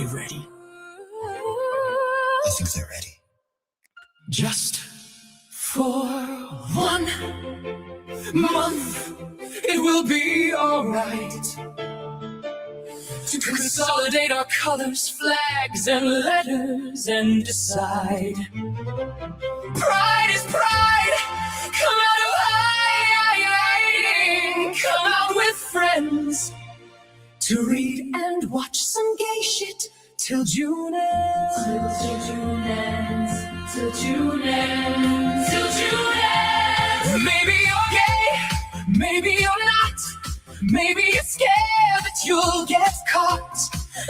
they ready? I think they're ready. Just for 1 month, it will be alright to consolidate our colors, flags, and letters and decide. Pride is pride. Come out of hiding. Come out with friends to read and watch some gay shit till June ends. Till June ends. Till June ends. Till June ends. Maybe you're gay. Maybe you're not. Maybe you're scared that you'll get caught.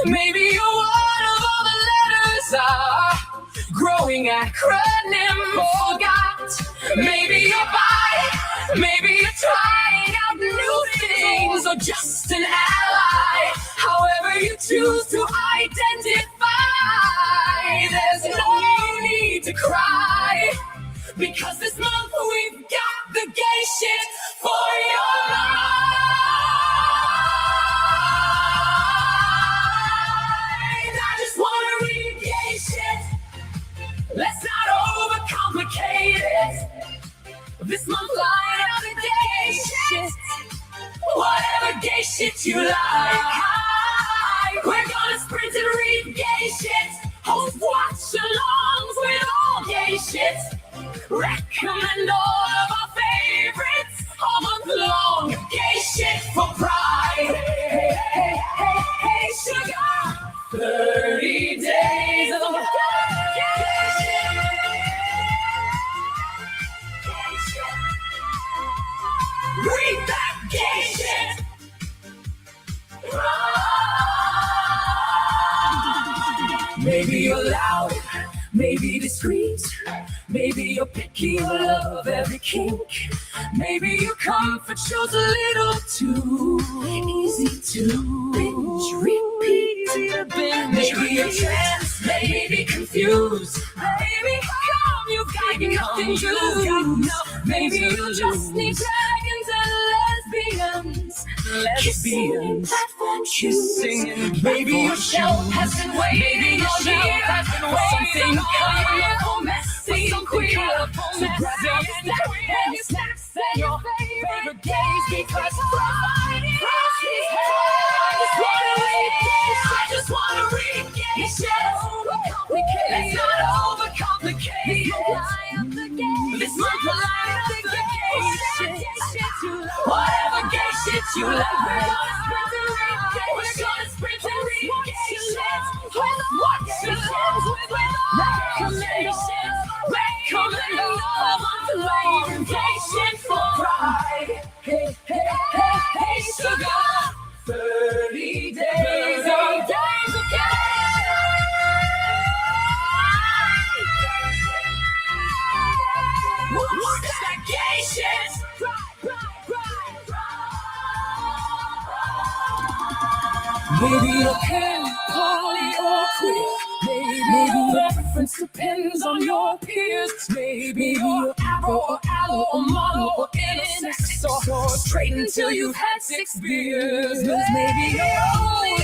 Maybe you're one of all the letters our growing acronym forgot. Maybe you're bi. Maybe you're trying out new things, or just an ally. However you choose to identify, there's no need to cry, because this month we've got the gay shit for your life. I just wanna read gay shit. Let's not overcomplicate it. This month, line up the gay shit. Whatever gay shit you like. We're gonna sprint and read gay shit. Host watch-alongs with all gay shit. Recommend all of our favorites all month long. Gay shit for pride. Hey, hey, hey, hey, sugar. 30 days of gay shit. Read that gay shit. Maybe you're loud, maybe discreet, maybe you're picky, you love every kink. Maybe your comfort shows a little too easy to binge, repeat. Maybe you're trans, maybe confused. Maybe come, you've got nothing to lose. Maybe you just need dragons and lesbians. Kissing platform shoes. Maybe your shelf has been waiting. Maybe your shelf has been waiting. Something colorful, messy, queer. So grab your snacks and your favorite gays, because Friday is I just wanna read gay shit. Let's not overcomplicate it. This month, line up the gay shit. Whatever gay shit you like. We're gonna sprint and read gay shit. Watch-alongs with recommendations. Recommend all month long. Gay shit for pride. Hey, hey, hey, hey, sugar. 30 days of gay. Watch that gay shit. Maybe you're pan, poly, or queer. Maybe your preference depends on your peers. Maybe you're afro or allo or mono or intersex or straight until you've had 6 beers. Maybe you're only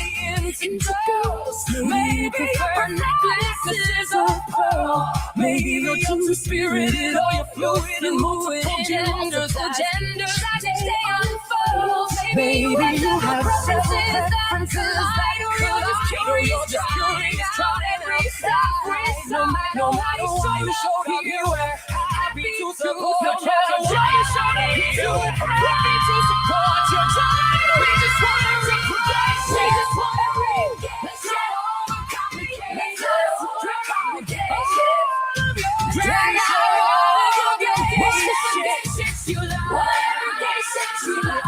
into girls. Maybe you prefer necklaces of pearl. Maybe you're two-spirited or you're fluid and multiple genders. The genders that stay unfurled. Maybe you have preferences that collide, or you're just curious about every side. No matter what you showed up, you were happy to support. No matter what you showed up, you were happy to support your child. We just wanna read gay shit. We just wanna read gay shit. Let's not overcomplicate it. Drag out all your gay shit you like. Whatever gay shit you like.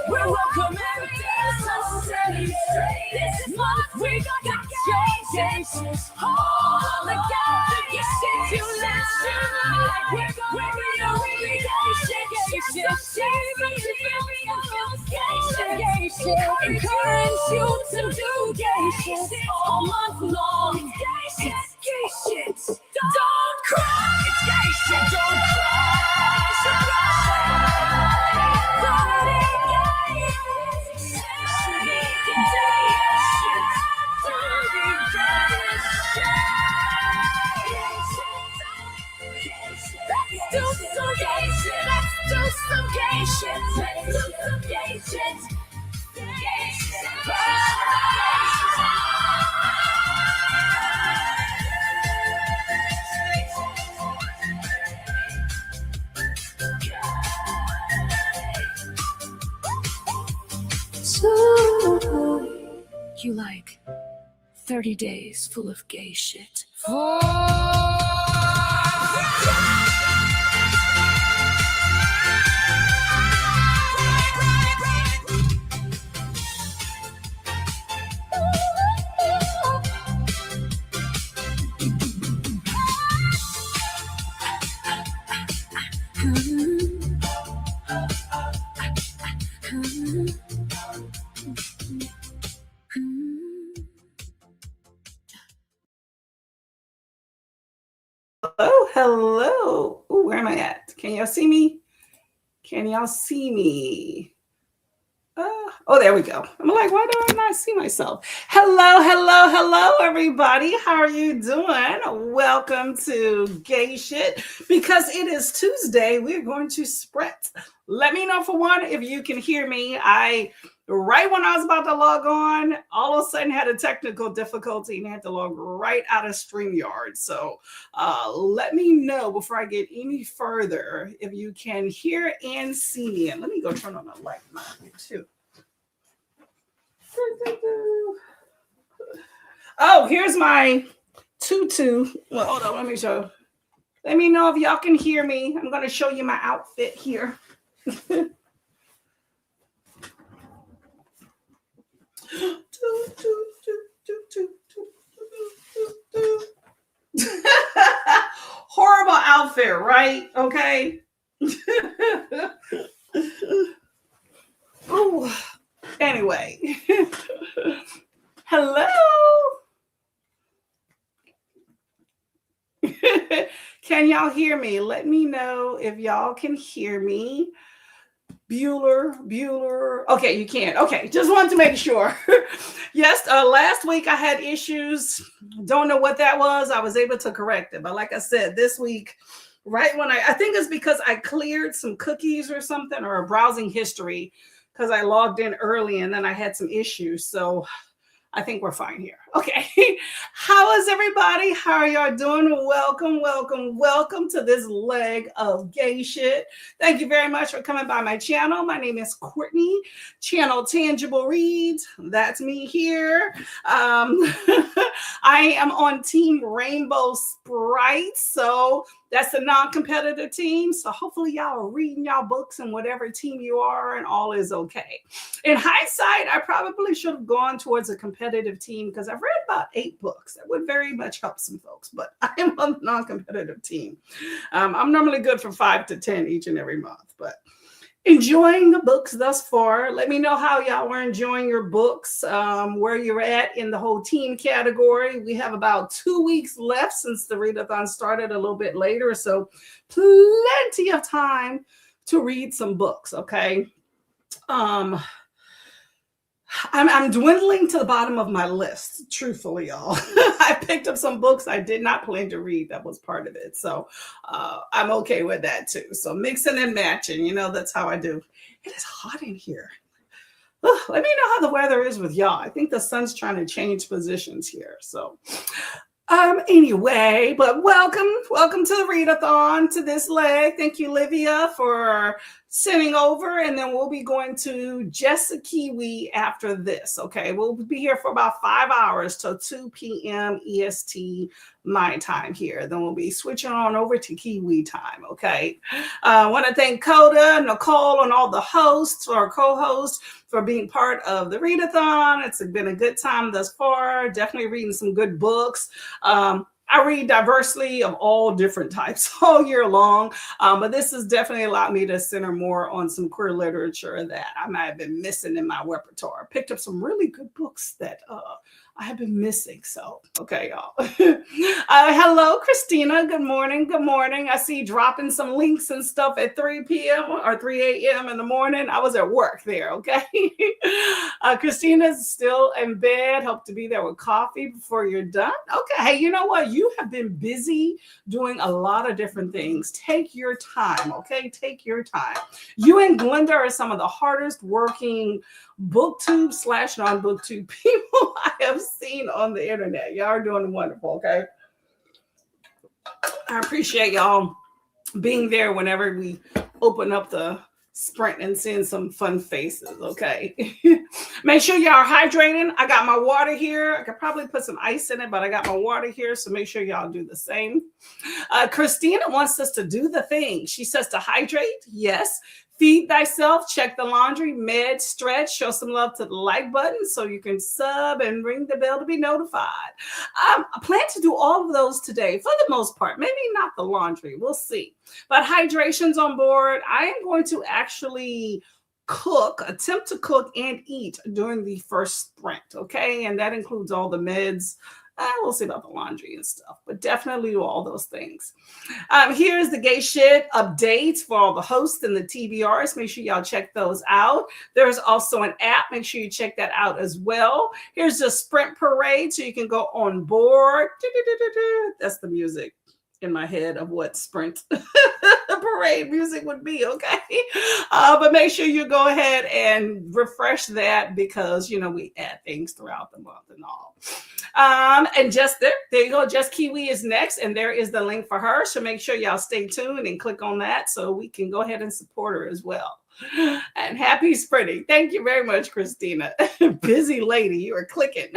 We're welcome every day. This month we got changes. All the guys shit you like. We're gonna read gay shit. encourage you to do gay shit all month long. Gay shit. Don't cry. It's gay shit. Don't So you like 30 days full of gay shit. Hello. Ooh, where am I at? Can y'all see me? Can y'all see me? Oh, there we go. I'm like, why do I not see myself? Hello, everybody. How are you doing? Welcome to Gay Shit. Because it is Tuesday, we're going to Sprites. Let me know, for one, if you can hear me. Right when I was about to log on, all of a sudden had a technical difficulty and had to log right out of StreamYard. So let me know before I get any further if you can hear and see me. And let me go turn on the light here too. Oh, here's my tutu. Well, hold on, let me show. Let me know if y'all can hear me. I'm going to show you my outfit here. Horrible outfit, right? Okay. Ooh. Anyway. Hello. Can y'all hear me? Let me know if y'all can hear me. Bueller. Okay, you can. Okay, just wanted to make sure. Yes, last week I had issues. Don't know what that was. I was able to correct it. But like I said, this week, right when I think it's because I cleared some cookies or something, or a browsing history, because I logged in early and then I had some issues. So I think we're fine here. Okay. How is everybody? How are y'all doing? Welcome to this leg of Gay Shit. Thank you very much for coming by my channel. My name is Courtney, channel Tangible Reads. That's me here. I am on Team Rainbow Sprites. So that's a non-competitive team. So hopefully y'all are reading y'all books and whatever team you are, and all is okay. In hindsight, I probably should have gone towards a competitive team because I've read about 8 books. That would very much help some folks, but I am on a non-competitive team. I'm normally good for 5 to 10 each and every month, but enjoying the books thus far. Let me know how y'all were enjoying your books, where you're at in the whole team category. We have about 2 weeks left since the Readathon started a little bit later, so plenty of time to read some books, okay? I'm dwindling to the bottom of my list, truthfully, y'all. I picked up some books I did not plan to read. That was part of it. So I'm okay with that too. So mixing and matching, that's how I do. It is hot in here. Let me know how the weather is with y'all. I think the sun's trying to change positions here. So anyway, but welcome to the Readathon, to this leg. Thank you, Livia, for sending over, and then we'll be going to Jessa Kiwi after this. Okay, we'll be here for about 5 hours till 2 p.m. EST my time here. Then we'll be switching on over to Kiwi time. Okay, I want to thank Coda, Nicole, and all the hosts or co-hosts for being part of the Readathon. It's been a good time thus far. Definitely reading some good books. I read diversely of all different types all year long, but this has definitely allowed me to center more on some queer literature that I might have been missing in my repertoire. I picked up some really good books that I have been missing. So, okay, y'all. Hello, Christina. Good morning. Good morning. I see you dropping some links and stuff at 3 p.m. or 3 a.m. in the morning. I was at work there, okay? Christina's still in bed. Hope to be there with coffee before you're done. Okay. Hey, you know what? You have been busy doing a lot of different things. Take your time, okay? Take your time. You and Glenda are some of the hardest working booktube / non-booktube people I have seen on the internet. Y'all are doing wonderful, okay? I appreciate y'all being there whenever we open up the sprint and seeing some fun faces, okay? Make sure y'all are hydrating. I got my water here. I could probably put some ice in it, but I got my water here, so make sure y'all do the same. Christina wants us to do the thing. She says to hydrate, yes. Feed thyself, check the laundry, med, stretch, show some love to the like button so you can sub and ring the bell to be notified. I plan to do all of those today for the most part. Maybe not the laundry. We'll see. But hydration's on board. I am going to actually attempt to cook and eat during the first sprint, okay? And that includes all the meds. We'll see about the laundry and stuff, but definitely do all those things. Here's the gay shit updates for all the hosts and the TBRs. Make sure y'all check those out. There's also an app. Make sure you check that out as well. Here's the sprint parade, so you can go on board. That's the music in my head of what sprint parade music would be, okay? But make sure you go ahead and refresh that because, you know, we add things throughout the month and all. And just there you go. Just Kiwi is next, and there is the link for her. So make sure y'all stay tuned and click on that so we can go ahead and support her as well. And happy sprinting. Thank you very much, Christina. Busy lady, you are clicking.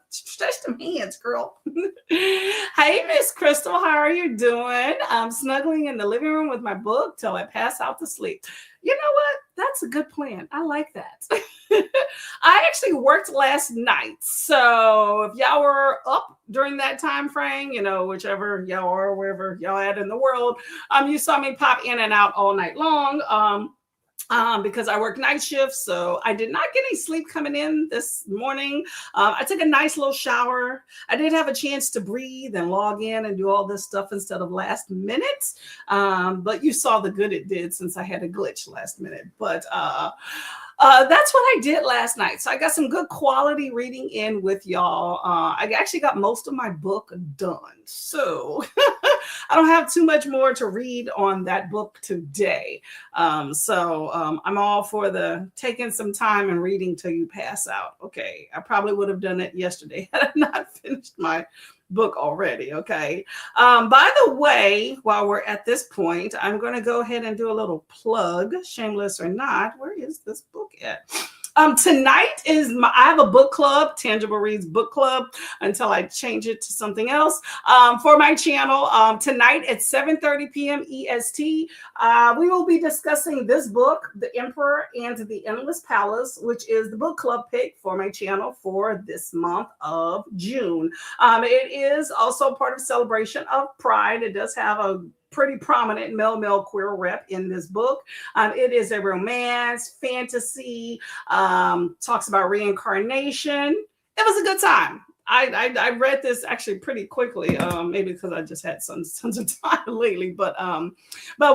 Stretch them hands, girl. Hey, Miss Crystal, how are you doing? I'm snuggling in the living room with my book till I pass out to sleep. You know what? That's a good plan. I like that. I actually worked last night. So if y'all were up during that time frame, you know, whichever y'all are, wherever y'all at in the world, you saw me pop in and out all night long. Because I work night shifts, so I did not get any sleep coming in this morning. I took a nice little shower. I did have a chance to breathe and log in and do all this stuff instead of last minute. But you saw the good it did since I had a glitch last minute. But that's what I did last night. So I got some good quality reading in with y'all. I actually got most of my book done. So I don't have too much more to read on that book today. So I'm all for the taking some time and reading till you pass out. Okay. I probably would have done it yesterday had I not finished my book already. Okay. By the way, while we're at this point, I'm going to go ahead and do a little plug, shameless or not. Where is this book at? Tonight I have a book club, Tangible Reads Book Club, until I change it to something else, for my channel. Tonight at 7:30 p.m. EST, we will be discussing this book, The Emperor and the Endless Palace, which is the book club pick for my channel for this month of June. It is also part of celebration of Pride. It does have a pretty prominent male queer rep in this book. It is a romance, fantasy, talks about reincarnation. It was a good time. I read this actually pretty quickly, maybe because I just had tons of time lately, but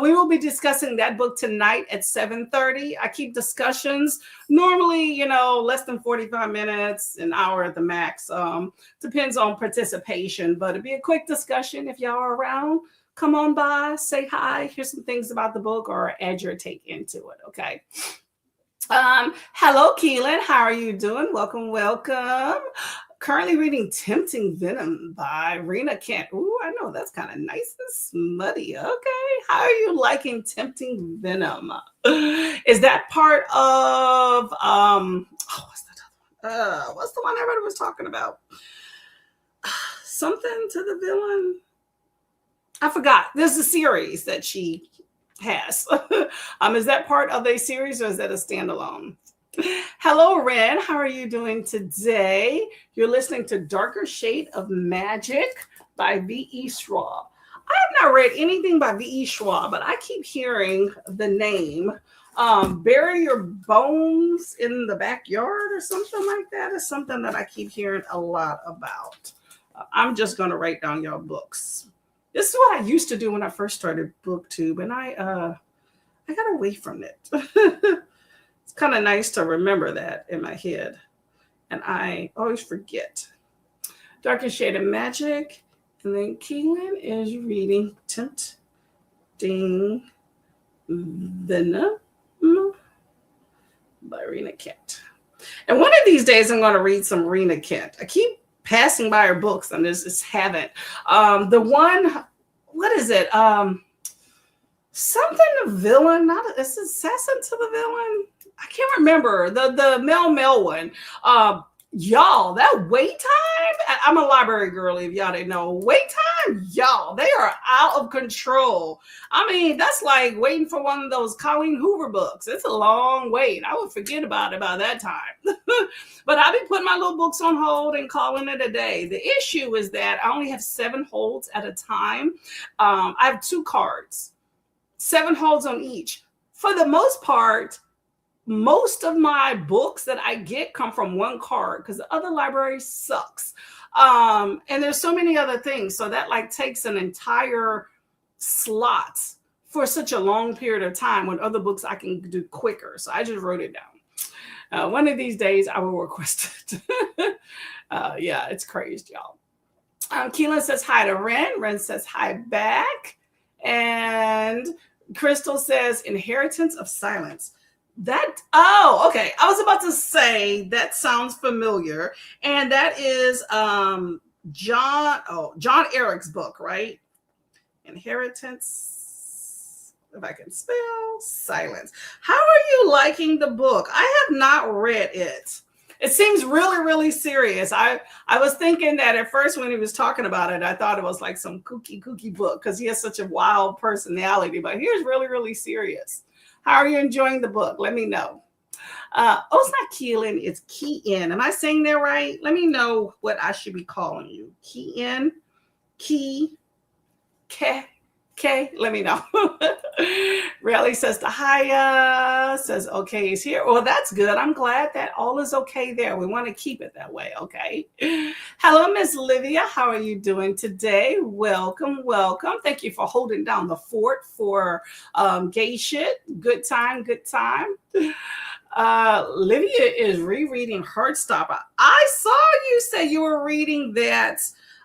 we will be discussing that book tonight at 7:30. I keep discussions normally, you know, less than 45 minutes, an hour at the max. Depends on participation, but it'd be a quick discussion if y'all are around. Come on by, say hi, hear some things about the book, or add your take into it, okay? Hello, Keelan. How are you doing? Welcome. Currently reading Tempting Venom by Rena Kent. Ooh, I know that's kind of nice and smutty. Okay. How are you liking Tempting Venom? Is that part of, what's that other one? What's the one everybody was talking about? Something to the Villain? I forgot. There's a series that she has. Is that part of a series or is that a standalone? Hello, Ren. How are you doing today? You're listening to Darker Shade of Magic by V.E. Schwab. I have not read anything by V.E. Schwab, but I keep hearing the name. Bury Your Bones in the Backyard or something like that is something that I keep hearing a lot about. I'm just going to write down your books. This is what I used to do when I first started BookTube, and I got away from it. It's kind of nice to remember that in my head, and I always forget. Darker Shade of Magic, and then Keelan is reading Tempting Venom by Rena Kent. And one of these days, I'm going to read some Rena Kent. I keep passing by her books and just haven't. The one, what is it? Something the villain, not is Assassin to the Villain. I can't remember the Mel one. Y'all, that wait time. I'm a library girl. If y'all didn't know, wait time, y'all, they are out of control. I mean, that's like waiting for one of those Colleen Hoover books. It's a long wait. I would forget about it by that time. But I'll be putting my little books on hold and calling it a day. The issue is that I only have 7 holds at a time. I have 2 cards, 7 holds on each. For the most part, most of my books that I get come from 1 card because the other library sucks. And there's so many other things. So that like takes an entire slot for such a long period of time when other books I can do quicker. So I just wrote it down. One of these days I will request it. Yeah, it's crazy, y'all. Keelan says hi to Ren. Ren says hi back. And Crystal says Inheritance of Silence. Okay. I was about to say that sounds familiar. And that is John Eric's book, right? Inheritance, if I can spell, Silence. How are you liking the book? I have not read it. It seems really, really serious. I was thinking that at first when he was talking about it, I thought it was like some kooky book because he has such a wild personality, but here's really, really serious. How are you enjoying the book? Let me know. It's not Keelan, it's Key-In. Am I saying that right? Let me know what I should be calling you. Key-In? K? Let me know. Raleigh says Tahaya, says okay is here. Well, that's good. I'm glad that all is okay there. We want to keep it that way, okay? Hello, Miss Livia. How are you doing today? Welcome. Thank you for holding down the fort for gay shit. Good time. Livia is rereading Heartstopper. I saw you say you were reading that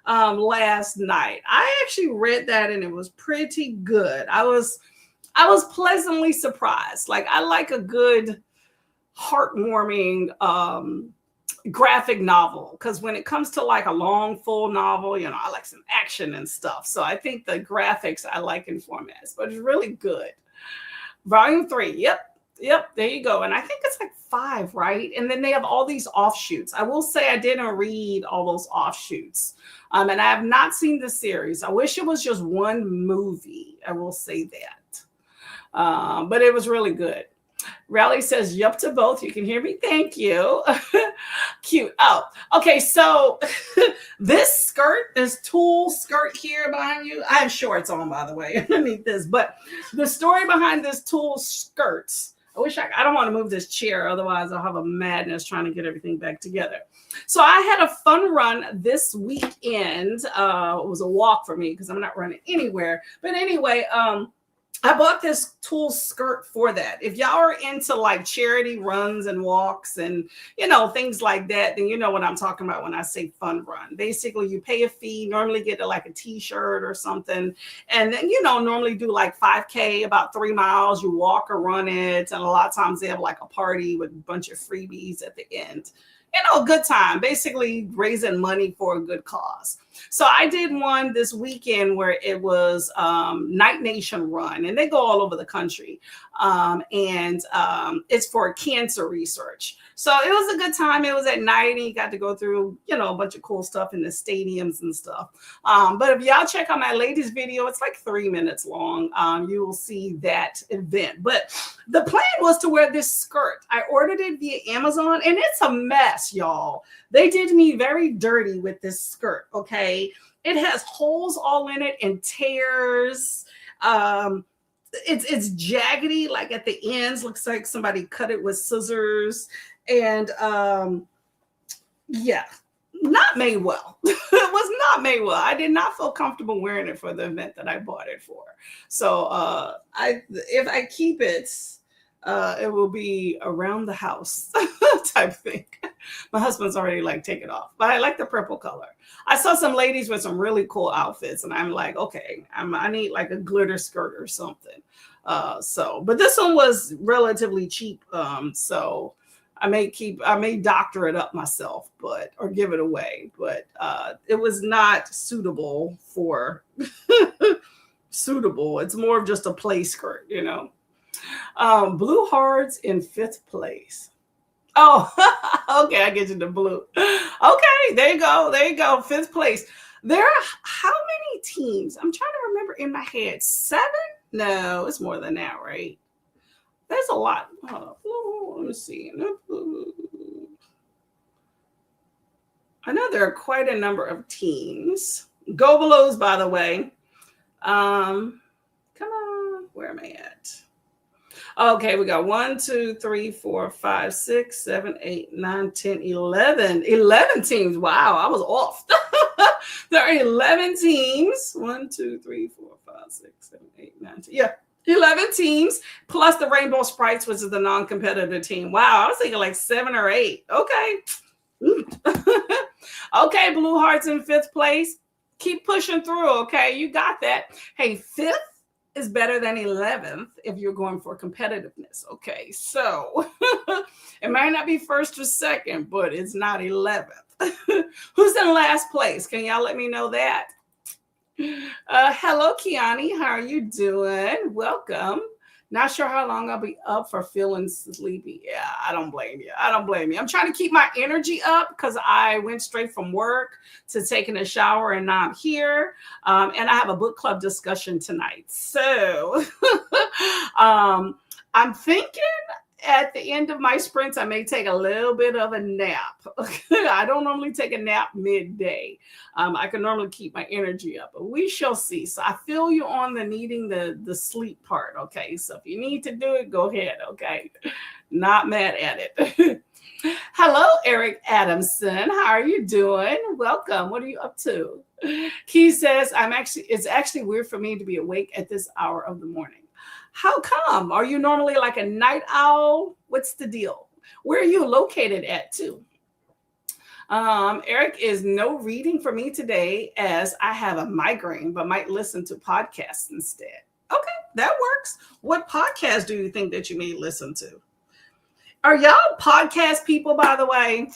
last night. I actually read that and it was pretty good. I was pleasantly surprised. Like I like a good heartwarming graphic novel because when it comes to like a long full novel, you know, I like some action and stuff. So I think the graphics I like in formats, but it's really good. Volume 3. Yep, there you go. And I think it's like 5, right? And then they have all these offshoots. I will say I didn't read all those offshoots. And I have not seen the series. I wish it was just one movie. I will say that. But it was really good. Raleigh says, yup to both. You can hear me. Thank you. Cute. Oh, okay. So this tulle skirt here behind you, I have shorts on, by the way, underneath this. But the story behind this tulle skirts, I don't want to move this chair. Otherwise, I'll have a madness trying to get everything back together. So I had a fun run this weekend. It was a walk for me because I'm not running anywhere. But anyway, I bought this tulle skirt for that. If y'all are into like charity runs and walks and, you know, things like that, then you know what I'm talking about when I say fun run. Basically, you pay a fee, normally get like a t-shirt or something. And then, you know, normally do like 5K, about 3 miles. You walk or run it. And a lot of times they have like a party with a bunch of freebies at the end. You know, good time, basically raising money for a good cause. So I did one this weekend where it was Night Nation Run, and they go all over the country. And it's for cancer research. So it was a good time. It was at night, and you got to go through, a bunch of cool stuff in the stadiums and stuff. But if y'all check out my latest video, it's like 3 minutes long. You will see that event. But the plan was to wear this skirt. I ordered it via Amazon, and it's a mess, y'all. They did me very dirty with this skirt, okay? It has holes all in it and tears. It's jaggedy, like at the ends. Looks like somebody cut it with scissors. And yeah, not made well. It was not made well. I did not feel comfortable wearing it for the event that I bought it for. So if I keep it, it will be around the house type thing. My husband's already like, take it off, but I like the purple color. I saw some ladies with some really cool outfits, and I'm like, okay, I need like a glitter skirt or something. But this one was relatively cheap. So I may doctor it up myself, or give it away, but it was not suitable for suitable. It's more of just a play skirt, Blue Hearts in 5th place. Oh, okay. I get you the blue. Okay, there you go. 5th place. There are how many teams? I'm trying to remember in my head. 7? No, it's more than that, right? There's a lot. Let me see. I know there are quite a number of teams. Go Belows, by the way. Come on. Where am I at? Okay, we got 1, 2, 3, 4, 5, 6, 7, 8, 9, 10, 11. 11 teams. Wow, I was off. There are 11 teams. 1, 2, 3, 4, 5, 6, 7, 8, 9, 10. Yeah, 11 teams plus the Rainbow Sprites, which is the non-competitive team. Wow, I was thinking like 7 or 8. Okay. Okay, Blue Hearts in 5th place. Keep pushing through, okay? You got that. Hey, 5th is better than 11th if you're going for competitiveness, okay? So it might not be 1st or 2nd, but it's not 11th. Who's in last place? Can y'all let me know that? Hello, Kiani. How are you doing? Welcome. Not sure how long I'll be up for feeling sleepy. Yeah, I don't blame you. I'm trying to keep my energy up because I went straight from work to taking a shower, and now I'm here. And I have a book club discussion tonight. So I'm thinking at the end of my sprints, I may take a little bit of a nap. I don't normally take a nap midday. I can normally keep my energy up, but we shall see. So I feel you on the needing the sleep part. Okay. So if you need to do it, go ahead. Okay. Not mad at it. Hello, Eric Adamson. How are you doing? Welcome. What are you up to? Key says, it's actually weird for me to be awake at this hour of the morning. How come? Are you normally like a night owl? What's the deal? Where are you located at too? Eric is no reading for me today as I have a migraine, but might listen to podcasts instead. Okay, that works. What podcast do you think that you may listen to? Are y'all podcast people, by the way?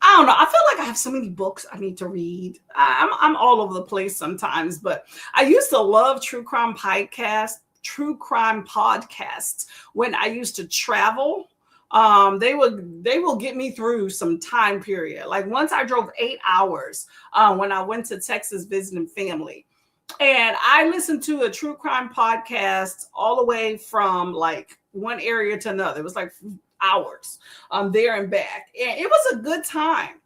I don't know. I feel like I have so many books I need to read. I'm all over the place sometimes, but I used to love true crime podcasts when I used to travel. They will get me through some time period. Like once I drove 8 hours when I went to Texas visiting family. And I listened to a true crime podcast all the way from like one area to another. It was like hours there and back. And it was a good time.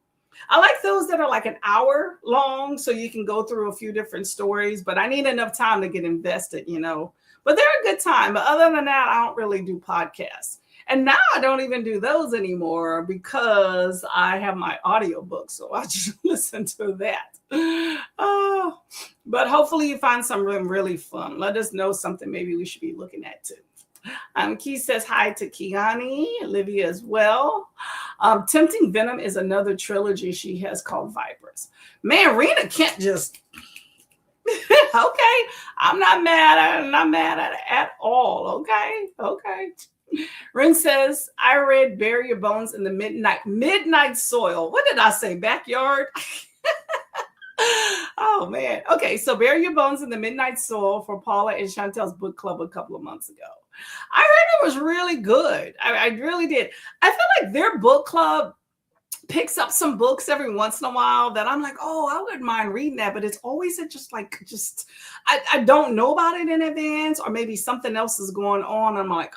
I like those that are like an hour long so you can go through a few different stories, but I need enough time to get invested, But they're a good time. But other than that, I don't really do podcasts. And now I don't even do those anymore because I have my audiobook. So I just listen to that. But hopefully you find something really fun. Let us know something maybe we should be looking at too. Key says hi to Kiani, Olivia as well. Tempting Venom is another trilogy she has called Vipers. Man, Rena can't just... Okay, I'm not mad at it at all. Okay. Ren says, I read Bury Your Bones in the Midnight Soil. What did I say? Backyard? Oh, man. Okay, so Bury Your Bones in the Midnight Soil for Paula and Chantel's book club a couple of months ago. I heard it was really good. I really did. I feel like their book club picks up some books every once in a while that I'm like, oh, I wouldn't mind reading that, but it's always I don't know about it in advance, or maybe something else is going on. I'm like,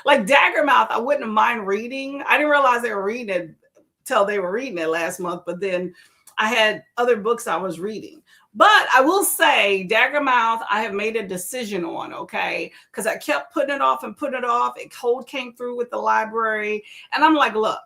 like Daggermouth, I wouldn't mind reading. I didn't realize they were reading it till they were reading it last month, but then I had other books I was reading. But I will say, Daggermouth, I have made a decision on, okay? Because I kept putting it off and putting it off. It cold came through with the library. And I'm like, look,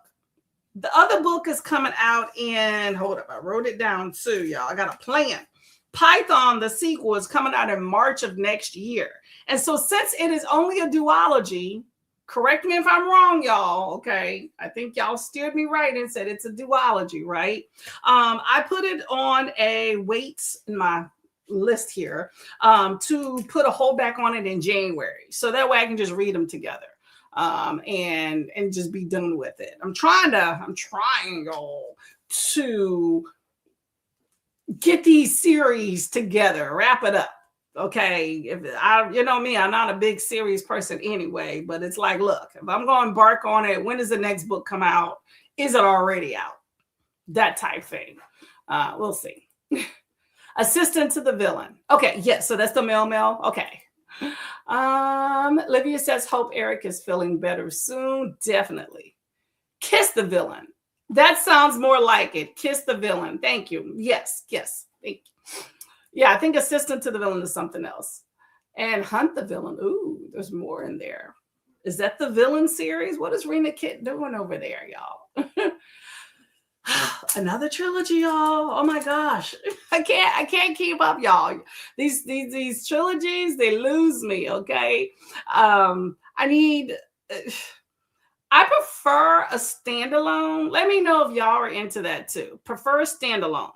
the other book is coming out in, hold up, I wrote it down too, y'all. I got a plan. Python, the sequel, is coming out in March of next year. And so since it is only a duology, correct me if I'm wrong, y'all, okay? I think y'all steered me right and said it's a duology, right? I put it on a wait in my list here to put a hold back on it in January. So that way I can just read them together and just be done with it. I'm trying, y'all, to get these series together, wrap it up. Okay, you know me, I'm not a big series person anyway, but it's like, look, if I'm going to embark on it, when does the next book come out? Is it already out? That type thing. We'll see. Assistant to the villain. Okay, yes, so that's the mail. Okay. Livia says, hope Eric is feeling better soon. Definitely. Kiss the villain. That sounds more like it. Kiss the villain. Thank you. Yes. Thank you. Yeah, I think assistant to the villain is something else. And hunt the villain. Ooh, there's more in there. Is that the villain series? What is Rena Kit doing over there, y'all? Another trilogy, y'all. Oh my gosh. I can't keep up, y'all. These trilogies, they lose me, okay? I prefer a standalone. Let me know if y'all are into that too. Prefer a standalone.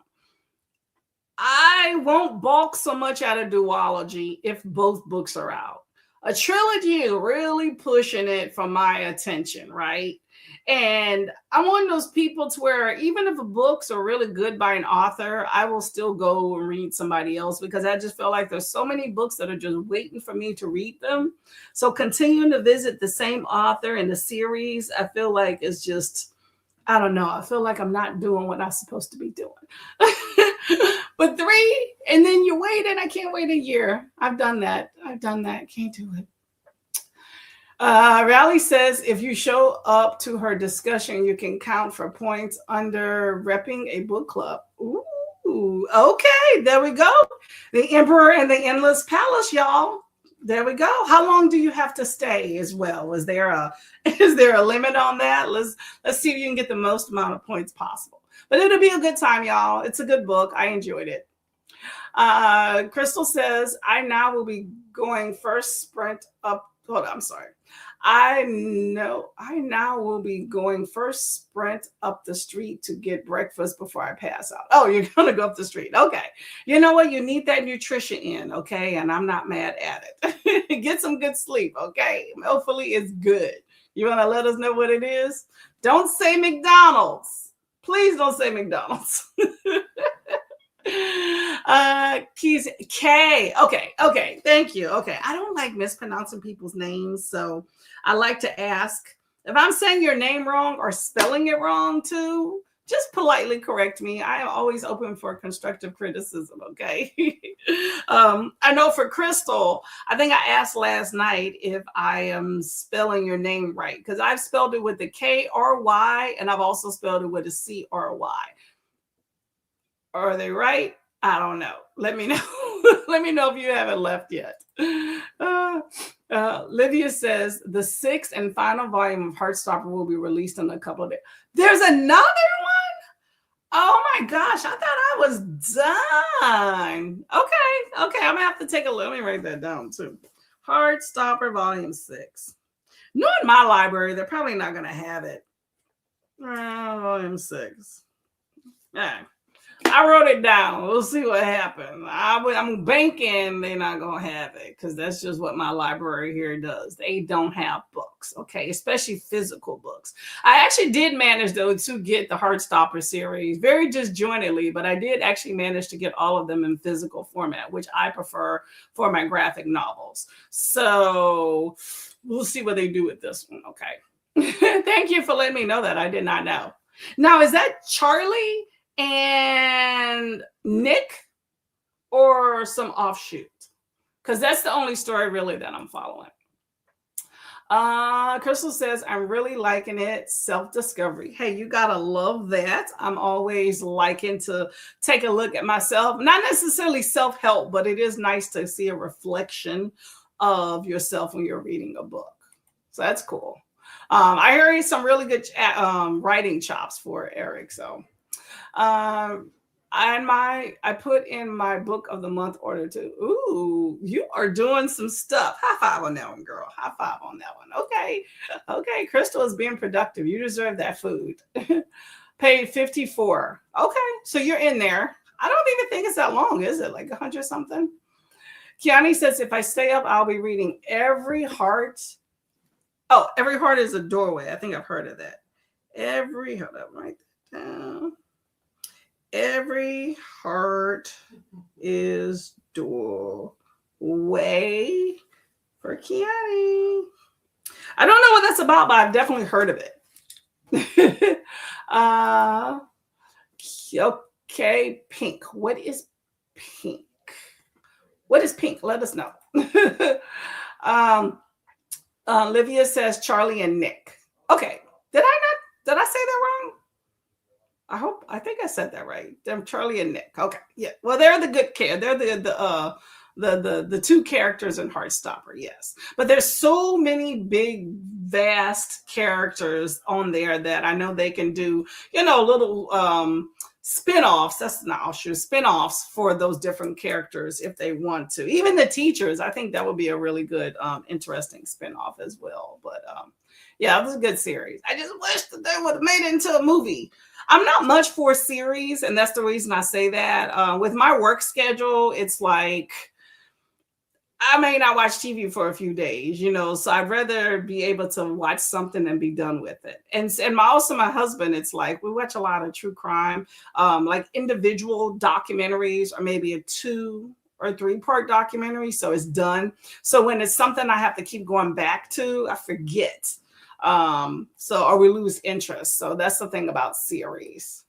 I won't balk so much at a duology if both books are out. A trilogy is really pushing it for my attention, right? And I'm one of those people to where even if the books are really good by an author, I will still go and read somebody else because I just feel like there's so many books that are just waiting for me to read them. So continuing to visit the same author in the series, I feel like it's just, I don't know. I feel like I'm not doing what I'm supposed to be doing. But 3, and then you wait, and I can't wait a year. I've done that. Can't do it. Rally says, if you show up to her discussion, you can count for points under repping a book club. Ooh, okay. There we go. The Emperor and the Endless Palace, y'all. There we go. How long do you have to stay as well? Is there a limit on that? Let's see if you can get the most amount of points possible. But it'll be a good time, y'all. It's a good book. I enjoyed it. Crystal says, I now will be going first sprint up. Hold on, I'm sorry. I now will be going first sprint up the street to get breakfast before I pass out. Oh, you're going to go up the street. Okay. You know what? You need that nutrition in, okay? And I'm not mad at it. Get some good sleep, okay? Hopefully it's good. You want to let us know what it is? Don't say McDonald's. Please don't say McDonald's. Keys K. Okay. Thank you. Okay. I don't like mispronouncing people's names, so I like to ask if I'm saying your name wrong or spelling it wrong too. Just politely correct me. I am always open for constructive criticism. Okay. I know for Crystal, I think I asked last night if I am spelling your name right because I've spelled it with the K-R-Y and I've also spelled it with a C-R-Y. Are they right? I don't know. Let me know. Let me know if you haven't left yet. Lydia says the 6th and final volume of Heartstopper will be released in a couple of days. There's another one? Oh my gosh, I thought I was done. Okay. I'm gonna have to take a look. Let me write that down too. Heartstopper volume 6. No, in my library, they're probably not gonna have it. Volume 6. Yeah. I wrote it down. We'll see what happens. I'm banking they're not going to have it because that's just what my library here does. They don't have books, okay, especially physical books. I actually did manage, though, to get the Heartstopper series very disjointedly, but I did actually manage to get all of them in physical format, which I prefer for my graphic novels. So we'll see what they do with this one, okay? Thank you for letting me know that. I did not know. Now, is that Charlie and Nick or some offshoot? Because that's the only story really that I'm following. Crystal says, I'm really liking it. Self-discovery. Hey, you gotta love that. I'm always liking to take a look at myself. Not necessarily self-help, but it is nice to see a reflection of yourself when you're reading a book. So that's cool. I heard some really good writing chops for Eric. So I put in my book of the month order too. Ooh, you are doing some stuff. High five on that one, girl. High five on that one. Okay. Crystal is being productive. You deserve that food. Paid 54. Okay, so you're in there. I don't even think it's that long, is it? Like 100 something. Kiani says, if I stay up, I'll be reading Every Heart. Oh, Every Heart is a Doorway. I think I've heard of that. Hold up, write that down. Every Heart is Doorway for Kiani. I don't know what that's about, but I've definitely heard of it. Okay, pink. What is pink? What is pink? Let us know. Livia says Charlie and Nick. Okay. Did I say that wrong? I think I said that right. Them Charlie and Nick. Okay. Yeah. Well, they're the good care. They're the two characters in Heartstopper, yes. But there's so many big, vast characters on there that I know they can do, little spin-offs. That's not offshoots, spin-offs for those different characters if they want to. Even the teachers, I think that would be a really good, interesting spin-off as well. But yeah, it was a good series. I just wish that they would have made it into a movie. I'm not much for a series, and that's the reason I say that. With my work schedule, it's like I may not watch TV for a few days, so I'd rather be able to watch something and be done with it. And my husband, it's like we watch a lot of true crime, like individual documentaries or maybe a 2 or 3-part documentary. So it's done. So when it's something I have to keep going back to, I forget. Or we lose interest. So that's the thing about series.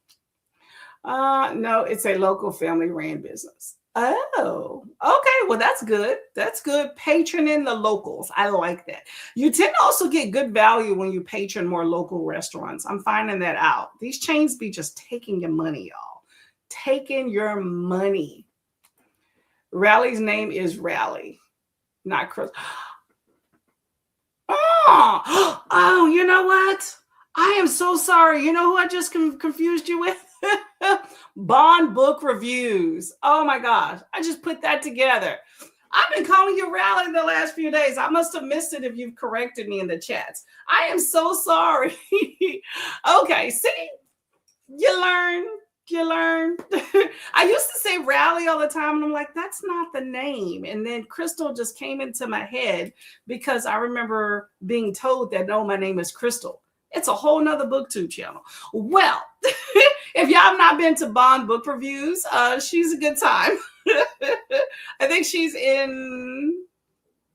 No, it's a local family ran business. Oh, okay. Well, that's good. That's good. Patroning the locals. I like that. You tend to also get good value when you patron more local restaurants. I'm finding that out. These chains be just taking your money, y'all. Taking your money. Rally's name is Rally, not Chris. Oh, you know what? I am so sorry. You know who I just confused you with? Bond Book Reviews. Oh my gosh. I just put that together. I've been calling you Rally the last few days. I must have missed it if you've corrected me in the chats. I am so sorry. Okay, see? You learn. I used to say Rally all the time, and I'm like, that's not the name. And then Crystal just came into my head because I remember being told that, no, my name is Crystal. It's a whole nother booktube channel. Well, if y'all have not been to Bond Book Reviews, she's a good time. I think she's in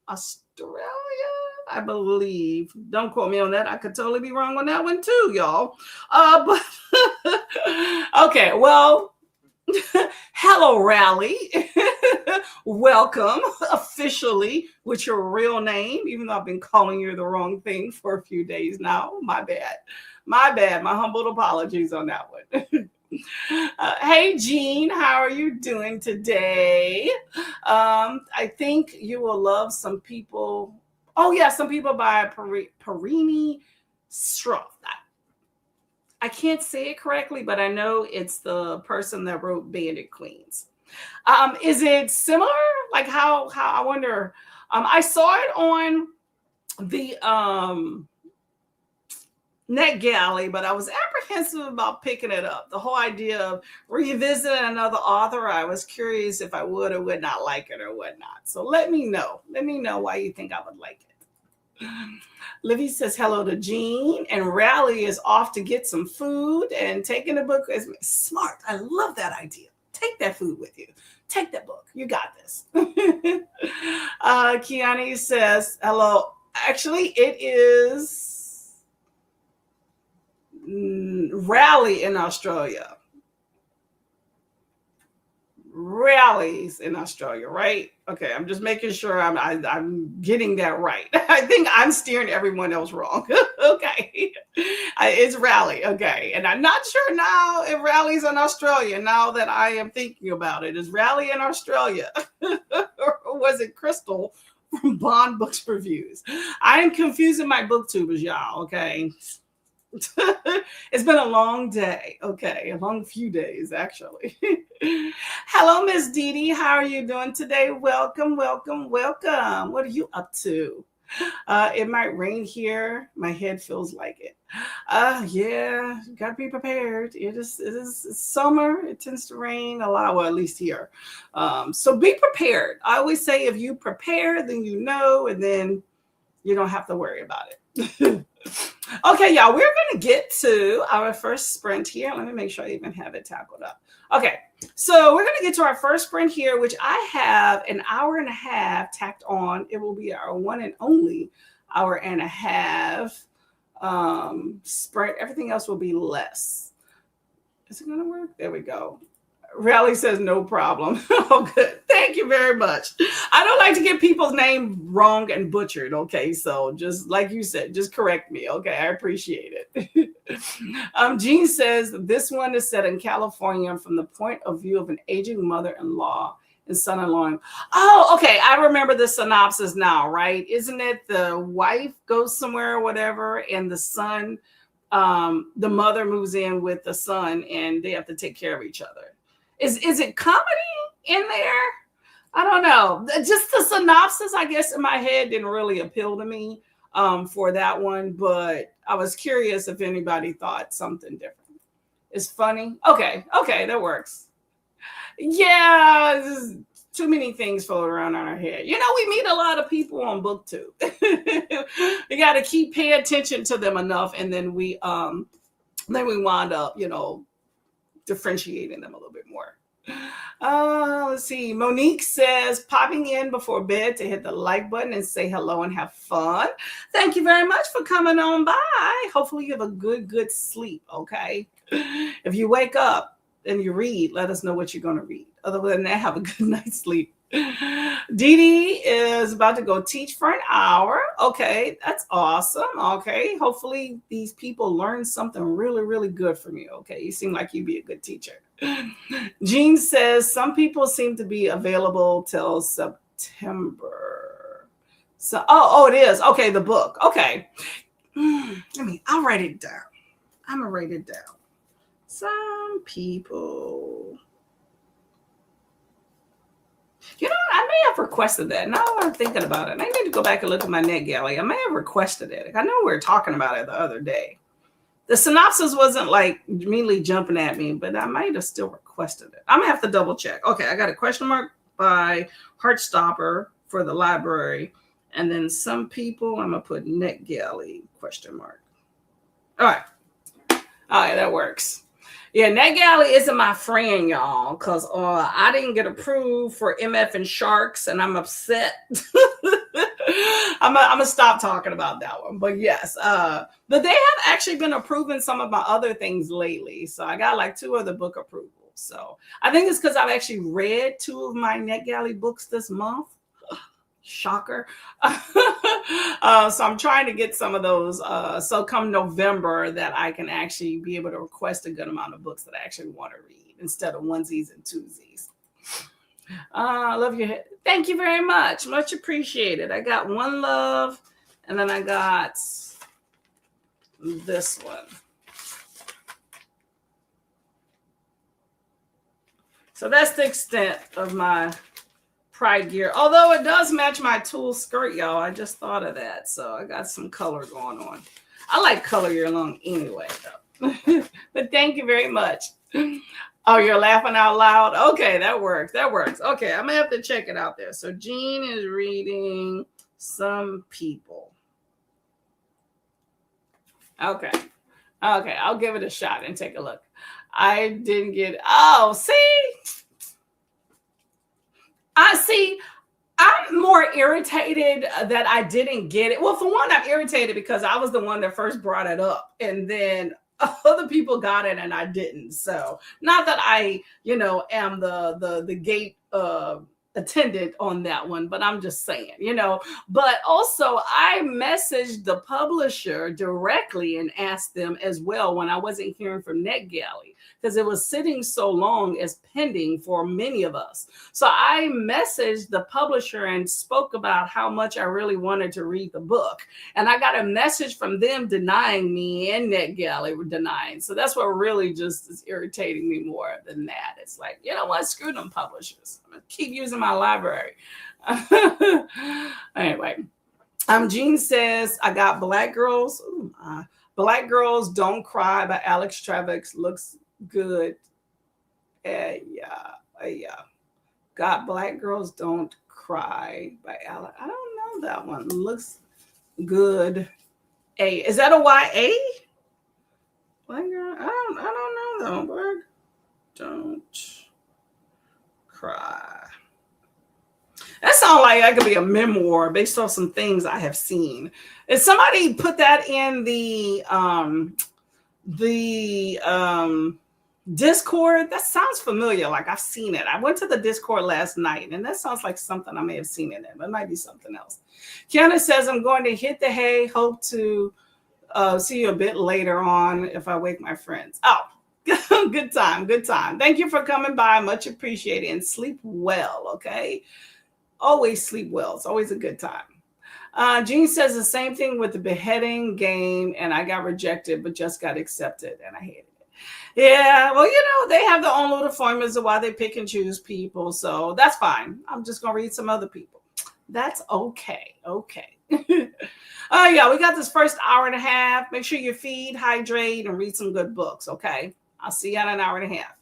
Australia, I believe. Don't quote me on that. I could totally be wrong on that one too, y'all. But okay, well, hello, Rally. Welcome officially with your real name, even though I've been calling you the wrong thing for a few days now. My bad. My humble apologies on that one. Hey, Jean, how are you doing today? I think you will love Some People. Oh, yeah, Some People by Perini Struff. I can't say it correctly, but I know it's the person that wrote Bandit Queens. Is it similar? Like how I wonder. I saw it on the NetGalley, but I was apprehensive about picking it up. The whole idea of revisiting another author, I was curious if I would or would not like it or whatnot. So let me know. Let me know why you think I would like it. Livy says hello to Jean, and Rally is off to get some food and taking the book is smart. I love that idea. Take that food with you. Take that book. You got this. Kiani says hello. Actually, it is Rally in Australia. Rallies in Australia, right? Okay, I'm just making sure I'm getting that right. I think I'm steering everyone else wrong. Okay, it's Rally. Okay, and I'm not sure now if Rally's in Australia. Now that I am thinking about it, is Rally in Australia, or was it Crystal from Bond Books Reviews? I am confusing my booktubers, y'all. Okay. It's been a long day. Okay, a long few days, actually. Hello, Miss Dee Dee. How are you doing today? Welcome, welcome, welcome. What are you up to? It might rain here. My head feels like it. Yeah, you gotta be prepared. It is summer. It tends to rain a lot, well, at least here. So be prepared. I always say if you prepare, then you know, and then you don't have to worry about it. Okay, y'all, we're going to get to our first sprint here. Let me make sure I even have it tackled up. Okay, so we're going to get to our first sprint here, which I have an hour and a half tacked on. It will be our one and only hour and a half sprint. Everything else will be less. Is it going to work? There we go. Rally says no problem. Oh, good. Thank you very much. I don't like to get people's name wrong and butchered. Okay, so just like you said, just correct me. Okay, I appreciate it. Jean says this one is set in California from the point of view of an aging mother-in-law and son-in-law. Oh, okay. I remember the synopsis now, right? Isn't it the wife goes somewhere or whatever, and the son, the mother moves in with the son, and they have to take care of each other. Is it comedy in there? I don't know. Just the synopsis, I guess, in my head didn't really appeal to me for that one, but I was curious if anybody thought something different. It's funny. Okay, that works. Yeah, there's too many things floating around on our head. You know, we meet a lot of people on BookTube. We got to keep paying attention to them enough, and then we wind up, you know, differentiating them a little bit more. Let's see. Monique says popping in before bed to hit the like button and say hello and have fun. Thank you very much for coming on by. Hopefully you have a good sleep. Okay. If you wake up and you read, let us know what you're going to read. Other than that, have a good night's sleep. Dee Dee is about to go teach for an hour. Okay, that's awesome. Okay, hopefully these people learn something really good from you. Okay, you seem like you'd be a good teacher. Jean says some people seem to be available till September. So, it is. Okay, the book. Okay, I'll write it down. I'm gonna write it down. Some people. You know, I may have requested that. Now I'm thinking about it. I need to go back and look at my NetGalley. I may have requested it. I know we were talking about it the other day. The synopsis wasn't like immediately jumping at me, but I might have still requested it. I'm going to have to double check. Okay, I got a question mark by Heartstopper for the library. And then some people, I'm going to put NetGalley question mark. All right, that works. Yeah, NetGalley isn't my friend, y'all, because I didn't get approved for MF and Sharks, and I'm upset. I'm gonna stop talking about that one. But yes, but they have actually been approving some of my other things lately. So I got like 2 other book approvals. So I think it's because I've actually read 2 of my NetGalley books this month. Shocker. So I'm trying to get some of those. So come November that I can actually be able to request a good amount of books that I actually want to read instead of onesies and twosies. I love your head. Thank you very much. Much appreciated. I got One Love, and then I got this one. So that's the extent of my Pride gear, although it does match my tulle skirt, y'all. I just thought of that, so I got some color going on. I like color year long anyway, though. But thank you very much. Oh, you're laughing out loud? Okay, that works. That works. Okay, I'm going to have to check it out there. So Jean is reading Some People. Okay. Okay, I'll give it a shot and take a look. I didn't get, oh, see? I'm more irritated that I didn't get it. Well, for one, I'm irritated because I was the one that first brought it up, and then other people got it and I didn't. So not that I, am the gate attendant on that one, but I'm just saying, but also I messaged the publisher directly and asked them as well when I wasn't hearing from NetGalley, because it was sitting so long as pending for many of us. So I messaged the publisher and spoke about how much I really wanted to read the book. And I got a message from them denying me, and NetGalley were denying. So that's what really just is irritating me more than that. It's like, you know what? Screw them publishers. I'm going to keep using my library. Anyway, Jean says, I got Black Girls. Black Girls Don't Cry by Alex Travis. Looks good. Yeah. Got Black Girls Don't Cry by Alex. I don't know that one. Looks good. Is that a YA? Black Girl? I don't know that one. Black Don't Cry. That sounds like that could be a memoir based off some things I have seen. If somebody put that in the Discord, that sounds familiar. Like I've seen it. I went to the Discord last night, and that sounds like something I may have seen in it, but it might be something else. Kiana says, I'm going to hit the hay. Hope to see you a bit later on if I wake my friends. Oh, good time. Thank you for coming by. Much appreciated. And sleep well, okay? Always sleep well. It's always a good time. Jean says the same thing with the beheading game, and I got rejected, but just got accepted, and I hated it. Yeah, well, they have their own little formulas of why they pick and choose people, so that's fine. I'm just going to read some other people. That's okay. Yeah, we got this first hour and a half. Make sure you feed, hydrate, and read some good books, okay? I'll see you in an hour and a half.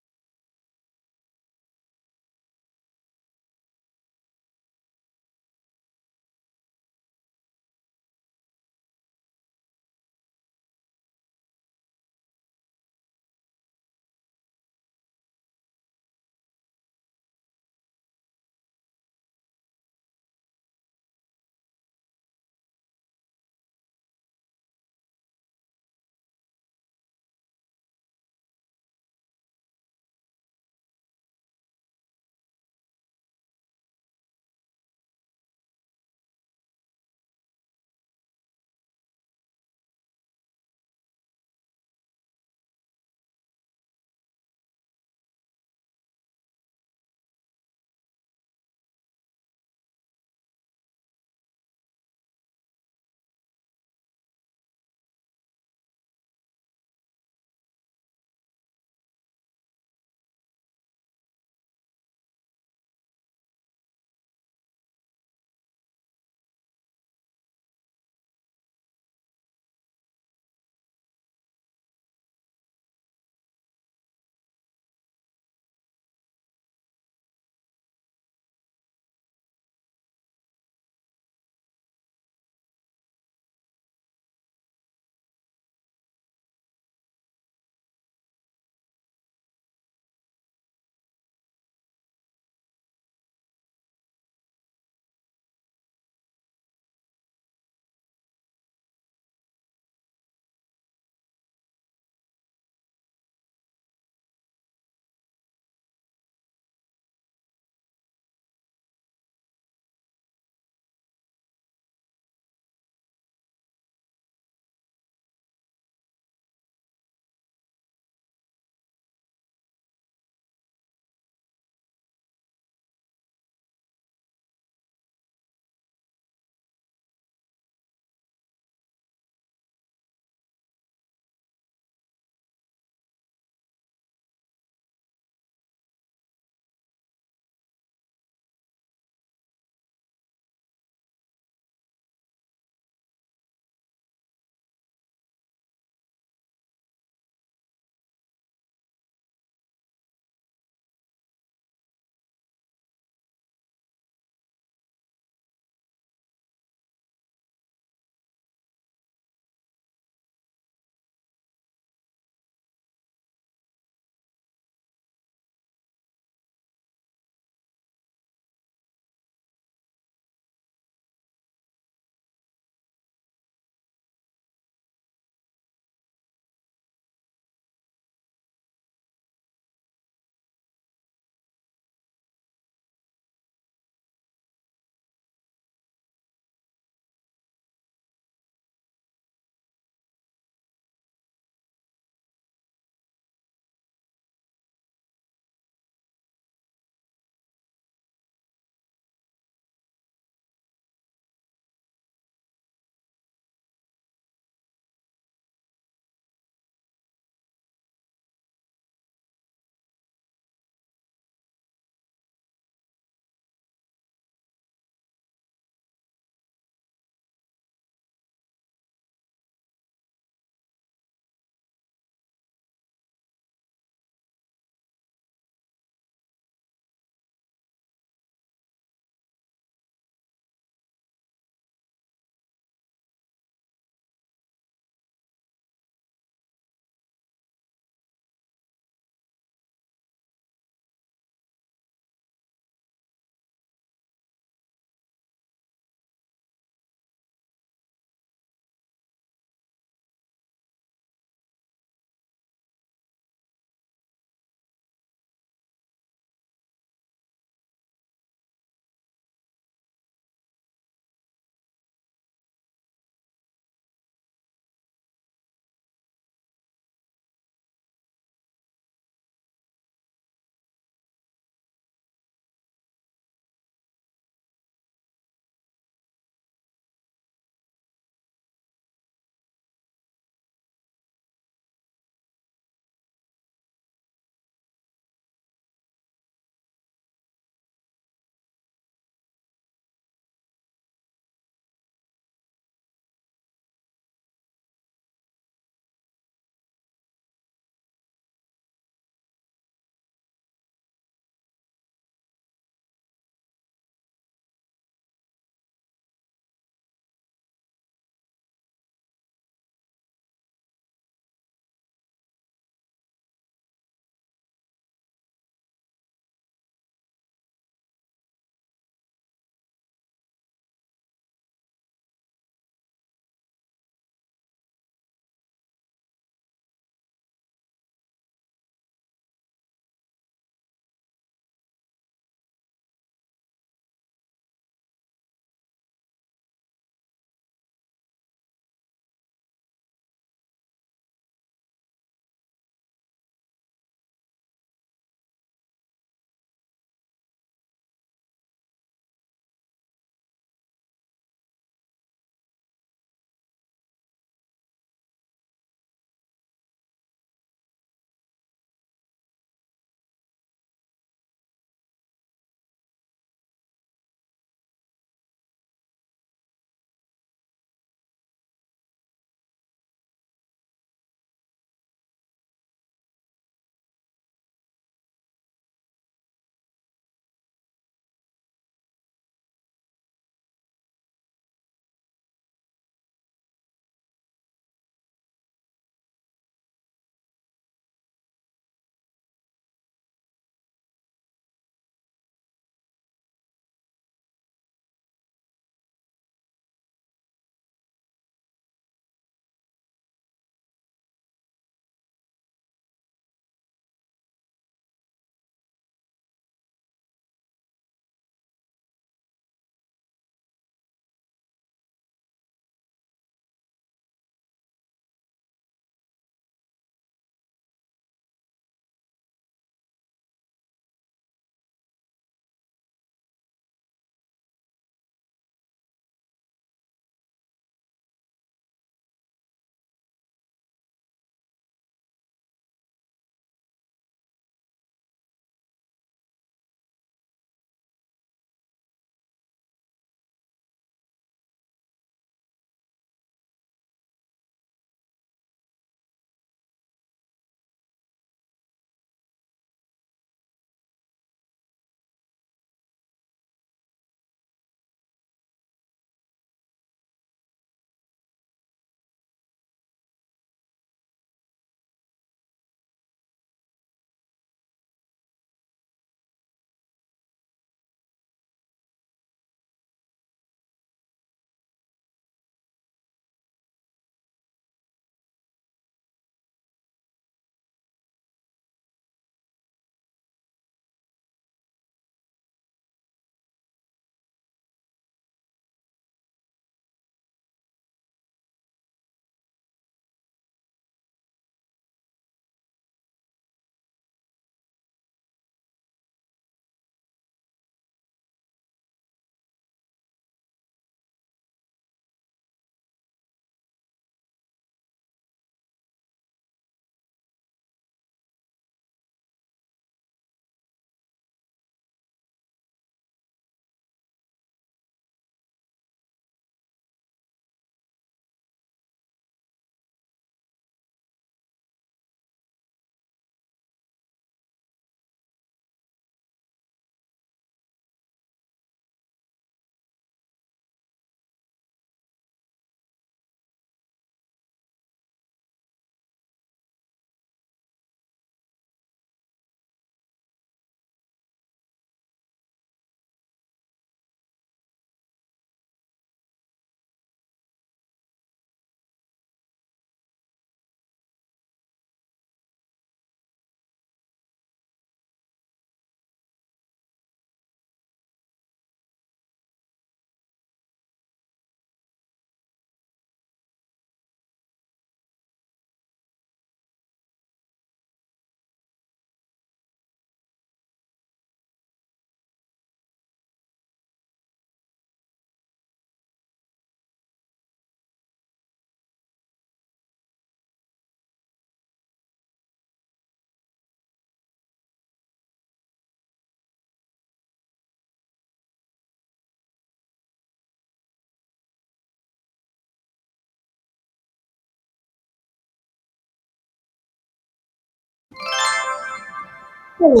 Hello,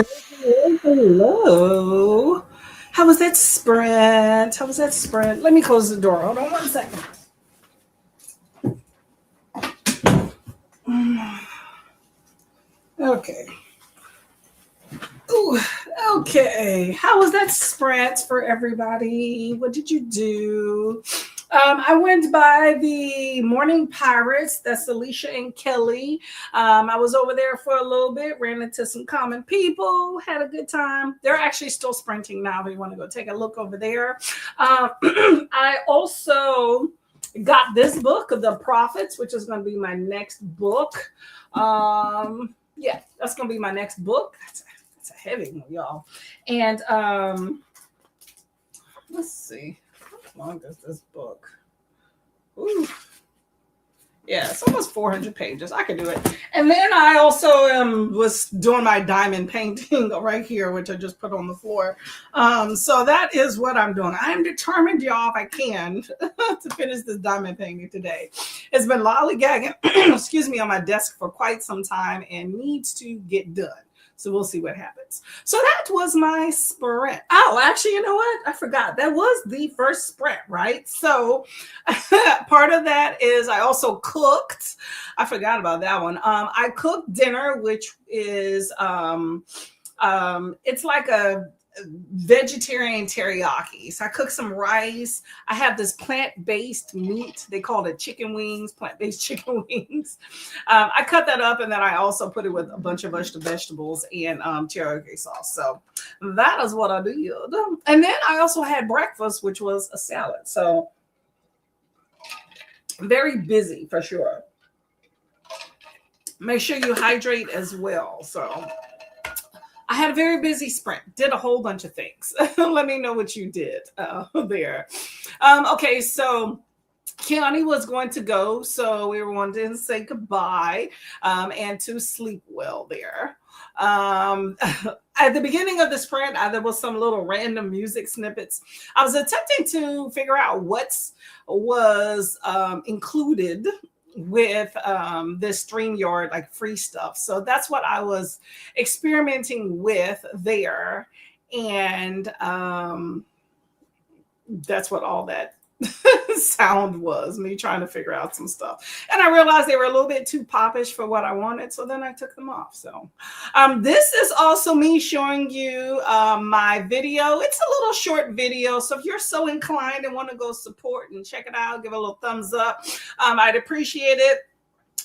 hello, hello. How was that sprint? How was that sprint? Let me close the door. Hold on one second. Okay. Ooh, okay. How was that sprint for everybody? What did you do? I went by the Morning Pirates. That's Alicia and Kelly. I was over there for a little bit, ran into some common people, had a good time. They're actually still sprinting now. If you want to go take a look over there. I also got this book, The Prophets, which is going to be my next book. Yeah, that's going to be my next book. That's a heavy one, y'all. And let's see. How long is this book? Ooh. Yeah, it's almost 400 pages. I can do it. And then I also was doing my diamond painting right here, which I just put on the floor. So that is what I'm doing. I am determined, y'all, if I can, to finish this diamond painting today. It's been lollygagging, excuse me, on my desk for quite some time and needs to get done. So we'll see what happens. So that was my sprint. Oh, actually, you know what? I forgot. That was the first sprint, right? So part of that is I also cooked. I forgot about that one. I cooked dinner, which is it's like a vegetarian teriyaki. So I cooked some rice. I have this plant-based meat. They call it chicken wings, plant-based chicken wings. I cut that up and then I also put it with a bunch of vegetables and teriyaki sauce. So that is what I do. And then I also had breakfast, which was a salad. So very busy for sure. Make sure you hydrate as well. So I had a very busy sprint, did a whole bunch of things. Let me know what you did there. Okay, so Keani was going to go, so we were wanting to say goodbye and to sleep well there. At the beginning of the sprint, there was some little random music snippets. I was attempting to figure out what was included with this StreamYard like free stuff. So that's what I was experimenting with there. And that's what all that sound was, me trying to figure out some stuff. And I realized they were a little bit too popish for what I wanted. So then I took them off. So this is also me showing you my video. It's a little short video. So if you're so inclined and want to go support and check it out, give it a little thumbs up. I'd appreciate it.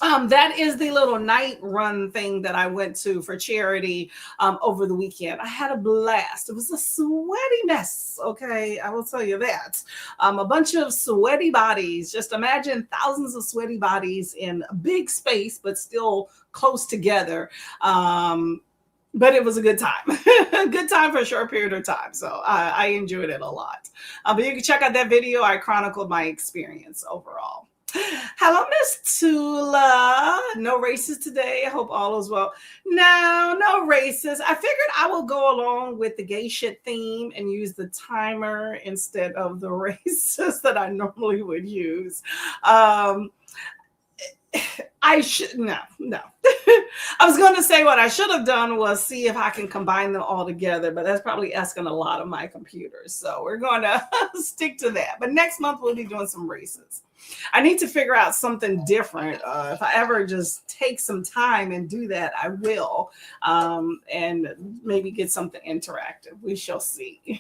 That is the little night run thing that I went to for charity over the weekend. I had a blast. It was a sweaty mess. Okay, I will tell you that. A bunch of sweaty bodies. Just imagine thousands of sweaty bodies in a big space, but still close together. But it was a good time. A good time for a short period of time. So I enjoyed it a lot. But you can check out that video. I chronicled my experience overall. Hello, Miss Tula. No races today. I hope all is well. No races. I figured I will go along with the gay shit theme and use the timer instead of the races that I normally would use. I should no. I was going to say what I should have done was see if I can combine them all together, but that's probably asking a lot of my computers. So we're going to stick to that. But next month we'll be doing some races. I need to figure out something different. If I ever just take some time and do that, I will, and maybe get something interactive. We shall see.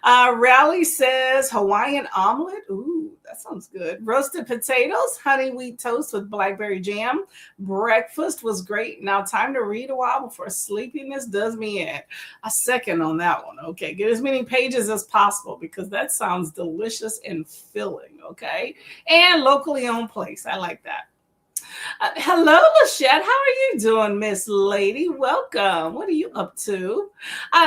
Rally says Hawaiian omelet. Ooh, that sounds good. Roasted potatoes, honey wheat toast with blackberry jam. Breakfast was great. Now time to read a while before sleepiness does me in. A second on that one. Okay, get as many pages as possible because that sounds delicious and filling. Okay, and locally owned place. I like that. Hello, Lachette. How are you doing, Miss Lady? Welcome. What are you up to?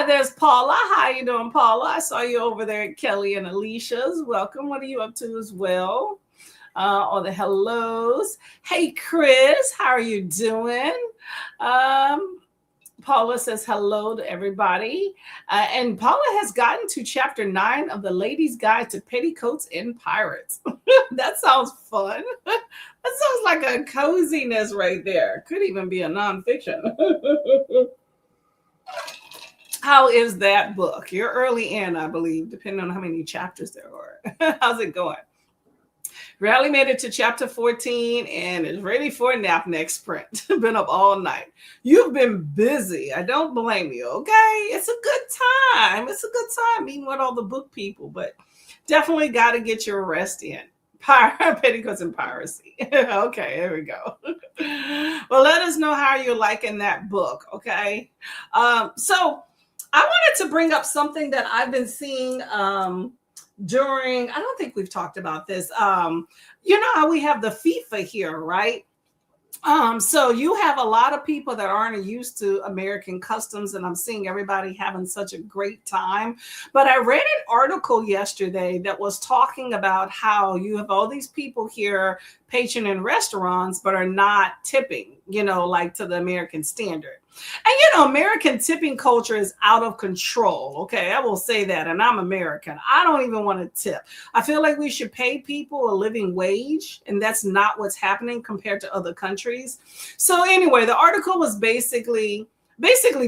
There's Paula. How you doing, Paula? I saw you over there at Kelly and Alicia's. Welcome. What are you up to as well? All the hellos. Hey, Chris. How are you doing? Paula says hello to everybody. And Paula has gotten to chapter 9 of the Ladies' Guide to Petticoats and Pirates. That sounds fun. That sounds like a coziness right there. Could even be a nonfiction. How is that book? You're early in, I believe, depending on how many chapters there are. How's it going? Rally made it to chapter 14 and is ready for a nap next sprint. Been up all night. You've been busy. I don't blame you, okay? It's a good time. It's a good time meeting with all the book people, but definitely got to get your rest in. Petticoats and piracy. Okay, there we go. Well, let us know how you're liking that book, okay? So I wanted to bring up something that I've been seeing during, I don't think we've talked about this. You know how we have the FIFA here, right? So you have a lot of people that aren't used to American customs, and I'm seeing everybody having such a great time. But I read an article yesterday that was talking about how you have all these people here patroning restaurants, but are not tipping, you know, like to the American standard. And, you know, American tipping culture is out of control. Okay, I will say that. And I'm American. I don't even want to tip. I feel like we should pay people a living wage. And that's not what's happening compared to other countries. So anyway, the article was basically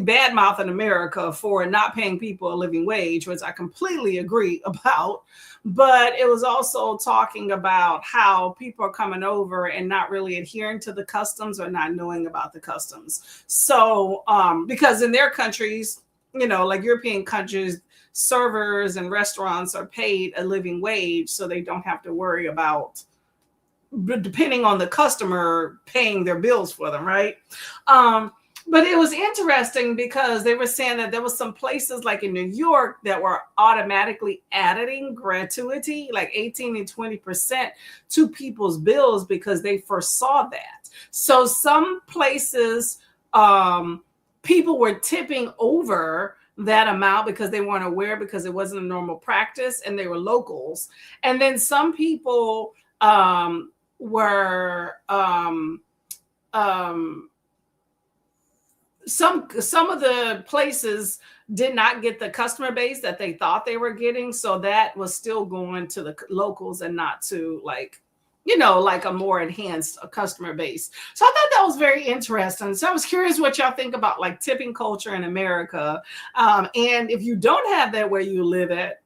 bad mouthing America for not paying people a living wage, which I completely agree about. But it was also talking about how people are coming over and not really adhering to the customs or not knowing about the customs. So because in their countries, you know, like European countries, servers and restaurants are paid a living wage, so they don't have to worry about, depending on the customer, paying their bills for them, right? But it was interesting because they were saying that there was some places like in New York that were automatically adding gratuity, like 18 and 20% to people's bills because they foresaw that. So some places, people were tipping over that amount because they weren't aware, because it wasn't a normal practice and they were locals. And then some people were some of the places did not get the customer base that they thought they were getting. So that was still going to the locals and not to, like, you know, like a more enhanced customer base. So I thought that was very interesting. So I was curious what y'all think about like tipping culture in America. And if you don't have that where you live at,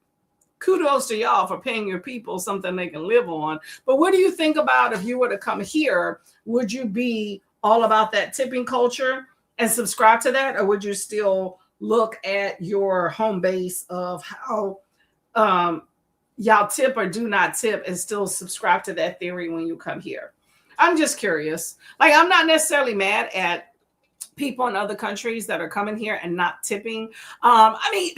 kudos to y'all for paying your people something they can live on. But what do you think about if you were to come here? Would you be all about that tipping culture and subscribe to that, or would you still look at your home base of how y'all tip or do not tip and still subscribe to that theory when you come here? I'm just curious. Like, I'm not necessarily mad at people in other countries that are coming here and not tipping. I mean,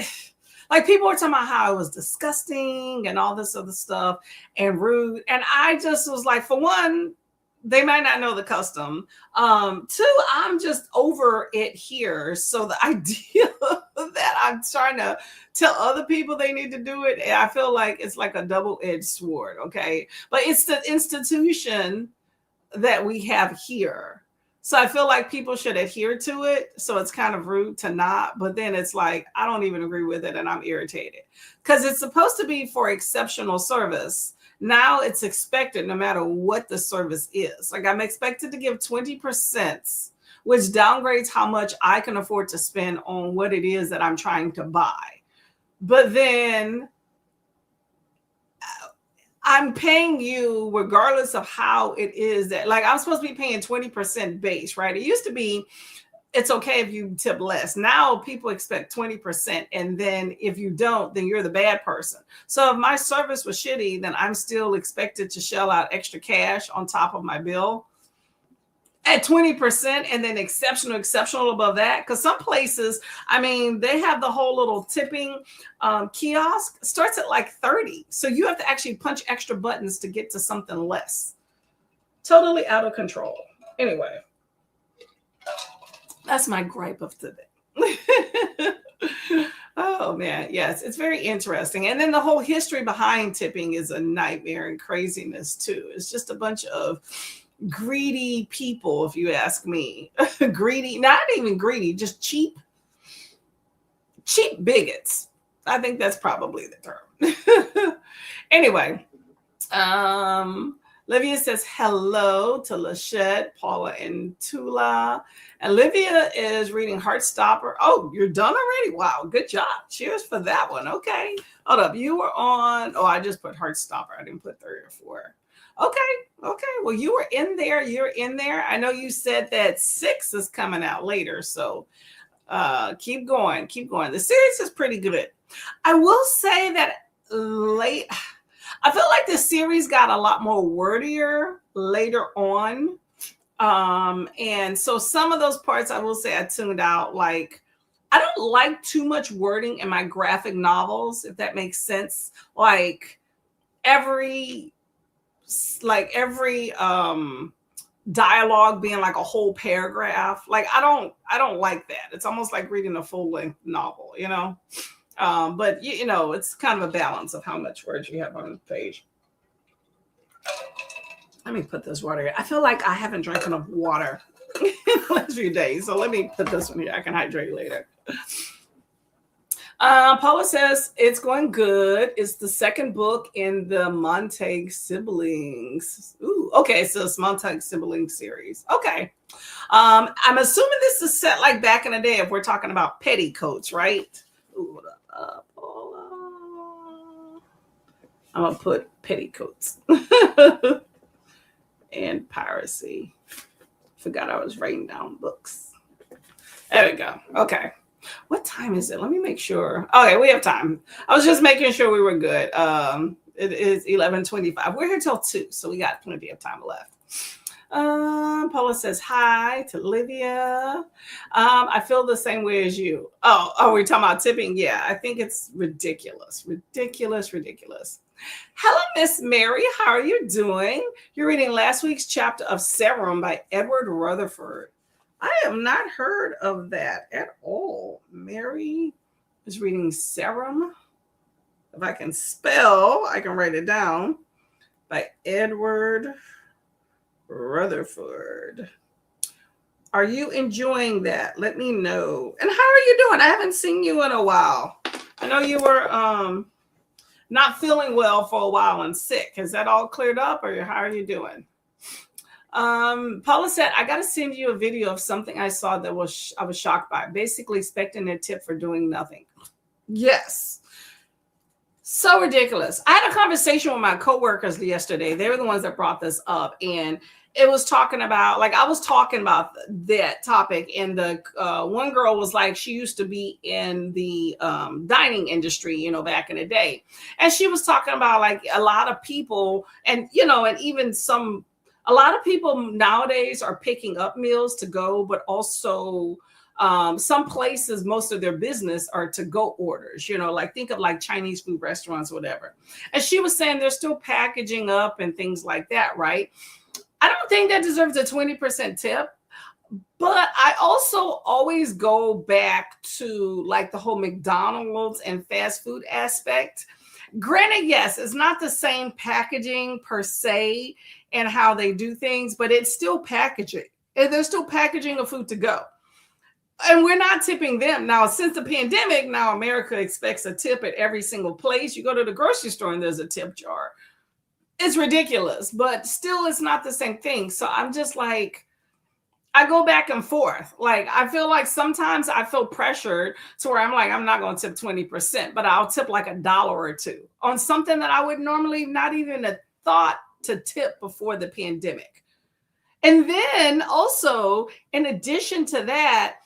like, people were talking about how it was disgusting and all this other stuff and rude. And I just was like, for one, they might not know the custom. Two, I'm just over it here. So the idea that I'm trying to tell other people they need to do it, I feel like it's like a double-edged sword, okay? But it's the institution that we have here. So I feel like people should adhere to it. So it's kind of rude to not, but then it's like, I don't even agree with it and I'm irritated. Because it's supposed to be for exceptional service. Now it's expected no matter what the service is. Like, I'm expected to give 20%, which downgrades how much I can afford to spend on what it is that I'm trying to buy. But then I'm paying you regardless of how it is that, like, I'm supposed to be paying 20% base, right? It used to be, it's okay if you tip less. Now people expect 20%. And then if you don't, then you're the bad person. So if my service was shitty, then I'm still expected to shell out extra cash on top of my bill at 20%, and then exceptional above that. Because some places, I mean, they have the whole little tipping kiosk starts at like 30. So you have to actually punch extra buttons to get to something less. Totally out of control. Anyway. That's my gripe of today. Oh, man. Yes, it's very interesting. And then the whole history behind tipping is a nightmare and craziness, too. It's just a bunch of greedy people, if you ask me. Greedy, not even greedy, just cheap bigots. I think that's probably the term. Anyway, Olivia says hello to Lachette, Paula, and Tula. Olivia is reading Heartstopper. Oh, you're done already? Wow, good job. Cheers for that one. Okay. Hold up. You were on, oh, I just put Heartstopper. I didn't put 3 or 4. Okay. Well, you were in there. You're in there. I know you said that 6 is coming out later. So keep going. The series is pretty good. I will say that I feel like the series got a lot more wordier later on. And so some of those parts I will say I tuned out. Like, I don't like too much wording in my graphic novels, if that makes sense. Like every dialogue being like a whole paragraph. Like I don't like that. It's almost like reading a full-length novel, you know. But you know, it's kind of a balance of how much words you have on the page. Let me put this water here. I feel like I haven't drank enough water in the last few days. So let me put this one here. I can hydrate later. Paula says it's going good. It's the second book in the Montag siblings. Ooh, okay. So it's Montag siblings series. Okay. I'm assuming this is set like back in the day if we're talking about petticoats, right? Ooh, hold up, Paula. I'm gonna put petticoats and piracy. Forgot I was writing down books. There we go. Okay. What time is it? Let me make sure. Okay, we have time. I was just making sure we were good. It is 11:25. We're here till 2, so we got plenty of time left. Paula says hi to Olivia. I feel the same way as you. Oh, we're talking about tipping. Yeah, I think it's ridiculous. Hello, Miss Mary. How are you doing? You're reading last week's chapter of Serum by Edward Rutherford. I have not heard of that at all. Mary is reading Serum. If I can spell, I can write it down. By Edward Rutherford. Are you enjoying that? Let me know. And how are you doing? I haven't seen you in a while. I know you were not feeling well for a while and sick. Is that all cleared up, or how are you doing? Paula said, I got to send you a video of something I saw that I was shocked by. Basically expecting a tip for doing nothing. Yes. So ridiculous. I had a conversation with my coworkers yesterday. They were the ones that brought this up. And it was talking about, like, I was talking about that topic. And the one girl was like, she used to be in the dining industry, you know, back in the day. And she was talking about like a lot of people and, you know, and even a lot of people nowadays are picking up meals to go, but also some places, most of their business are to go orders, you know, like think of like Chinese food restaurants, whatever. And she was saying they're still packaging up and things like that, right? I don't think that deserves a 20% tip, but I also always go back to like the whole McDonald's and fast food aspect. Granted, yes, it's not the same packaging per se and how they do things, but it's still packaging. And they're still packaging a food to go. And we're not tipping them. Now, since the pandemic, now America expects a tip at every single place. You go to the grocery store and there's a tip jar. It's ridiculous, but still it's not the same thing. So I'm just like, I go back and forth. Like, I feel like sometimes I feel pressured to where I'm like, I'm not going to tip 20%, but I'll tip like $1 or $2 on something that I would normally not even have thought to tip before the pandemic. And then also, in addition to that,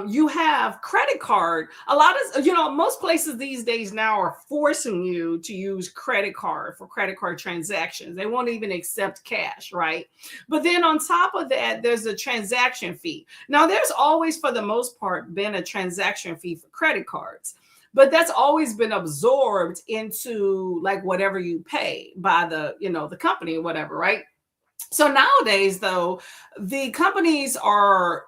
you have credit card. A lot of, you know, most places these days now are forcing you to use credit card for credit card transactions. They won't even accept cash, right? But then on top of that, there's a transaction fee. Now, there's always, for the most part, been a transaction fee for credit cards. But that's always been absorbed into like whatever you pay by the, you know, the company or whatever, right? So nowadays, though, the companies are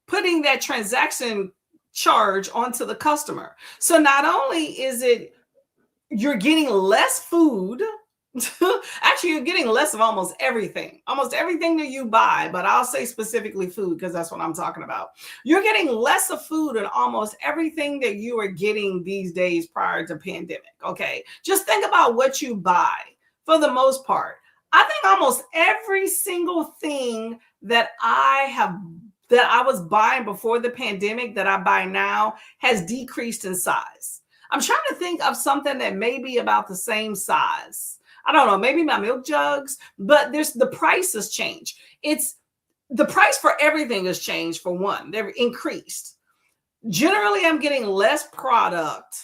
putting that transaction charge onto the customer. So not only is it, you're getting less food, actually you're getting less of almost everything that you buy, but I'll say specifically food because that's what I'm talking about. You're getting less of food and almost everything that you are getting these days prior to pandemic. Okay. Just think about what you buy for the most part. I think almost every single thing that I was buying before the pandemic that I buy now has decreased in size. I'm trying to think of something that may be about the same size. I don't know, maybe my milk jugs, but the price has changed. It's the price for everything has changed for one. They've increased. Generally, I'm getting less product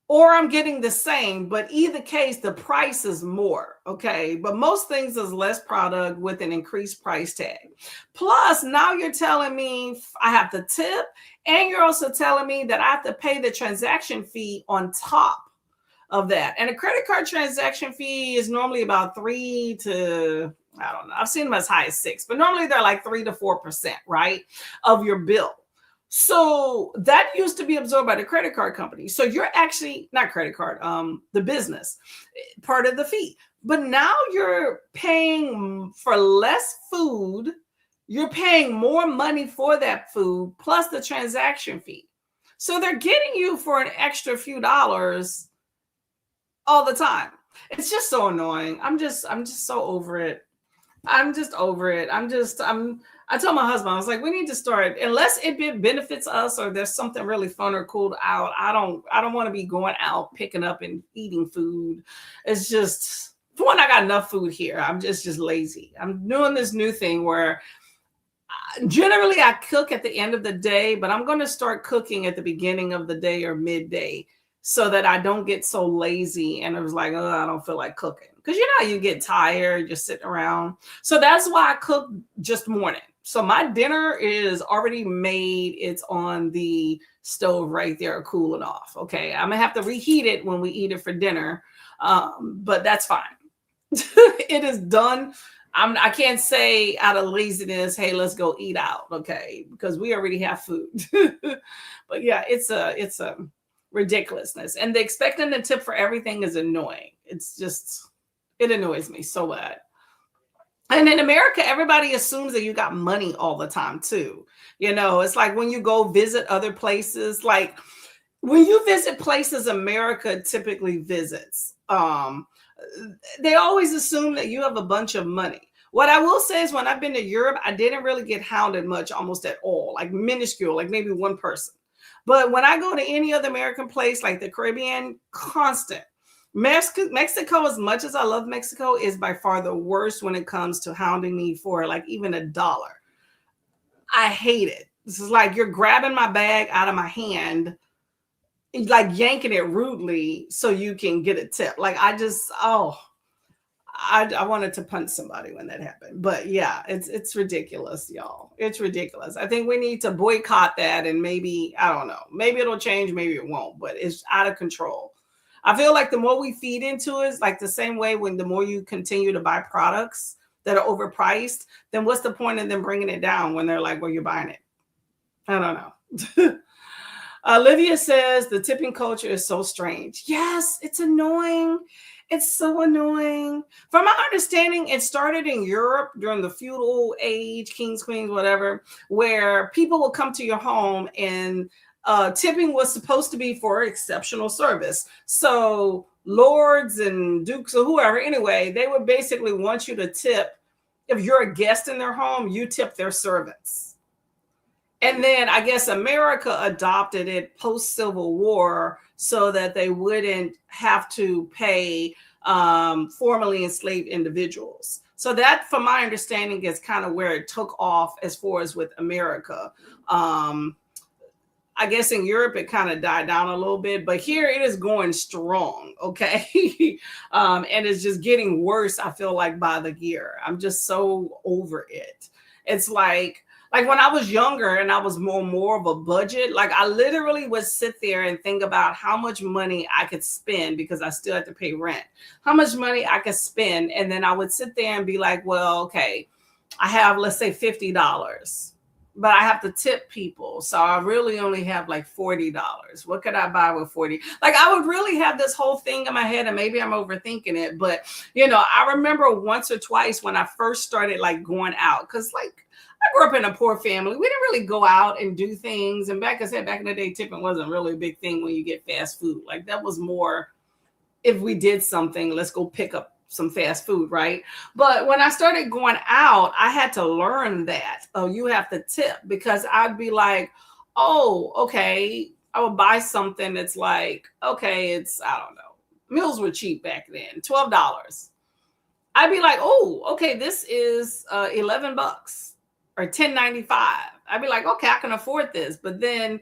or I'm getting the same, but either case, the price is more, okay? But most things is less product with an increased price tag. Plus, now you're telling me I have to tip, and you're also telling me that I have to pay the transaction fee on top of that. And a credit card transaction fee is normally about 3 to, I don't know, I've seen them as high as 6, but normally they're like 3 to 4%, right, of your bill. So that used to be absorbed by the credit card company. So you're actually not credit card, the business part of the fee. But now you're paying for less food. You're paying more money for that food plus the transaction fee. So they're getting you for an extra few dollars all the time. It's just so annoying. I'm just so over it. I'm just over it. I told my husband, I was like, we need to start, unless it benefits us or there's something really fun or cool out. I don't want to be going out, picking up and eating food. It's just, for one, I got enough food here. I'm just lazy. I'm doing this new thing where generally I cook at the end of the day, but I'm going to start cooking at the beginning of the day or midday so that I don't get so lazy and I was like, oh, I don't feel like cooking. Because you know, you get tired, you're sitting around. So that's why I cook just morning. So my dinner is already made. It's on the stove right there, cooling off. Okay, I'm gonna have to reheat it when we eat it for dinner, but that's fine. It is done. I can't say out of laziness, hey, let's go eat out, okay? Because we already have food. But yeah, it's a ridiculousness, and the expecting the tip for everything is annoying. It's just, it annoys me so bad. And in America, everybody assumes that you got money all the time too. You know, it's like when you go visit other places, like when you visit places America typically visits, they always assume that you have a bunch of money. What I will say is when I've been to Europe, I didn't really get hounded much, almost at all, like minuscule, like maybe one person. But when I go to any other American place, like the Caribbean, constant. Mexico, as much as I love Mexico, is by far the worst when it comes to hounding me for like even $1. I hate it. This is like you're grabbing my bag out of my hand, like yanking it rudely so you can get a tip. Like I wanted to punch somebody when that happened. But yeah, it's ridiculous, y'all. It's ridiculous. I think we need to boycott that, and maybe, I don't know, maybe it'll change, maybe it won't, but it's out of control. I feel like the more we feed into it, like the same way when the more you continue to buy products that are overpriced, then what's the point of them bringing it down when they're like, well, you're buying it? I don't know. Olivia says the tipping culture is so strange. Yes, it's annoying. It's so annoying. From my understanding, it started in Europe during the feudal age, kings, queens, whatever, where people will come to your home and tipping was supposed to be for exceptional service. So lords and dukes or whoever, anyway, they would basically want you to tip. If you're a guest in their home, you tip their servants. And then I guess America adopted it post-Civil War so that they wouldn't have to pay formerly enslaved individuals. So that, from my understanding, is kind of where it took off as far as with America. I guess in Europe, it kind of died down a little bit, but here it is going strong, okay? And it's just getting worse, I feel like, by the year. I'm just so over it. It's like when I was younger and I was more of a budget, like I literally would sit there and think about how much money I could spend because I still had to pay rent, how much money I could spend. And then I would sit there and be like, well, okay, I have, let's say $50. But I have to tip people. So I really only have like $40. What could I buy with 40? Like I would really have this whole thing in my head, and maybe I'm overthinking it. But, you know, I remember once or twice when I first started like going out, because like I grew up in a poor family. We didn't really go out and do things. And back, I said, back in the day, tipping wasn't really a big thing when you get fast food. Like that was more if we did something, let's go pick up some fast food, right? But when I started going out, I had to learn that, oh, you have to tip, because I'd be like, oh, okay, I would buy something that's like, okay, it's, I don't know, meals were cheap back then, $12. I'd be like, oh, okay, this is $11 or $10.95. I'd be like, okay, I can afford this. But then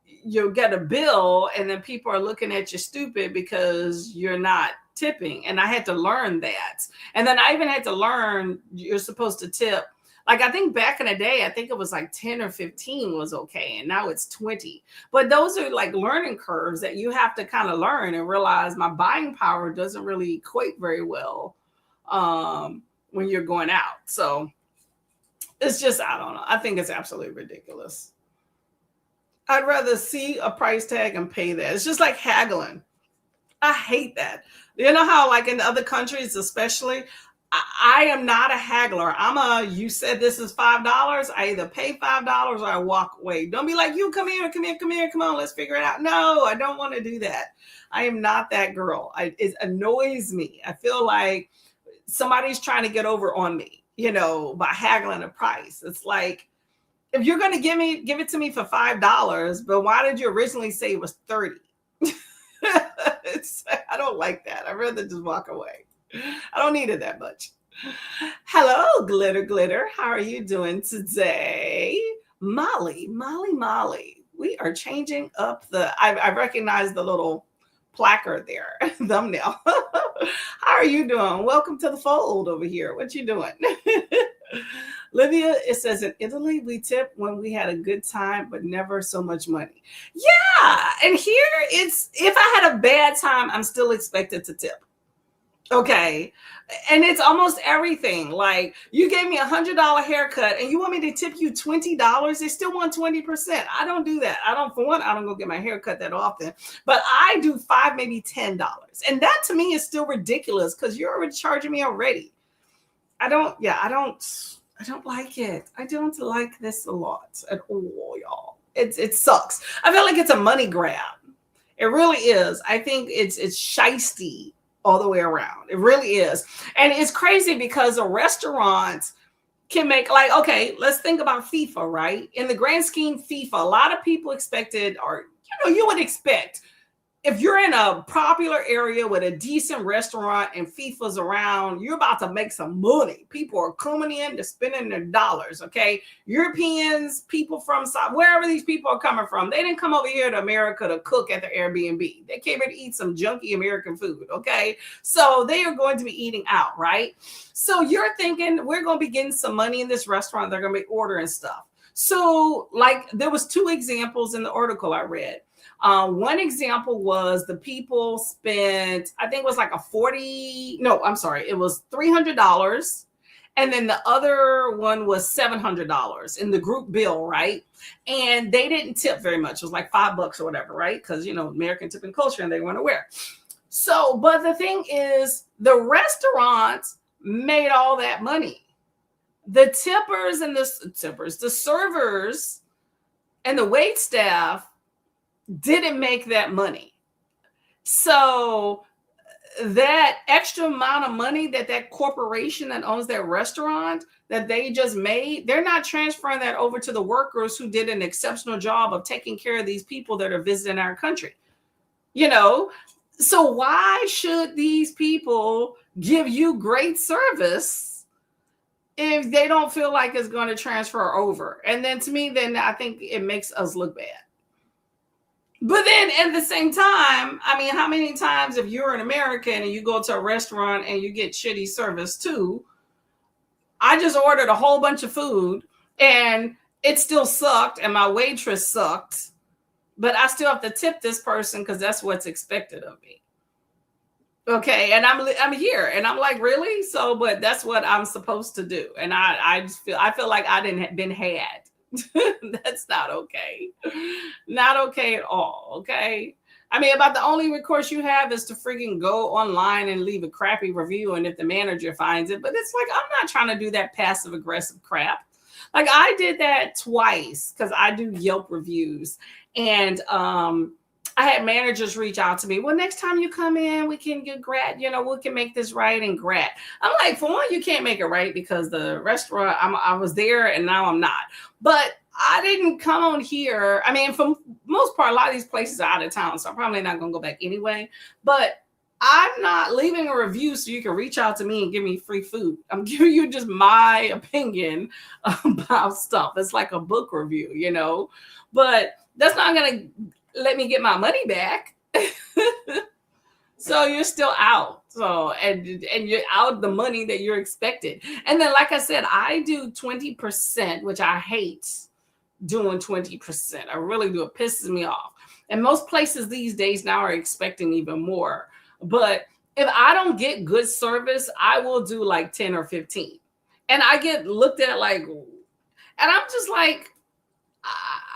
you'll get a bill and then people are looking at you stupid because you're not tipping. And I had to learn that. And then I even had to learn you're supposed to tip. Like, I think back in the day, I think it was like 10 or 15 was okay. And now it's 20. But those are like learning curves that you have to kind of learn and realize my buying power doesn't really equate very well when you're going out. So it's just, I don't know. I think it's absolutely ridiculous. I'd rather see a price tag and pay that. It's just like haggling. I hate that. You know how like in other countries, especially, I am not a haggler. You said this is $5. I either pay $5 or I walk away. Don't be like, you come here, come on, let's figure it out. No, I don't want to do that. I am not that girl. It annoys me. I feel like somebody's trying to get over on me, by haggling a price. It's like, if you're going to give it to me for $5, but why did you originally say it was $30? I don't like that. I'd rather just walk away. I don't need it that much. Hello, glitter. How are you doing today? Molly. We are changing up I recognize the little placard there, thumbnail. How are you doing? Welcome to the fold over here. What you doing? Livia, it says in Italy, we tip when we had a good time, but never so much money. Yeah. And here if I had a bad time, I'm still expected to tip. Okay. And it's almost everything. Like, you gave me $100 haircut and you want me to tip you $20. They still want 20%. I don't do that. I don't go get my hair cut that often, but I do $5, maybe $10. And that to me is still ridiculous because you're already charging me already. I don't like it. I don't like this a lot at all, y'all. It sucks. I feel like it's a money grab. It really is. I think it's shisty all the way around. It really is. And it's crazy because a restaurant can make, like, okay, let's think about FIFA, right? In the grand scheme, FIFA, a lot of people expected, or, you would expect, if you're in a popular area with a decent restaurant and FIFA's around, you're about to make some money. People are coming in to spending their dollars, okay? Europeans, people from wherever these people are coming from, they didn't come over here to America to cook at the Airbnb. They came here to eat some junky American food, okay? So they are going to be eating out, right? So you're thinking, we're going to be getting some money in this restaurant. They're going to be ordering stuff. So, like, there was 2 examples in the article I read. One example was the people spent, I think it was like it was $300. And then the other one was $700 in the group bill, right? And they didn't tip very much. It was like $5 or whatever, right? Because, American tipping culture and they weren't aware. So, but the thing is, the restaurant made all that money. The tippers and the servers and the wait staff didn't make that money. So that extra amount of money that corporation that owns that restaurant that they just made, they're not transferring that over to the workers who did an exceptional job of taking care of these people that are visiting our country. So why should these people give you great service if they don't feel like it's going to transfer over? And then to me, then I think it makes us look bad. But then at the same time, I mean, how many times if you're an American and you go to a restaurant and you get shitty service too? I just ordered a whole bunch of food and it still sucked and my waitress sucked, but I still have to tip this person because that's what's expected of me. Okay, and I'm here and I'm like, really? So, but that's what I'm supposed to do. And I feel like I didn't been had. That's not okay. Not okay at all. Okay. I mean, about the only recourse you have is to freaking go online and leave a crappy review. And if the manager finds it, but it's like, I'm not trying to do that passive aggressive crap. Like I did that twice because I do Yelp reviews and, I I had managers reach out to me. Well, next time you come in, we can get grat, we can make this right and grat. I'm like, for one, you can't make it right because the restaurant, I was there and now I'm not. But I didn't come on here. I mean, for most part, a lot of these places are out of town, so I'm probably not going to go back anyway. But I'm not leaving a review so you can reach out to me and give me free food. I'm giving you just my opinion about stuff. It's like a book review, but that's not going to let me get my money back. So you're still out. So, and you're out the money that you're expected. And then, like I said, I do 20%, which I hate doing 20%. I really do. It pisses me off. And most places these days now are expecting even more. But if I don't get good service, I will do like 10 or 15. And I get looked at like, and I'm just like,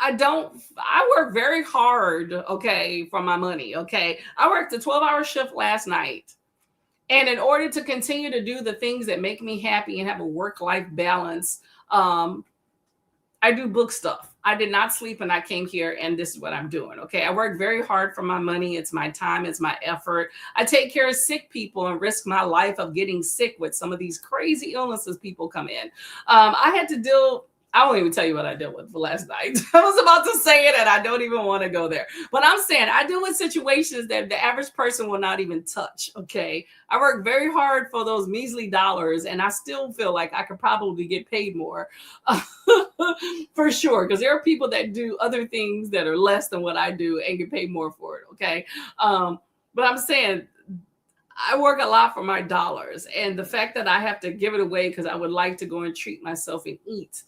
I work very hard, okay, for my money, okay? I worked a 12-hour shift last night. And in order to continue to do the things that make me happy and have a work-life balance, I do book stuff. I did not sleep and I came here and this is what I'm doing, okay? I work very hard for my money. It's my time. It's my effort. I take care of sick people and risk my life of getting sick with some of these crazy illnesses people come in. I won't even tell you what I dealt with for last night. I was about to say it and I don't even want to go there. But I'm saying I deal with situations that the average person will not even touch, okay? I work very hard for those measly dollars and I still feel like I could probably get paid more for sure. Because there are people that do other things that are less than what I do and get paid more for it, okay? But I'm saying I work a lot for my dollars. And the fact that I have to give it away because I would like to go and treat myself and eat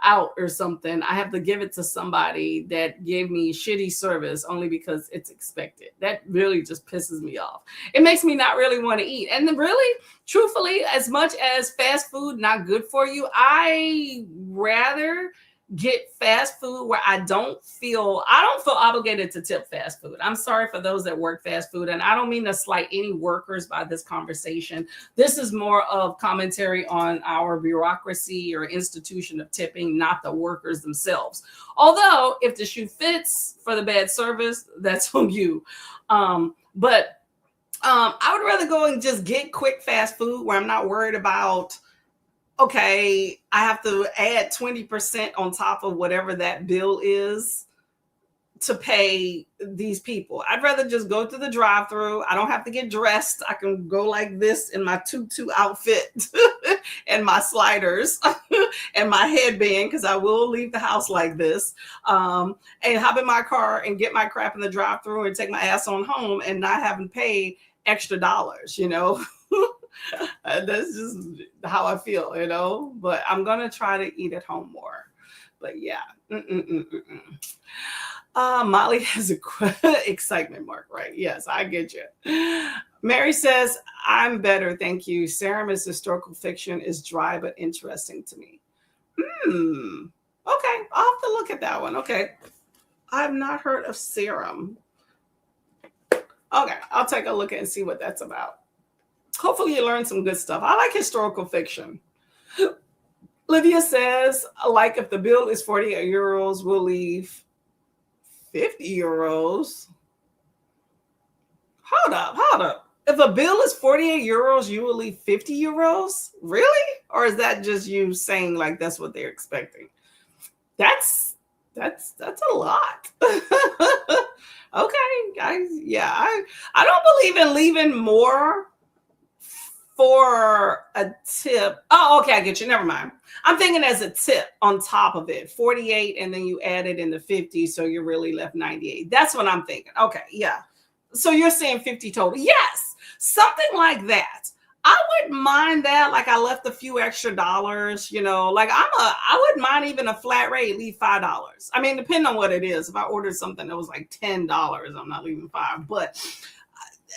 out or something, I have to give it to somebody that gave me shitty service only because it's expected. That really just pisses me off. It makes me not really want to eat. And then really, truthfully, as much as fast food not good for you, I rather get fast food where I don't feel obligated to tip fast food. I'm sorry for those that work fast food. And I don't mean to slight any workers by this conversation. This is more of commentary on our bureaucracy or institution of tipping, not the workers themselves. Although if the shoe fits for the bad service, that's on you. But I would rather go and just get quick fast food where I'm not worried about, okay, I have to add 20% on top of whatever that bill is to pay these people. I'd rather just go to the drive-thru. I don't have to get dressed. I can go like this in my tutu outfit and my sliders and my headband, because I will leave the house like this, and hop in my car and get my crap in the drive-thru and take my ass on home and not having paid extra dollars, That's just how I feel, but I'm going to try to eat at home more. But yeah. Molly has a excitement mark, right? Yes, I get you. Mary says, I'm better, thank you. Serum historical fiction is dry but interesting to me. Okay, I'll have to look at that one. Okay. I've not heard of Serum. Okay, I'll take a look and see what that's about. Hopefully you learn some good stuff. I like historical fiction. Livia says, like if the bill is 48 euros, we'll leave 50 euros. Hold up. If a bill is 48 euros, you will leave 50 euros? Really? Or is that just you saying like that's what they're expecting? That's a lot. Okay, guys. Yeah, I don't believe in leaving more for a tip. Oh, okay, I get you. Never mind. I'm thinking as a tip on top of it, 48, and then you add it in the 50, so you're really left 98. That's what I'm thinking. Okay, yeah. So you're saying 50 total. Yes, something like that. I wouldn't mind that. Like I left a few extra dollars, like I wouldn't mind even a flat rate, leave $5. I mean, depending on what it is. If I ordered something that was like $10, I'm not leaving $5, but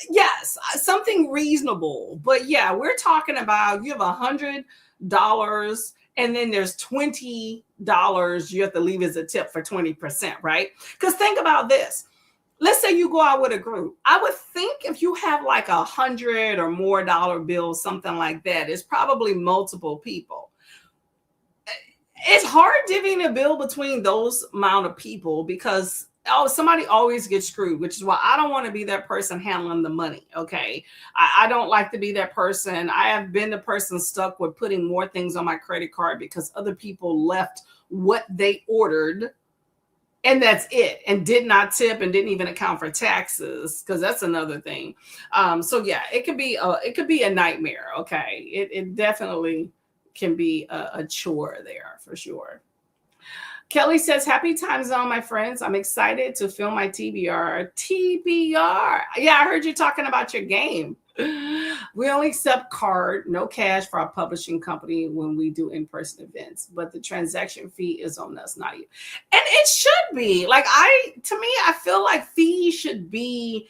yes, something reasonable. But yeah, we're talking about you have $100 and then there's $20 you have to leave as a tip for 20%, right? Because think about this. Let's say you go out with a group. I would think if you have like $100 or more dollar bills, something like that, it's probably multiple people. It's hard divvying a bill between those amount of people because Oh, somebody always gets screwed, which is why I don't want to be that person handling the money. Okay. I don't like to be that person. I have been the person stuck with putting more things on my credit card because other people left what they ordered and that's it, and did not tip and didn't even account for taxes, because that's another thing. So yeah, it could be a nightmare. Okay. It definitely can be a chore there for sure. Kelly says, happy time zone, my friends. I'm excited to film my TBR. TBR. Yeah, I heard you talking about your game. We only accept card, no cash for our publishing company when we do in-person events, but the transaction fee is on us, not you. And it should be. Like, to me, I feel like fees should be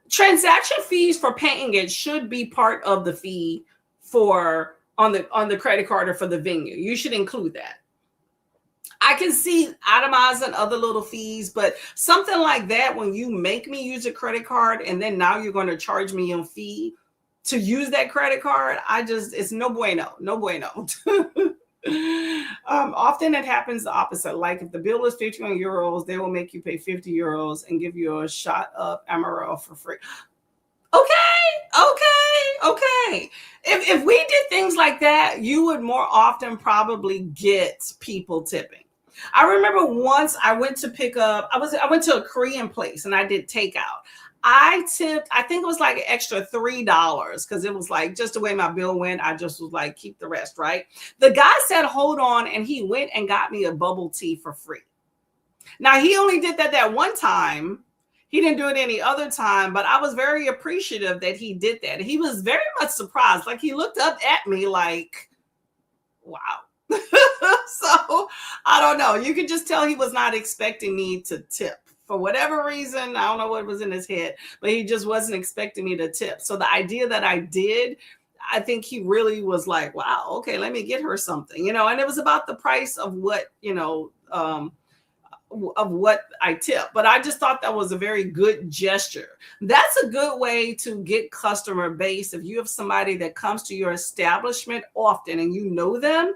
transaction fees for paying it should be part of the fee for on the credit card or for the venue. You should include that. I can see itemizing other little fees, but something like that, when you make me use a credit card and then now you're going to charge me a fee to use that credit card, it's no bueno, no bueno. Often it happens the opposite. Like if the bill is 51 euros, they will make you pay 50 euros and give you a shot of Amaretto for free. Okay. If we did things like that, you would more often probably get people tipping. I remember once I went to pick up, I went to a Korean place and I did takeout. I tipped, I think it was like an extra $3 because it was like just the way my bill went. I just was like, keep the rest, right? The guy said, hold on. And he went and got me a bubble tea for free. Now, he only did that one time. He didn't do it any other time, but I was very appreciative that he did that. He was very much surprised. Like he looked up at me like, wow. So I don't know. You could just tell he was not expecting me to tip for whatever reason. I don't know what was in his head, but he just wasn't expecting me to tip. So the idea that I did, I think he really was like, wow, okay, let me get her something, and it was about the price of what, of what I tip. But I just thought that was a very good gesture. That's a good way to get customer base. If you have somebody that comes to your establishment often and you know them,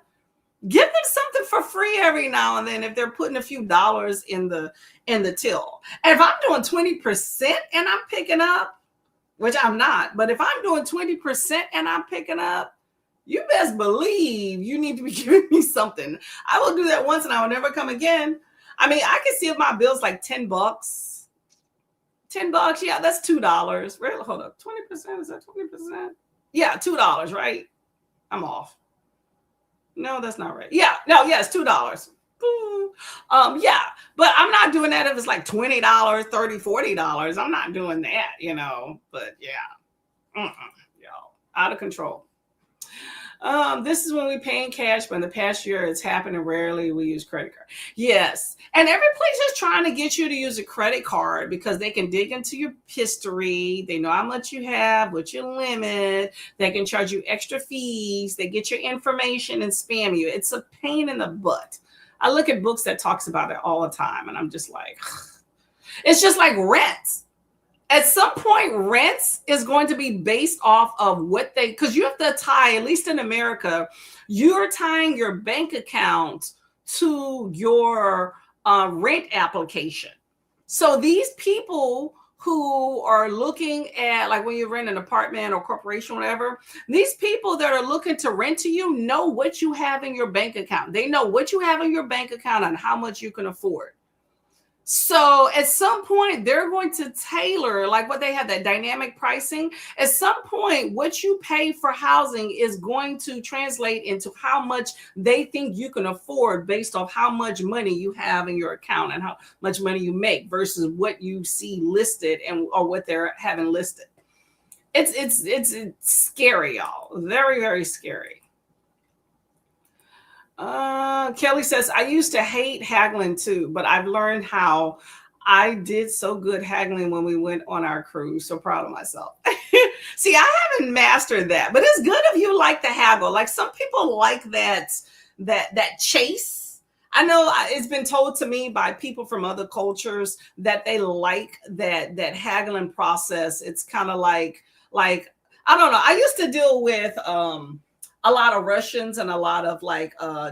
give them something for free every now and then if they're putting a few dollars in the till. And if I'm doing 20% and I'm picking up, which I'm not, but if I'm doing 20% and I'm picking up, you best believe you need to be giving me something. I will do that once and I will never come again. I mean, I can see if my bill's like $10. $10, yeah, that's $2. Really? Hold up, 20%, is that 20%? Yeah, $2, right? I'm off. No, that's not right. Yeah, no, yeah, it's $2. Yeah, but I'm not doing that if it's like $20, $30, $40. I'm not doing that, but yeah, out of control. This is when we pay in cash, but in the past year it's happening rarely. We use credit card. Yes. And every place is trying to get you to use a credit card because they can dig into your history. They know how much you have, what's your limit. They can charge you extra fees. They get your information and spam you. It's a pain in the butt. I look at books that talks about it all the time and I'm just like, it's just like rent. At some point, rents is going to be based off of because you have to tie, at least in America, you're tying your bank account to your rent application. So these people who are looking at, like when you rent an apartment or corporation, whatever, these people that are looking to rent to you know what you have in your bank account. They know what you have in your bank account and how much you can afford. So at some point, they're going to tailor, like what they have, that dynamic pricing. At some point, what you pay for housing is going to translate into how much they think you can afford based off how much money you have in your account and how much money you make versus what you see listed or what they're having listed. It's scary, y'all. Very, very scary. Kelly says, I used to hate haggling too, but I've learned how. I did so good haggling when we went on our cruise. So proud of myself. See, I haven't mastered that, but it's good if you like to haggle. Like some people like that chase. I know it's been told to me by people from other cultures that they like that haggling process. It's kind of like, I don't know. I used to deal with, a lot of Russians and a lot of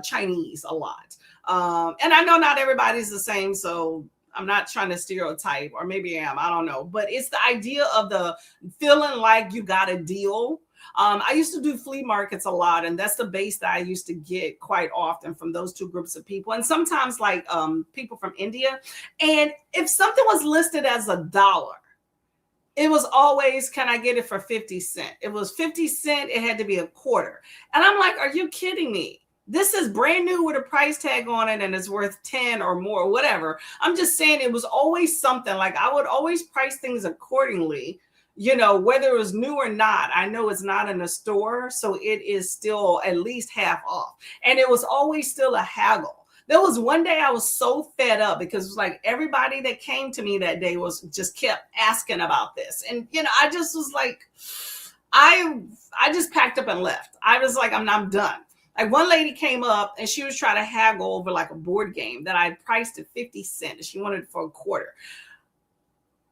Chinese a lot. And I know not everybody's the same, so I'm not trying to stereotype, or maybe I am, I don't know. But it's the idea of the feeling like you got a deal. I used to do flea markets a lot, and that's the base that I used to get quite often from those two groups of people. And sometimes like people from India. And if something was listed as $1, it was always, can I get it for 50 cents? It was 50 cents, it had to be a quarter. And I'm like, are you kidding me? This is brand new with a price tag on it and it's worth 10 or more, whatever. I'm just saying it was always something. Like I would always price things accordingly, you know, whether it was new or not. I know it's not in a store, so it is still at least half off. And it was always still a haggle. There was one day I was so fed up because it was like everybody that came to me that day was just kept asking about this. And, you know, I just was like, I just packed up and left. I was like, I'm done. Like one lady came up and she was trying to haggle over like a board game that I priced at 50 cents and she wanted it for a quarter.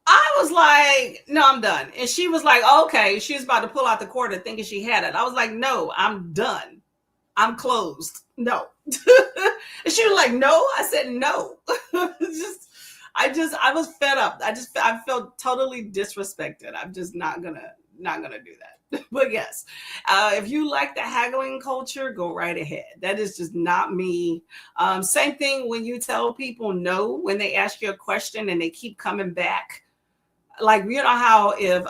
I was like, no, I'm done. And she was like, okay. She was about to pull out the quarter thinking she had it. I was like, no, I'm done. I'm closed. No. And she was like, no. I said, no. I was fed up. I felt totally disrespected. I'm just not gonna do that. But yes, if you like the haggling culture, go right ahead. That is just not me. Same thing when you tell people no, when they ask you a question and they keep coming back. Like, you know how if,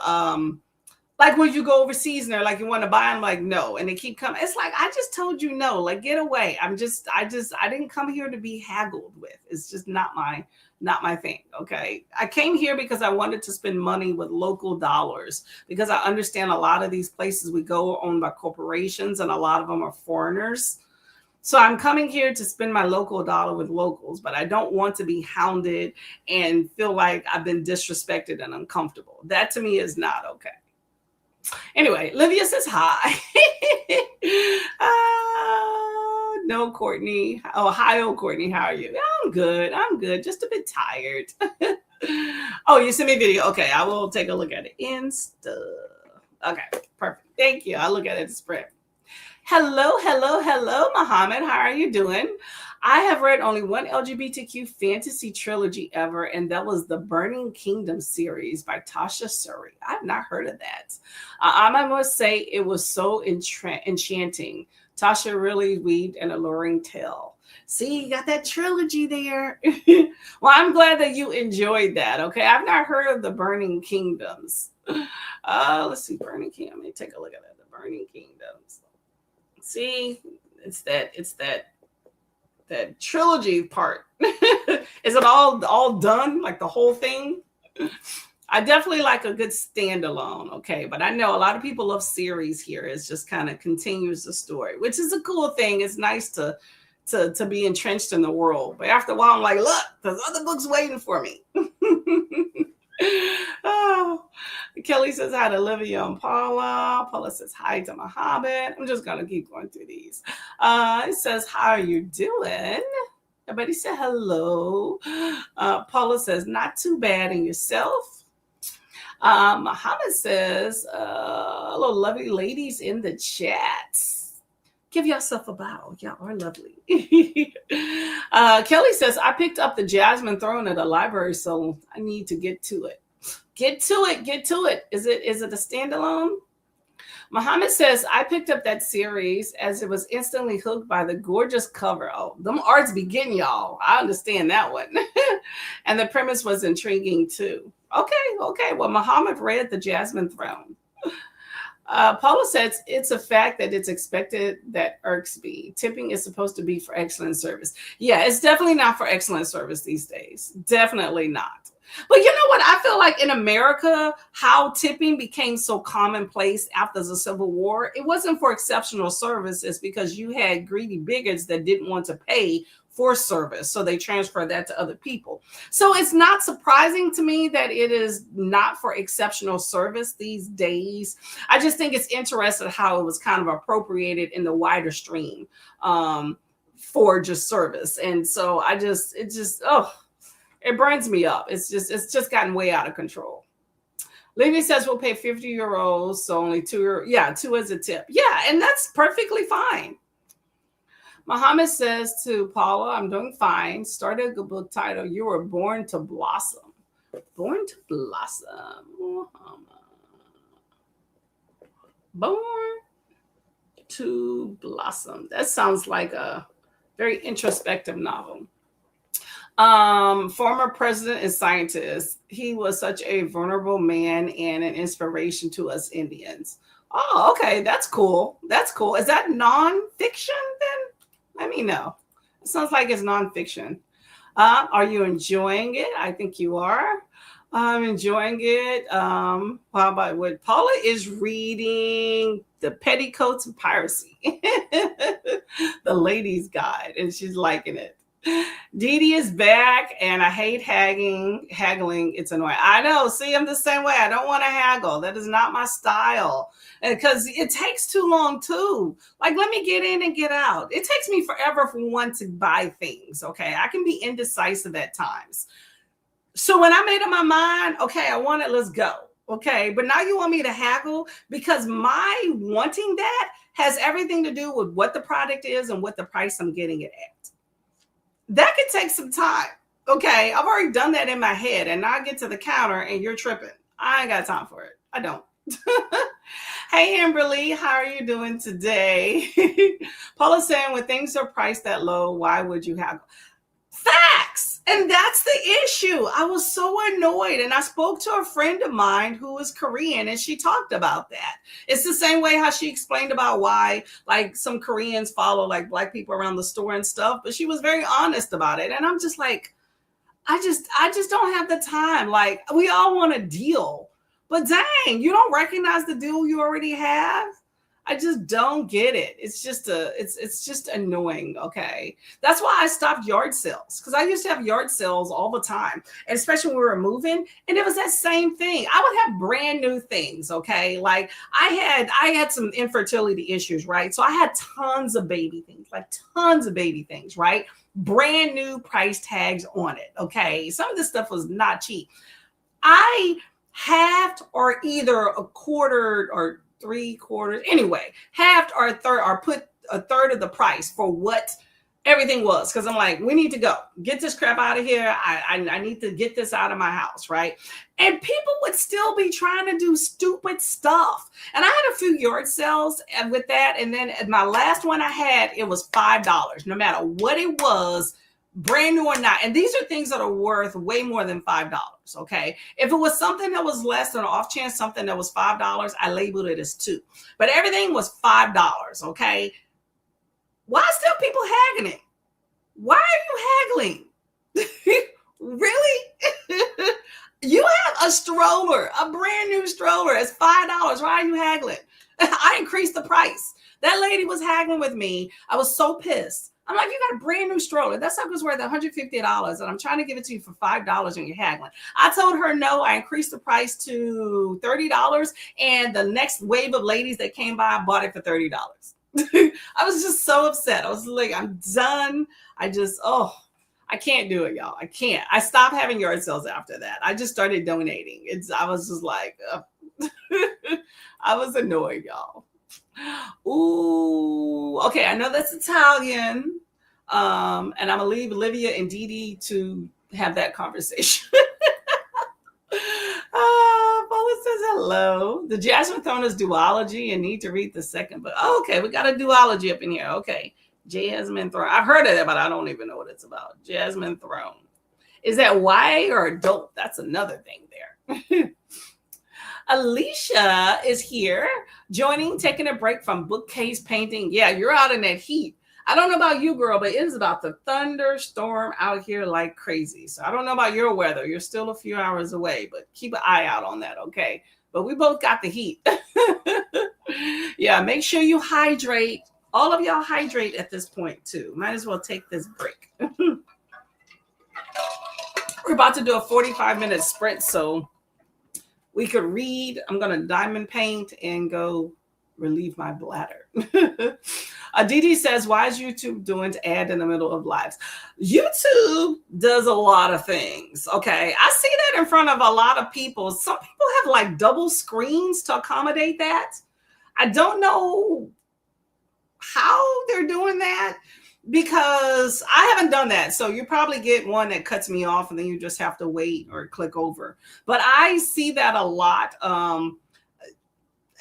like when you go overseas and they're like, you want to buy them, like, no. And they keep coming. It's like, I just told you no, like, get away. I didn't come here to be haggled with. It's just not my thing. Okay. I came here because I wanted to spend money with local dollars, because I understand a lot of these places we go are owned by corporations and a lot of them are foreigners. So I'm coming here to spend my local dollar with locals, but I don't want to be hounded and feel like I've been disrespected and uncomfortable. That to me is not okay. Anyway, Livia says hi. No, Courtney. Oh, hi, Courtney. How are you? I'm good. Just a bit tired. Oh, you sent me a video. Okay, I will take a look at it. Insta. Okay, perfect. Thank you. I'll look at it in Sprint. Hello, Muhammad. How are you doing? I have read only one LGBTQ fantasy trilogy ever, and that was the Burning Kingdom series by Tasha Suri. I've not heard of that. I must say it was so enchanting. Tasha really weaved an alluring tale. See, you got that trilogy there. Well, I'm glad that you enjoyed that. Okay, I've not heard of the Burning Kingdoms. Let's see, Burning Kingdom. Let me take a look at it. The Burning Kingdoms. See, it's that trilogy part. Is it all done, like the whole thing? I definitely like a good standalone, okay, but I know a lot of people love series here. It just kind of continues the story, which is a cool thing. It's nice to be entrenched in the world, but after a while I'm like, look, there's other books waiting for me. Oh, Kelly says hi to Olivia and Paula. Paula says hi to Muhammad. I'm just gonna keep going through these. It says, how are you doing? Everybody said hello. Paula says, not too bad. And yourself? Muhammad says, hello, lovely ladies in the chat. Give yourself a bow. Y'all are lovely. Kelly says, I picked up the Jasmine Throne at the library, so I need to get to it. Get to it. Is it a standalone? Muhammad says, I picked up that series as it was instantly hooked by the gorgeous cover. Oh, them arts be getting y'all. I understand that one. And the premise was intriguing too. Okay. Well, Muhammad read the Jasmine Throne. Paula says, it's a fact that it's expected that irks me. Tipping is supposed to be for excellent service. Yeah, it's definitely not for excellent service these days. Definitely not. But you know what? I feel like in America, how tipping became so commonplace after the Civil War, it wasn't for exceptional service. It's because you had greedy bigots that didn't want to pay for service. So they transferred that to other people. So it's not surprising to me that it is not for exceptional service these days. I just think it's interesting how it was kind of appropriated in the wider stream for just service. And so it burns me up. It's just gotten way out of control. Levy says we'll pay 50 euros, so only €2. Yeah, 2 as a tip. Yeah, and that's perfectly fine. Muhammad says to Paula, I'm doing fine. Started a good book title, You Were Born to Blossom. Born to Blossom. Muhammad. Born to Blossom. That sounds like a very introspective novel. Former president and scientist. He was such a vulnerable man and an inspiration to us Indians. Oh, okay. That's cool. That's cool. Is that nonfiction then? Let me know. It sounds like it's nonfiction. Are you enjoying it? I think you are. I'm enjoying it. How about what Paula is reading? The Petticoats and Piracy, the Ladies' Guide, and she's liking it. Dee Dee is back, and I hate haggling. It's annoying. I know. See, I'm the same way. I don't want to haggle. That is not my style, because it takes too long too. Like, let me get in and get out. It takes me forever for one to buy things. Okay, I can be indecisive at times. So when I made up my mind, okay, I want it. Let's go. Okay, but now you want me to haggle because my wanting that has everything to do with what the product is and what the price I'm getting it at. That could take some time. Okay, I've already done that in my head, and now I get to the counter and you're tripping. I ain't got time for it. I don't. Hey, Amberly, how are you doing today? Paula's saying when things are priced that low, why would you haggle? Facts. And that's the issue. I was so annoyed. And I spoke to a friend of mine who is Korean, and she talked about that. It's the same way how she explained about why like some Koreans follow like Black people around the store and stuff. But she was very honest about it. And I'm just like, I just don't have the time. Like, we all want a deal. But dang, you don't recognize the deal you already have? I just don't get it. It's just annoying. Okay. That's why I stopped yard sales, because I used to have yard sales all the time. And especially when we were moving, and it was that same thing. I would have brand new things. Okay. Like I had some infertility issues, right? So I had tons of baby things, right? Brand new price tags on it. Okay. Some of this stuff was not cheap. I halved or either a quarter or 3/4, anyway, halved or a third, or put a third of the price for what everything was. Because I'm like, we need to go get this crap out of here. I need to get this out of my house, right? And people would still be trying to do stupid stuff. And I had a few yard sales with that. And then at my last one I had, it was $5, no matter what it was, brand new or not. And these are things that are worth way more than $5. Okay. If it was something that was less than an off chance, something that was $5, I labeled it as $2. But everything was $5. Okay. Why are still people haggling it? Why are you haggling? Really? You have a stroller, a brand new stroller. It's $5. Why are you haggling? I increased the price. That lady was haggling with me. I was so pissed. I'm like, you got a brand new stroller. That sucker's worth $150, and I'm trying to give it to you for $5 and you're haggling. I told her no. I increased the price to $30, and the next wave of ladies that came by bought it for $30. I was just so upset. I was like, I'm done. I can't do it, y'all. I can't. I stopped having yard sales after that. I just started donating. I was just like, I was annoyed, y'all. Ooh, okay. I know that's Italian. And I'm gonna leave Olivia and Dee Dee to have that conversation. Paula says hello. The Jasmine Throne is duology and need to read the second book. Oh, okay, we got a duology up in here. Okay. Jasmine Throne. I've heard of it, but I don't even know what it's about. Jasmine Throne. Is that YA or adult? That's another thing there. Alicia is here, joining, taking a break from bookcase painting. Yeah, you're out in that heat. I don't know about you, girl, but it is about to thunderstorm out here like crazy. So I don't know about your weather. You're still a few hours away, but keep an eye out on that, okay? But we both got the heat. Yeah, make sure you hydrate. All of y'all hydrate at this point, too. Might as well take this break. We're about to do a 45-minute sprint, so we could read. I'm going to diamond paint and go relieve my bladder. Aditi says, why is YouTube doing to add in the middle of lives? YouTube does a lot of things. Okay. I see that in front of a lot of people. Some people have like double screens to accommodate that. I don't know how they're doing that. because I haven't done that. So you probably get one that cuts me off and then you just have to wait or click over. But I see that a lot.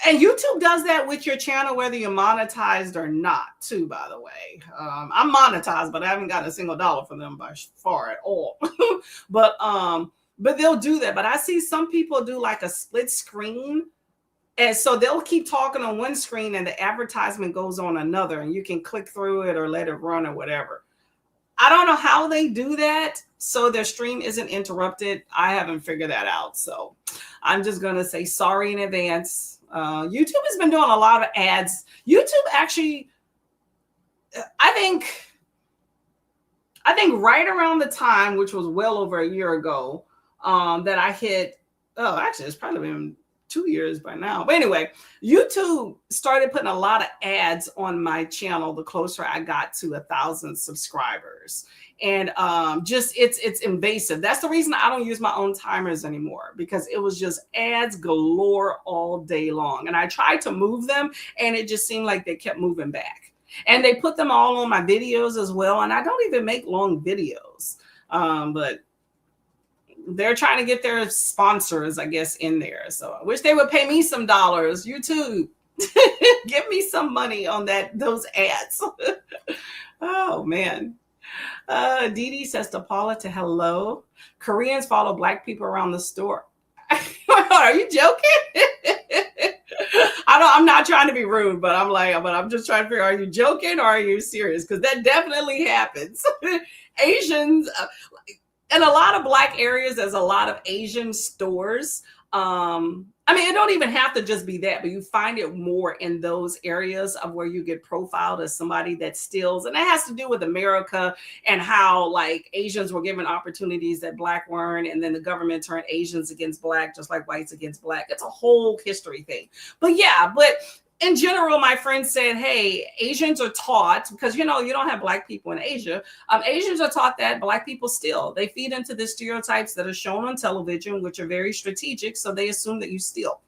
And YouTube does that with your channel, whether you're monetized or not, too, by the way. I'm monetized, but I haven't gotten a single dollar from them by far at all. but they'll do that. But I see some people do like a split screen. And so they'll keep talking on one screen and the advertisement goes on another, and you can click through it or let it run or whatever. I don't know how they do that so their stream isn't interrupted. I haven't figured that out. So I'm just going to say sorry in advance. YouTube has been doing a lot of ads. YouTube actually, I think right around the time, which was well over a year ago, that I hit, actually, it's probably been 2 years by now. But anyway, YouTube started putting a lot of ads on my channel the closer I got to 1,000 subscribers. And just it's invasive. That's the reason I don't use my own timers anymore, because it was just ads galore all day long. And I tried to move them and it just seemed like they kept moving back. And they put them all on my videos as well. And I don't even make long videos. But they're trying to get their sponsors, I guess, in there. So I wish they would pay me some dollars. YouTube, give me some money on those ads. Oh, man. Dee Dee says to Paula to hello. Koreans follow Black people around the store. Are you joking? I'm not trying to be rude, but I'm just trying to figure, are you joking or are you serious? Because that definitely happens. Asians, in a lot of Black areas, there's a lot of Asian stores. I mean, it don't even have to just be that, but you find it more in those areas of where you get profiled as somebody that steals. And that has to do with America and how like Asians were given opportunities that Black weren't. And then the government turned Asians against Black, just like whites against Black. It's a whole history thing. But yeah, in general, my friend said, hey, Asians are taught, because, you don't have Black people in Asia. Asians are taught that Black people steal. They feed into the stereotypes that are shown on television, which are very strategic. So they assume that you steal.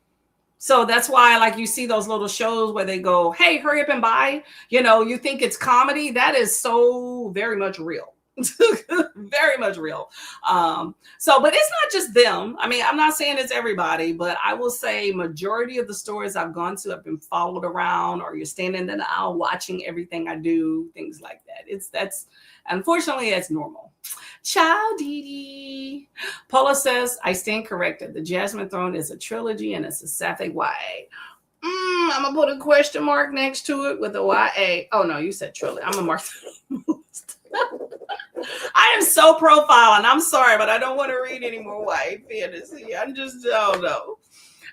So that's why, like, you see those little shows where they go, hey, hurry up and buy. You think it's comedy. That is so very much real. Very much real. But it's not just them. I mean, I'm not saying it's everybody, but I will say majority of the stores I've gone to have been followed around, or you're standing in the aisle watching everything I do, things like that. Unfortunately, that's normal. Ciao, Dee Dee. Paula says, I stand corrected. The Jasmine Throne is a trilogy and it's a sapphic YA. I'm gonna put a question mark next to it with a YA. Oh no, you said trilogy. I'm gonna mark I am so profile, and I'm sorry, but I don't want to read any more YA fantasy. I just don't know.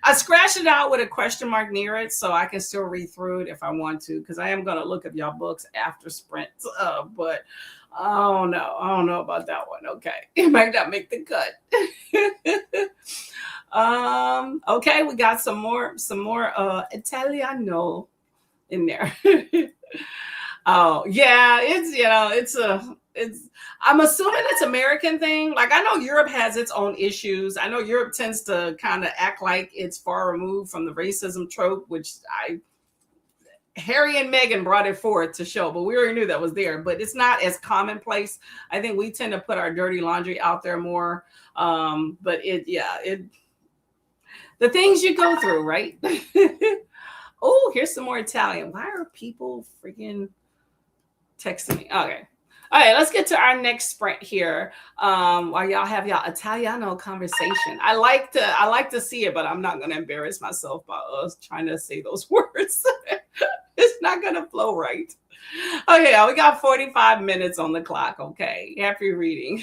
I scratched it out with a question mark near it so I can still read through it if I want to, because I am going to look up y'all books after Sprites. But I don't know about that one. Okay. It might not make the cut. Okay, we got some more Italiano in there. Oh, yeah, I'm assuming it's American thing. Like, I know Europe has its own issues. I know Europe tends to kind of act like it's far removed from the racism trope, which Harry and Meghan brought it forth to show, but we already knew that was there. But it's not as commonplace. I think we tend to put our dirty laundry out there more. But the things you go through, right? Oh, here's some more Italian. Why are people freaking texting me? Okay. All right, let's get to our next sprint here. While y'all have y'all Italiano conversation. I like to see it, but I'm not gonna embarrass myself by us trying to say those words. It's not gonna flow right. Okay, we got 45 minutes on the clock. Okay, happy reading.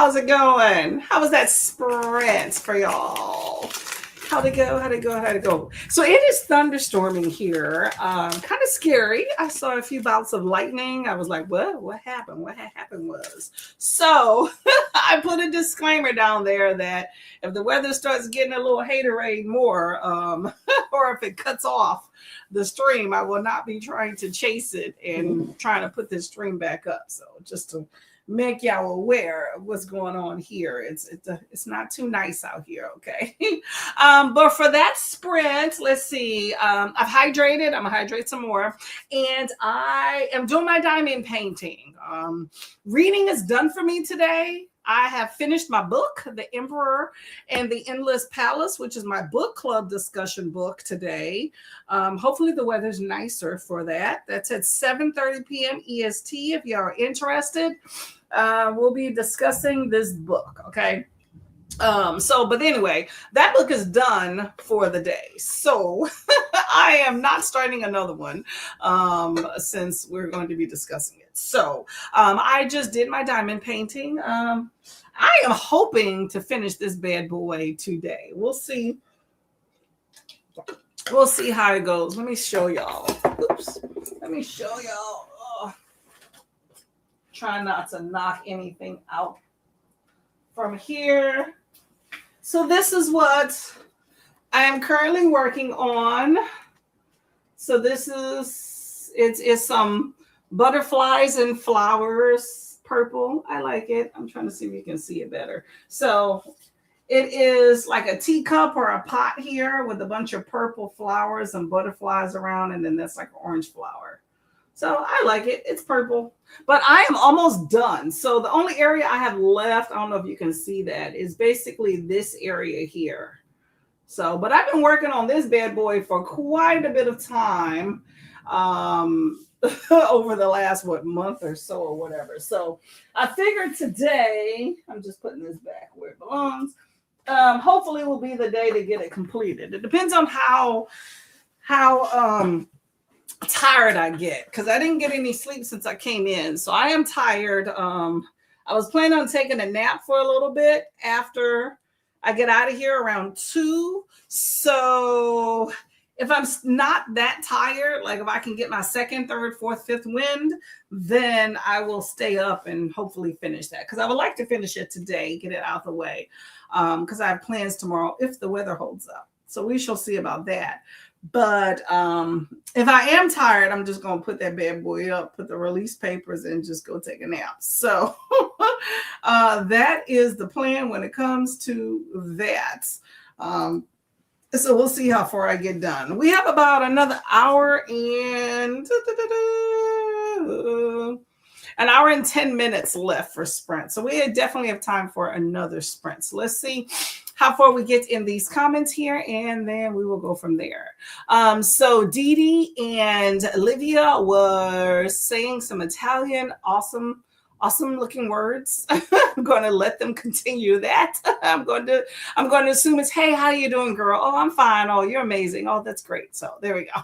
How's it going? How was that sprint for y'all? How'd it go? So it is thunderstorming here. Kind of scary. I saw a few bouts of lightning. I was like, what happened? What happened was. So I put a disclaimer down there that if the weather starts getting a little haterade more, or if it cuts off the stream, I will not be trying to chase it and trying to put this stream back up. So just to make y'all aware of what's going on here. It's not too nice out here, okay? But for that sprint, let's see. I've hydrated. I'm gonna hydrate some more, and I am doing my diamond painting. Reading is done for me today. I have finished my book, The Emperor and the Endless Palace, which is my book club discussion book today. Hopefully the weather's nicer for that. That's at 7:30 p.m. EST if y'all are interested. We'll be discussing this book, okay? But anyway, that book is done for the day. So I am not starting another one since we're going to be discussing it. So I just did my diamond painting. I am hoping to finish this bad boy today. We'll see. We'll see how it goes. Let me show y'all. Oops. Let me show y'all. Oh. Try not to knock anything out from here. So this is what I am currently working on. So this is, it's some butterflies and flowers, purple. I like it. I'm trying to see if you can see it better. So it is like a teacup or a pot here with a bunch of purple flowers and butterflies around, and then that's like an orange flower. So I like it. It's purple, but I am almost done. So the only area I have left, I don't know if you can see that, is basically this area here. So, but I've been working on this bad boy for quite a bit of time over the last, month or so or whatever. So I figured today, I'm just putting this back where it belongs. Hopefully will be the day to get it completed. It depends on how tired I get, because I didn't get any sleep since I came in. So I am tired. I was planning on taking a nap for a little bit after I get out of here around 2. So if I'm not that tired, like if I can get my 2nd, 3rd, 4th, 5th wind, then I will stay up and hopefully finish that, because I would like to finish it today, get it out of the way, because I have plans tomorrow if the weather holds up. So we shall see about that. But if I am tired, I'm just going to put that bad boy up, put the release papers, and just go take a nap. So that is the plan when it comes to that. So we'll see how far I get done. We have about another hour and 10 minutes left for sprint. So we definitely have time for another sprint. So let's see how far we get in these comments here, and then we will go from there. So Dee Dee and Olivia were saying some Italian awesome looking words. I'm going to let them continue that. I'm going to assume it's, hey, how you doing, girl? Oh, I'm fine. Oh, you're amazing. Oh, that's great. So there we go.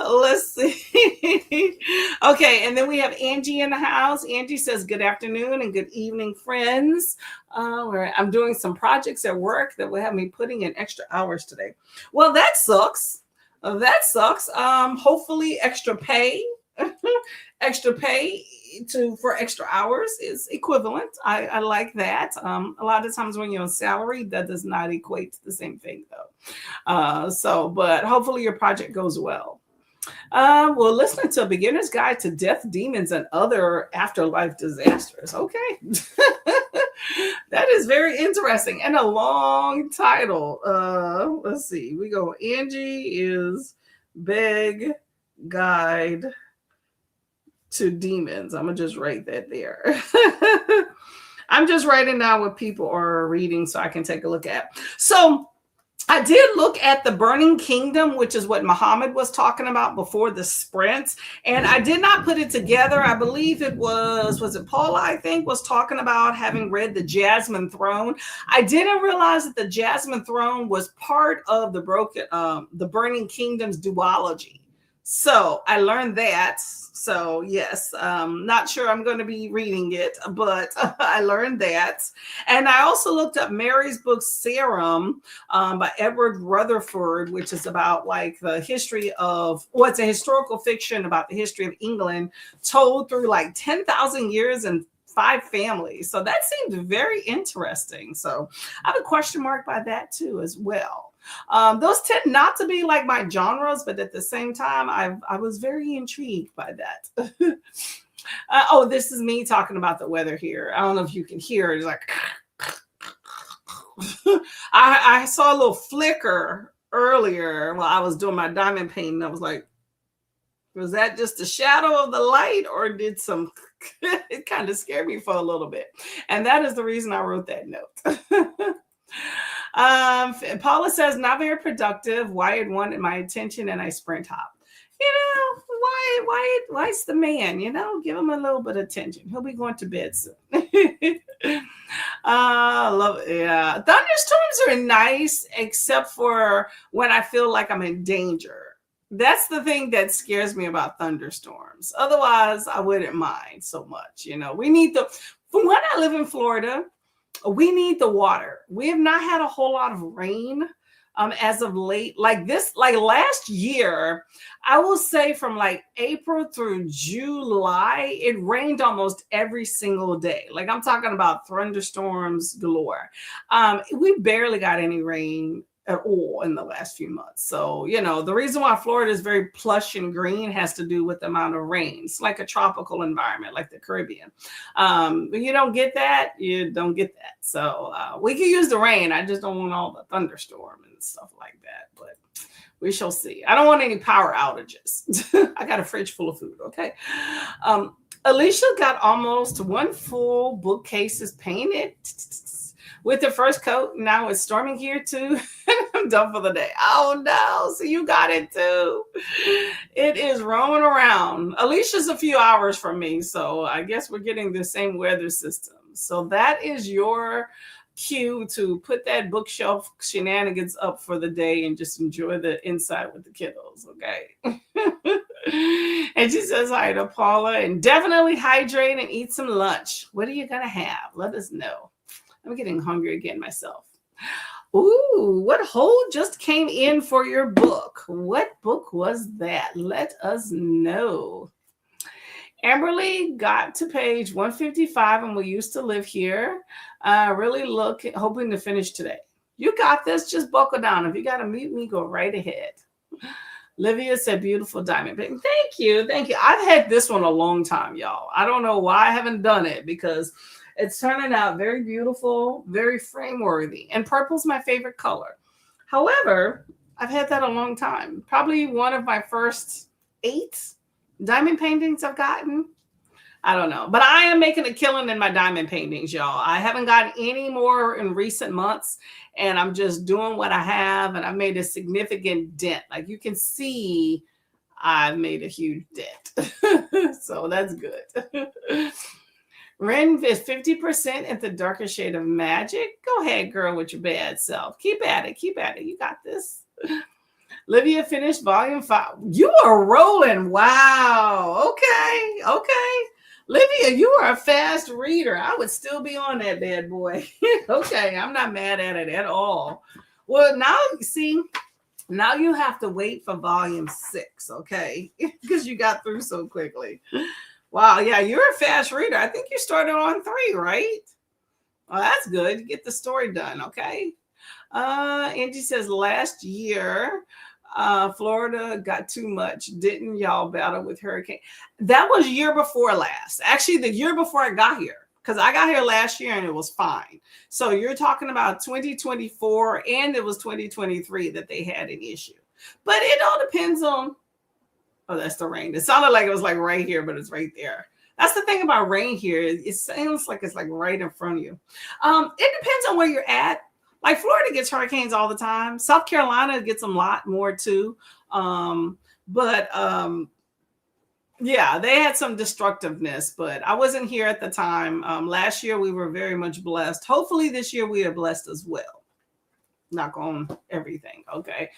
Let's see. Okay, and then we have Angie in the house. Angie says, good afternoon and good evening, friends. I'm doing some projects at work that will have me putting in extra hours today. Well, that sucks. Hopefully extra pay. Extra pay for extra hours is equivalent. I like that. A lot of times when you're on salary, that does not equate to the same thing though. But hopefully your project goes well. Well, listening to a beginner's guide to death, demons, and other afterlife disasters. Okay. That is very interesting and a long title. Let's see. We go. Angie is big guide to demons. I'm gonna just write that there. I'm just writing down what people are reading so I can take a look at. So I did look at the Burning Kingdom, which is what Muhammad was talking about before the sprints, and I did not put it together. I believe it was it Paula, I think, was talking about having read the Jasmine Throne. I didn't realize that the Jasmine Throne was part of the Burning Kingdom's duology. So I learned that. So yes, not sure I'm going to be reading it, but I learned that. And I also looked up Mary's book Serum by Edward Rutherford, which is about like the history of, well, it's a historical fiction about the history of England told through like 10,000 years and 5 families. So that seemed very interesting. So I have a question mark by that too as well. Those tend not to be like my genres, but at the same time, I was very intrigued by that. Oh, this is me talking about the weather here. I don't know if you can hear it. It's like I saw a little flicker earlier while I was doing my diamond painting. I was like, was that just a shadow of the light, or did some? It kind of scared me for a little bit, and that is the reason I wrote that note. Paula says, not very productive. Wyatt wanted my attention and I sprint hop. Wyatt's the man, give him a little bit of attention. He'll be going to bed soon. Love it. Yeah. Thunderstorms are nice, except for when I feel like I'm in danger. That's the thing that scares me about thunderstorms. Otherwise, I wouldn't mind so much. We need from when I live in Florida, we need the water. We have not had a whole lot of rain as of late. Like last year, I will say from like April through July, it rained almost every single day. Like I'm talking about thunderstorms galore. We barely got any rain at all in the last few months. So, the reason why Florida is very plush and green has to do with the amount of rain. It's like a tropical environment, like the Caribbean. When you don't get that, you don't get that. So we can use the rain. I just don't want all the thunderstorm and stuff like that. But we shall see. I don't want any power outages. I got a fridge full of food. Okay. Alicia got almost one full bookcases painted with the first coat. Now it's storming here too. I'm done for the day. Oh no. So you got it too. It is roaming around. Alicia's a few hours from me. So I guess we're getting the same weather system. So that is your cue to put that bookshelf shenanigans up for the day and just enjoy the inside with the kiddos. Okay. And she says hi to Paula, and definitely hydrate and eat some lunch. What are you going to have? Let us know. I'm getting hungry again myself. Ooh, what hole just came in for your book? What book was that? Let us know. Amberly got to page 155 and we used to live here. Really hoping to finish today. You got this. Just buckle down. If you got to mute me, go right ahead. Livia said, beautiful diamond painting. Thank you. Thank you. I've had this one a long time, y'all. I don't know why I haven't done it, because it's turning out very beautiful, very frame worthy. And purple's my favorite color. However, I've had that a long time. Probably one of my first 8 diamond paintings I've gotten. I don't know. But I am making a killing in my diamond paintings, y'all. I haven't gotten any more in recent months. And I'm just doing what I have. And I've made a significant dent. Like you can see, I've made a huge dent. So that's good. Ren is 50% at the darker shade of magic. Go ahead, girl, with your bad self. Keep at it. Keep at it. You got this. Livia finished volume 5. You are rolling. Wow. Okay. Okay. Livia, you are a fast reader. I would still be on that bad boy. Okay. I'm not mad at it at all. Well, now you have to wait for volume 6. Okay. Because you got through so quickly. Wow, yeah, you're a fast reader. I think you started on 3, right? Well, that's good. You get the story done, okay? Angie says, last year, Florida got too much. Didn't y'all battle with hurricane? That was year before last. Actually, the year before I got here, because I got here last year and it was fine. So you're talking about 2024, and it was 2023 that they had an issue. But it all depends on... Oh, that's the rain. It sounded like it was like right here, but it's right there. That's the thing about rain here. It sounds like it's like right in front of you. It depends on where you're at. Like Florida gets hurricanes all the time. South Carolina gets them a lot more too. Yeah, they had some destructiveness, but I wasn't here at the time. Last year, we were very much blessed. Hopefully this year we are blessed as well. knock on everything. Okay.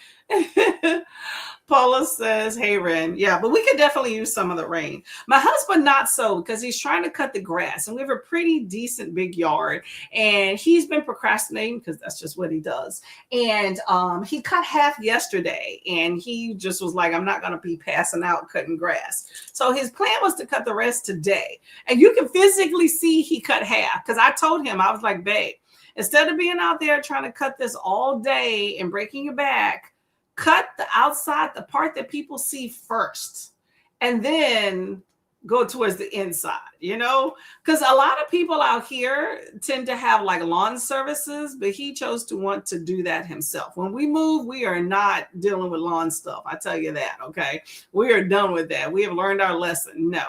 Paula says, hey, Ren. Yeah, but we could definitely use some of the rain. My husband, not so, because he's trying to cut the grass. And we have a pretty decent big yard. And he's been procrastinating because that's just what he does. And he cut half yesterday. And he just was like, I'm not going to be passing out cutting grass. So his plan was to cut the rest today. And you can physically see he cut half. Because I told him, I was like, babe, instead of being out there trying to cut this all day and breaking your back, cut the outside, the part that people see first, and then go towards the inside, because a lot of people out here tend to have like lawn services, but he chose to want to do that himself. When we move, we are not dealing with lawn stuff. I tell you that. Okay. We are done with that. We have learned our lesson. No,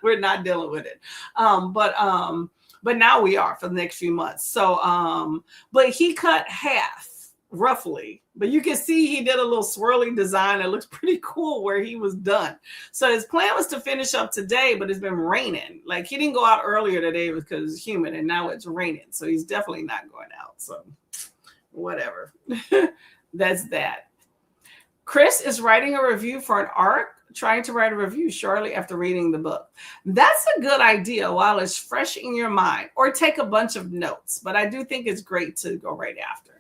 we're not dealing with it. But now we are for the next few months. So, but he cut half roughly, but you can see he did a little swirling design. It looks pretty cool where he was done. So his plan was to finish up today, but it's been raining. Like he didn't go out earlier today because it's humid, and now it's raining. So he's definitely not going out. So whatever. That's that. Chris is writing a review for an ARC, trying to write a review shortly after reading the book. That's a good idea while it's fresh in your mind, or take a bunch of notes. But I do think it's great to go right after.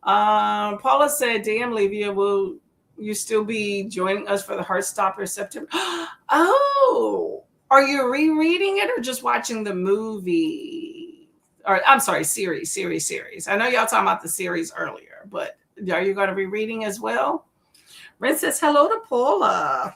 Paula said, damn, Livia, will you still be joining us for the Heartstopper September? Oh, are you rereading it or just watching the movie? Or I'm sorry, series. I know y'all talking about the series earlier, but are you going to be reading as well? Ren says, hello to Paula.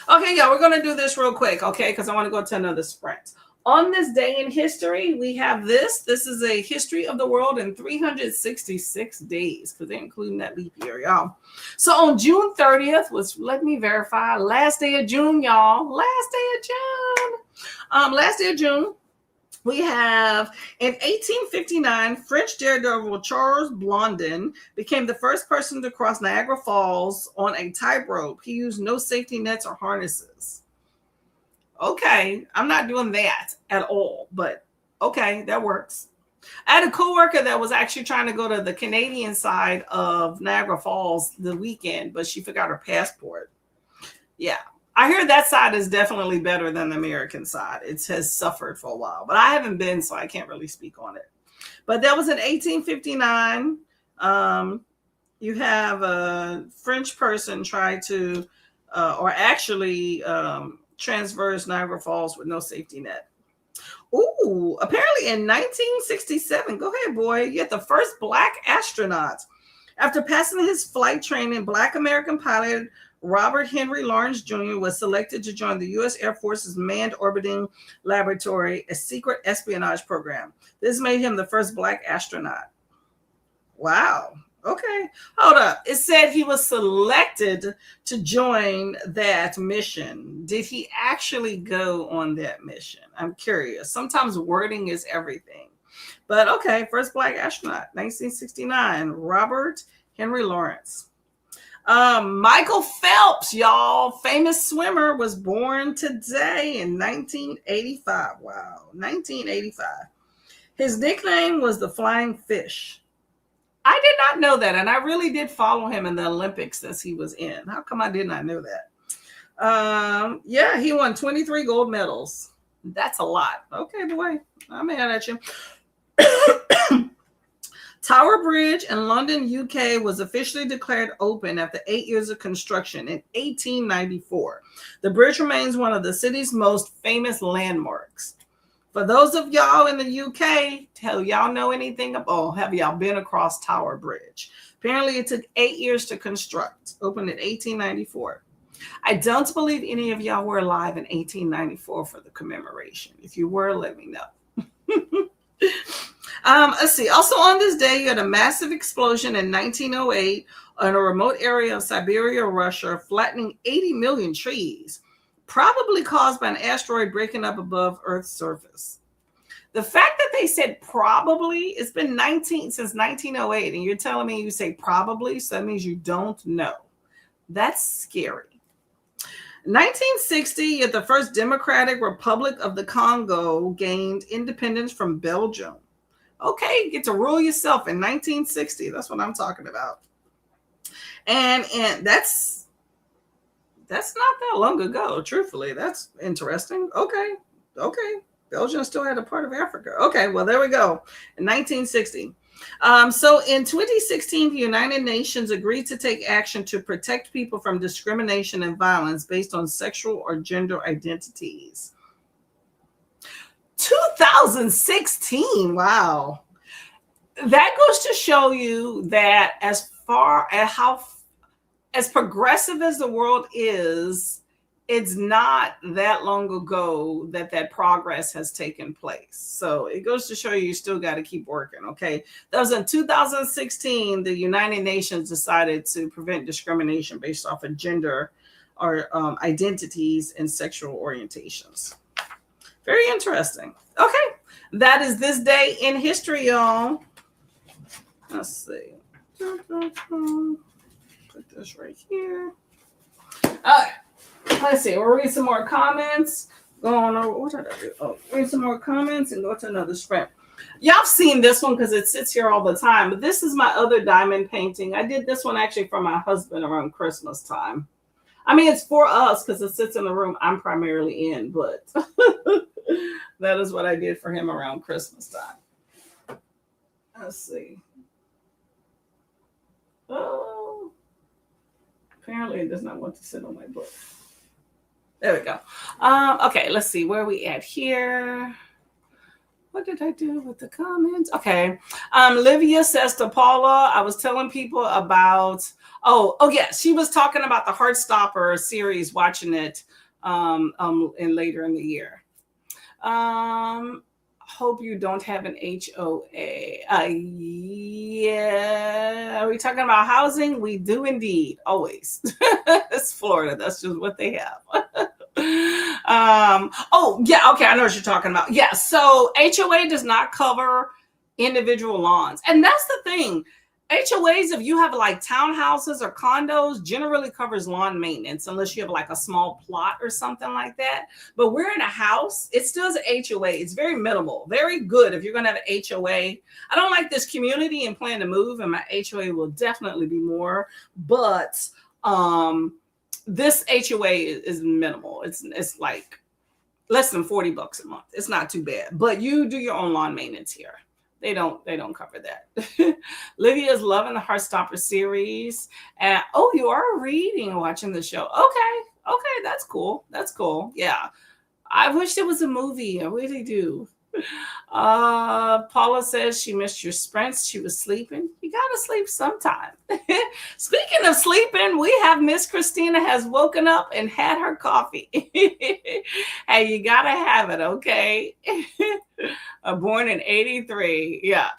Okay, y'all, we're going to do this real quick, okay, because I want to go to another sprint. On this day in history, we have this. This is a history of the world in 366 days, because they're including that leap year, y'all. So on June 30th was, let me verify, last day of June, y'all. Last day of June. We have in 1859, French daredevil Charles Blondin became the first person to cross Niagara Falls on a tightrope. He used no safety nets or harnesses. Okay, I'm not doing that at all, but okay, that works. I had a coworker that was actually trying to go to the Canadian side of Niagara Falls the weekend, but she forgot her passport. Yeah, I hear that side is definitely better than the American side. It has suffered for a while, but I haven't been, so I can't really speak on it. But that was in 1859. You have a French person try to, transverse Niagara Falls with no safety net. Ooh, apparently in 1967, go ahead, boy, you had the first Black astronaut. After passing his flight training, Black American pilot Robert Henry Lawrence Jr. was selected to join the U.S. Air Force's Manned Orbiting Laboratory, a secret espionage program. This made him the first Black astronaut. Wow. Okay, hold up. It said he was selected to join that mission. Did he actually go on that mission? I'm curious. Sometimes wording is everything. But okay, first Black astronaut, 1969, Robert Henry Lawrence. Michael Phelps, y'all, famous swimmer, was born today in 1985. Wow, 1985. His nickname was the Flying Fish. I did not know that, and I really did follow him in the Olympics that he was in. How come I did not know that? Yeah, he won 23 gold medals. That's a lot. Okay, boy, I'm mad at you. Tower Bridge in London, UK, was officially declared open after 8 years of construction in 1894. The bridge remains one of the city's most famous landmarks. For those of y'all in the UK, have y'all know anything about, have y'all been across Tower Bridge? Apparently it took 8 years to construct, opened in 1894. I don't believe any of y'all were alive in 1894 for the commemoration. If you were, let me know. Let's see. Also on this day, you had a massive explosion in 1908 in a remote area of Siberia, Russia, flattening 80 million trees. Probably caused by an asteroid breaking up above Earth's surface. The fact that they said probably, it's been since 1908, and you're telling me you say probably, so that means you don't know. That's scary. 1960, yet the first Democratic Republic of the Congo gained independence from Belgium. Okay, you get to rule yourself in 1960. That's what I'm talking about. And that's not that long ago, truthfully. That's interesting. Okay. Belgium still had a part of Africa. Okay, well, there we go. In 1960. So in 2016, the United Nations agreed to take action to protect people from discrimination and violence based on sexual or gender identities. 2016. Wow. That goes to show you that as far as how as progressive as the world is, it's not that long ago that progress has taken place. So it goes to show you still got to keep working. Okay. That was in 2016. The United Nations decided to prevent discrimination based off of gender or identities and sexual orientations. Very interesting. Okay. That is this day in history, y'all. Let's see. Put this right here. Let's see. We'll read some more comments. Going over. What did I do? Oh, read some more comments and go to another sprint. Y'all have seen this one because it sits here all the time. But this is my other diamond painting. I did this one actually for my husband around Christmas time. I mean, it's for us because it sits in the room I'm primarily in, but that is what I did for him around Christmas time. Let's see. Oh, apparently it does not want to sit on my book. There we go. Okay, let's see where we at here. What did I do with the comments? Okay. Livia says to Paula, I was telling people about, yeah, she was talking about the Heartstopper series, watching it in later in the year. Hope you don't have an HOA. Yeah. Are we talking about housing? We do indeed. Always. It's Florida. That's just what they have. Yeah. Okay. I know what you're talking about. Yeah. So HOA does not cover individual lawns. And that's the thing. HOAs, if you have like townhouses or condos, generally covers lawn maintenance unless you have like a small plot or something like that. But we're in a house. It still is an HOA. It's very minimal, very good if you're going to have an HOA. I don't like this community and plan to move, and my HOA will definitely be more. But this HOA is minimal. It's like less than $40 a month. It's not too bad. But you do your own lawn maintenance here. They don't cover that. Lydia is loving the Heartstopper series. And you are reading and watching the show. Okay, that's cool. Yeah. I wish there was a movie. I really do. Paula says she missed your sprints. She was sleeping. You gotta sleep sometime. Speaking of sleeping, we have Miss Christina has woken up and had her coffee. Hey, you gotta have it, okay? Born in 83. Yeah.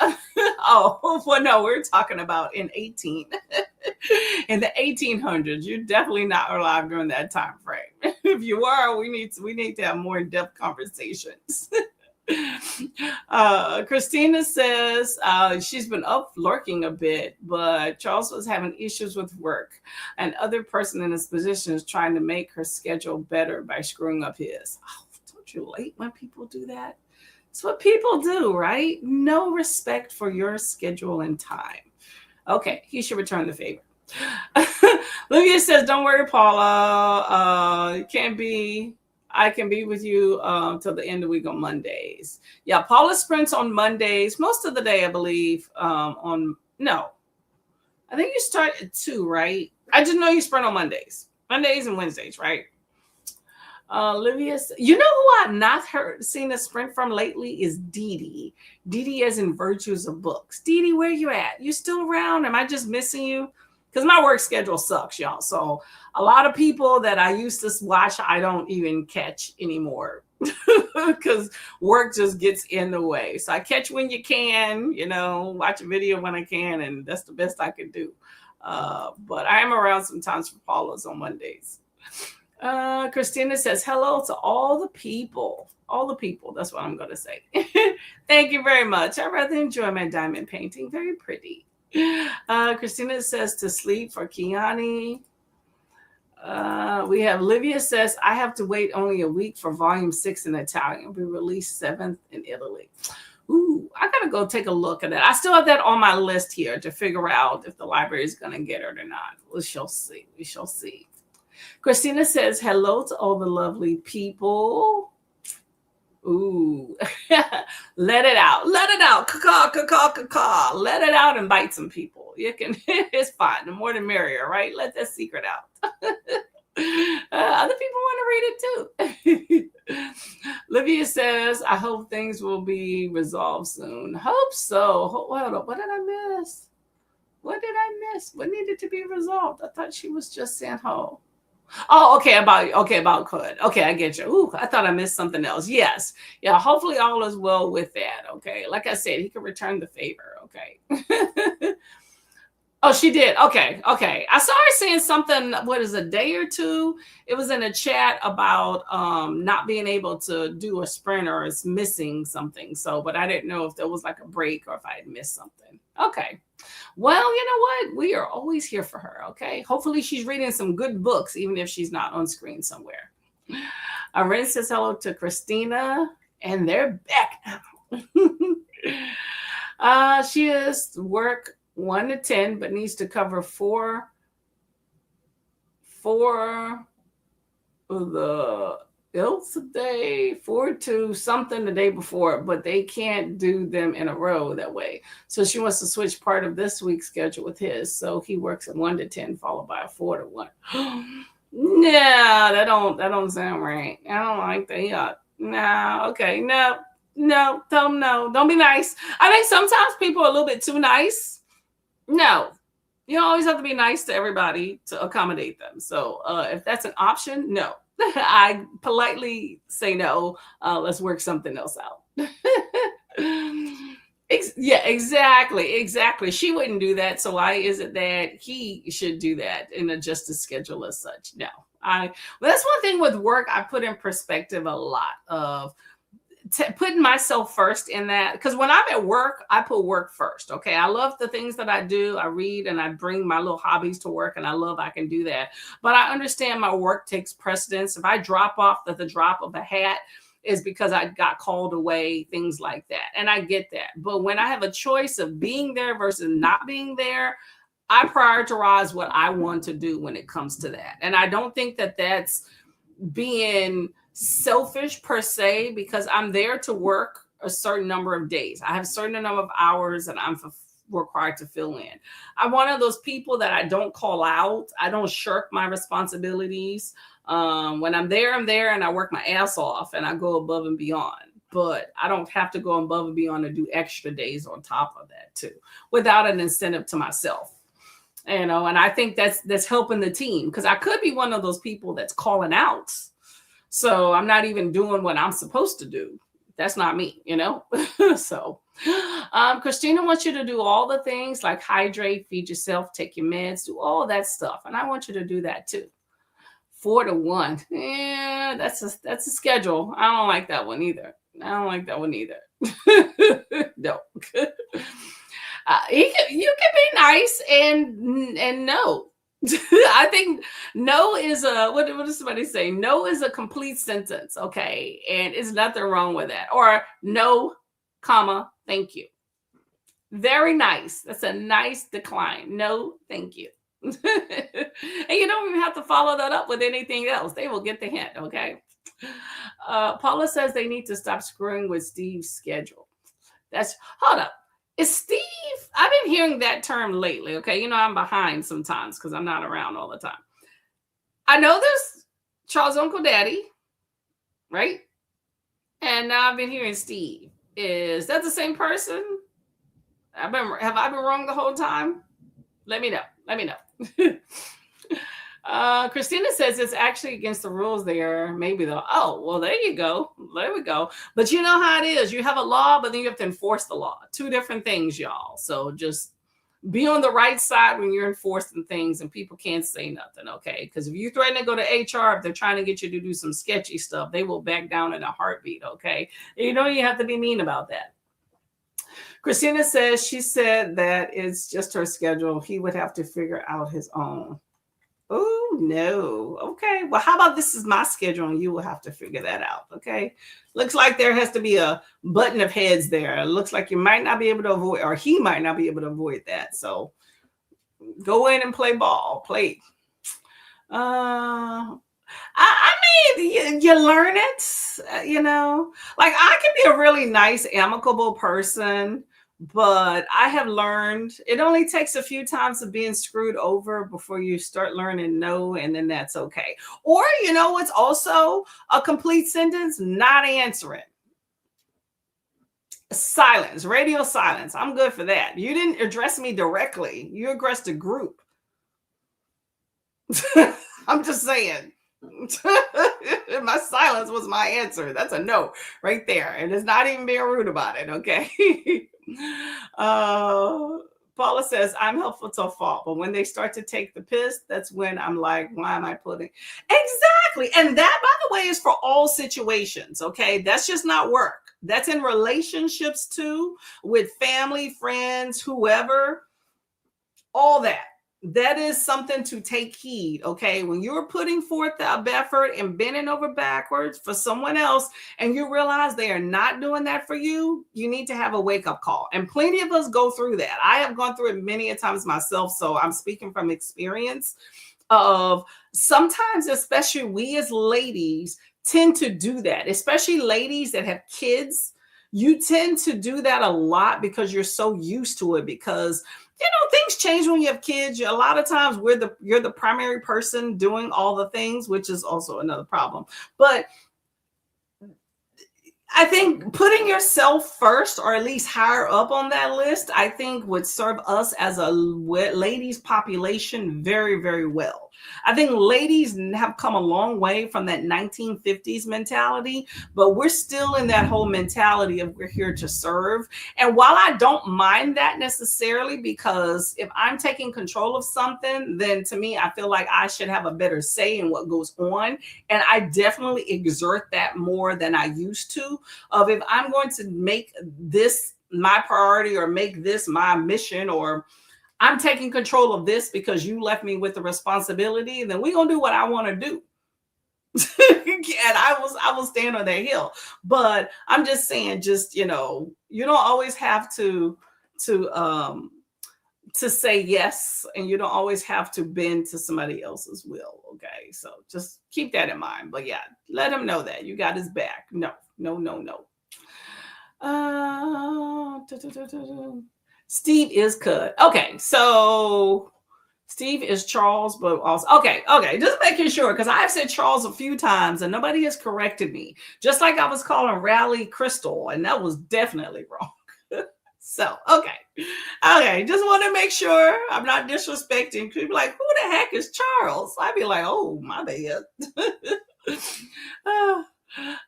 Well, no, we're talking about in the 1800s. You're definitely not alive during that time frame. If you are, we need to have more in-depth conversations. Christina says she's been up lurking a bit, but Charles was having issues with work, and other person in his position is trying to make her schedule better by screwing up his. Don't you hate when people do that? It's what people do, right? No respect for your schedule and time. Okay, he should return the favor. Livia says, don't worry, Paula. I can be with you till the end of the week on Mondays. Yeah, Paula sprints on Mondays most of the day, I believe. I think you start at 2, right? I just know you sprint on Mondays and Wednesdays, right? Olivia, you know who I've not seen a sprint from lately is Dee Dee. Dee Dee as in Virtues of Books. Dee Dee, where you at? You still around? Am I just missing you? Because my work schedule sucks, y'all. So a lot of people that I used to watch, I don't even catch anymore because work just gets in the way. So I catch when you can, watch a video when I can, and that's the best I can do. But I am around sometimes for Paula's on Mondays. Christina says, hello to all the people. All the people. That's what I'm going to say. Thank you very much. I rather enjoy my diamond painting. Very pretty. Christina says to sleep for Kiani. We have Livia says, I have to wait only a week for volume 6 in Italian. We released 7th in Italy. Ooh, I got to go take a look at that. I still have that on my list here to figure out if the library is going to get it or not. We shall see. We shall see. Christina says, hello to all the lovely people. Ooh, let it out. Let it out. Caw, caw, caw, caw. Let it out and bite some people. You can, it's fine. The more the merrier, right? Let that secret out. Other people want to read it too. Livia says, I hope things will be resolved soon. Hope so. Hold up. What did I miss? What did I miss? What needed to be resolved? I thought she was just saying, oh. Oh, okay, about Hood. Okay, I get you. Ooh, I thought I missed something else. Yes. Yeah, hopefully all is well with that. Okay. Like I said, he can return the favor. Okay. Oh, she did. Okay. I saw her saying something, what is a day or two? It was in a chat about not being able to do a sprint or it's missing something. So, but I didn't know if there was like a break or if I had missed something. Okay. Well, you know what? We are always here for her. Okay. Hopefully she's reading some good books, even if she's not on screen somewhere. Ren says hello to Christina, and they're back now. She is work 1 to 10, but needs to cover four of the else a day, 4 to something the day before, but they can't do them in a row that way. So she wants to switch part of this week's schedule with his. So he works at 1 to 10, followed by a 4 to 1. No, that don't sound right. I don't like that. No, okay, no, tell them no. Don't be nice. I think sometimes people are a little bit too nice. No, you don't always have to be nice to everybody to accommodate them. So if that's an option, no. I politely say no. Let's work something else out. Yeah, exactly. She wouldn't do that. So why is it that he should do that and adjust his schedule as such? No. That's one thing with work I put in perspective a lot of putting myself first in that, because when I'm at work, I put work first. Okay. I love the things that I do. I read and I bring my little hobbies to work, and I love I can do that. But I understand my work takes precedence. If I drop off at the drop of a hat, is because I got called away, things like that. And I get that. But when I have a choice of being there versus not being there, I prioritize what I want to do when it comes to that. And I don't think that that's being selfish per se, because I'm there to work a certain number of days. I have a certain number of hours that I'm required to fill in. I'm one of those people that I don't call out. I don't shirk my responsibilities. When I'm there, and I work my ass off and I go above and beyond. But I don't have to go above and beyond to do extra days on top of that too, without an incentive to myself. And I think that's helping the team, because I could be one of those people that's calling out. So I'm not even doing what I'm supposed to do. That's not me, So Christina wants you to do all the things like hydrate, feed yourself, take your meds, do all that stuff. And I want you to do that too. 4 to 1. Yeah, that's a schedule. I don't like that one either. No. You can be nice and no. I think no is what does somebody say? No is a complete sentence, okay? And it's nothing wrong with that. Or no, comma, thank you. Very nice. That's a nice decline. No, thank you. And you don't even have to follow that up with anything else. They will get the hint, okay? Paula says they need to stop screwing with Steve's schedule. Hold up. Is Steve, I've been hearing that term lately, okay? I'm behind sometimes because I'm not around all the time. I know there's Charles' Uncle Daddy, right? And now I've been hearing Steve. Is that the same person? Have I been wrong the whole time? Let me know. Christina says it's actually against the rules there. Maybe though. Oh, well, there you go. There we go. But you know how it is. You have a law, but then you have to enforce the law. Two different things, y'all. So just be on the right side when you're enforcing things and people can't say nothing, okay? Because if you threaten to go to HR, if they're trying to get you to do some sketchy stuff, they will back down in a heartbeat, okay? You have to be mean about that. Christina says she said that it's just her schedule. He would have to figure out his own. Oh, no. Okay. Well, how about this is my schedule and you will have to figure that out. Okay. Looks like there has to be a button of heads there. It looks like you might not be able to avoid, or he might not be able to avoid that. So go in and play ball. Play. I mean, you learn it, like I can be a really nice, amicable person, but I have learned it only takes a few times of being screwed over before you start learning no, and then that's okay. Or, it's also a complete sentence, not answering. Silence, radio silence. I'm good for that. You didn't address me directly, you addressed a group. I'm just saying. My silence was my answer. That's a no right there. And it's not even being rude about it. Okay. Paula says, I'm helpful to a fault, but when they start to take the piss, that's when I'm like, why am I putting? Exactly. And that, by the way, is for all situations. Okay. That's just not work. That's in relationships too, with family, friends, whoever, all that. That is something to take heed. Okay. When you're putting forth the effort and bending over backwards for someone else, and you realize they are not doing that for you, you need to have a wake up call. And plenty of us go through that. I have gone through it many a times myself. So I'm speaking from experience of sometimes, especially we as ladies tend to do that, especially ladies that have kids. You tend to do that a lot because you're so used to it, because things change when you have kids. A lot of times you're the primary person doing all the things, which is also another problem. But I think putting yourself first, or at least higher up on that list, I think would serve us as a ladies population very, very well. I think ladies have come a long way from that 1950s mentality, but we're still in that whole mentality of we're here to serve. And while I don't mind that necessarily, because if I'm taking control of something, then to me, I feel like I should have a better say in what goes on. And I definitely exert that more than I used to. Of if I'm going to make this my priority or make this my mission, or I'm taking control of this because you left me with the responsibility, then we're going to do what I want to do. And I will stand on that hill. But I'm just saying, you don't always have to say yes, and you don't always have to bend to somebody else's will. Okay. So just keep that in mind. But yeah, let him know that you got his back. No. Steve is cut. Okay, so Steve is Charles, but also okay. Just making sure, because I've said Charles a few times and nobody has corrected me. Just like I was calling Rally Crystal, and that was definitely wrong. So okay. Just want to make sure I'm not disrespecting people. Like, who the heck is Charles? I'd be like, oh, my bad.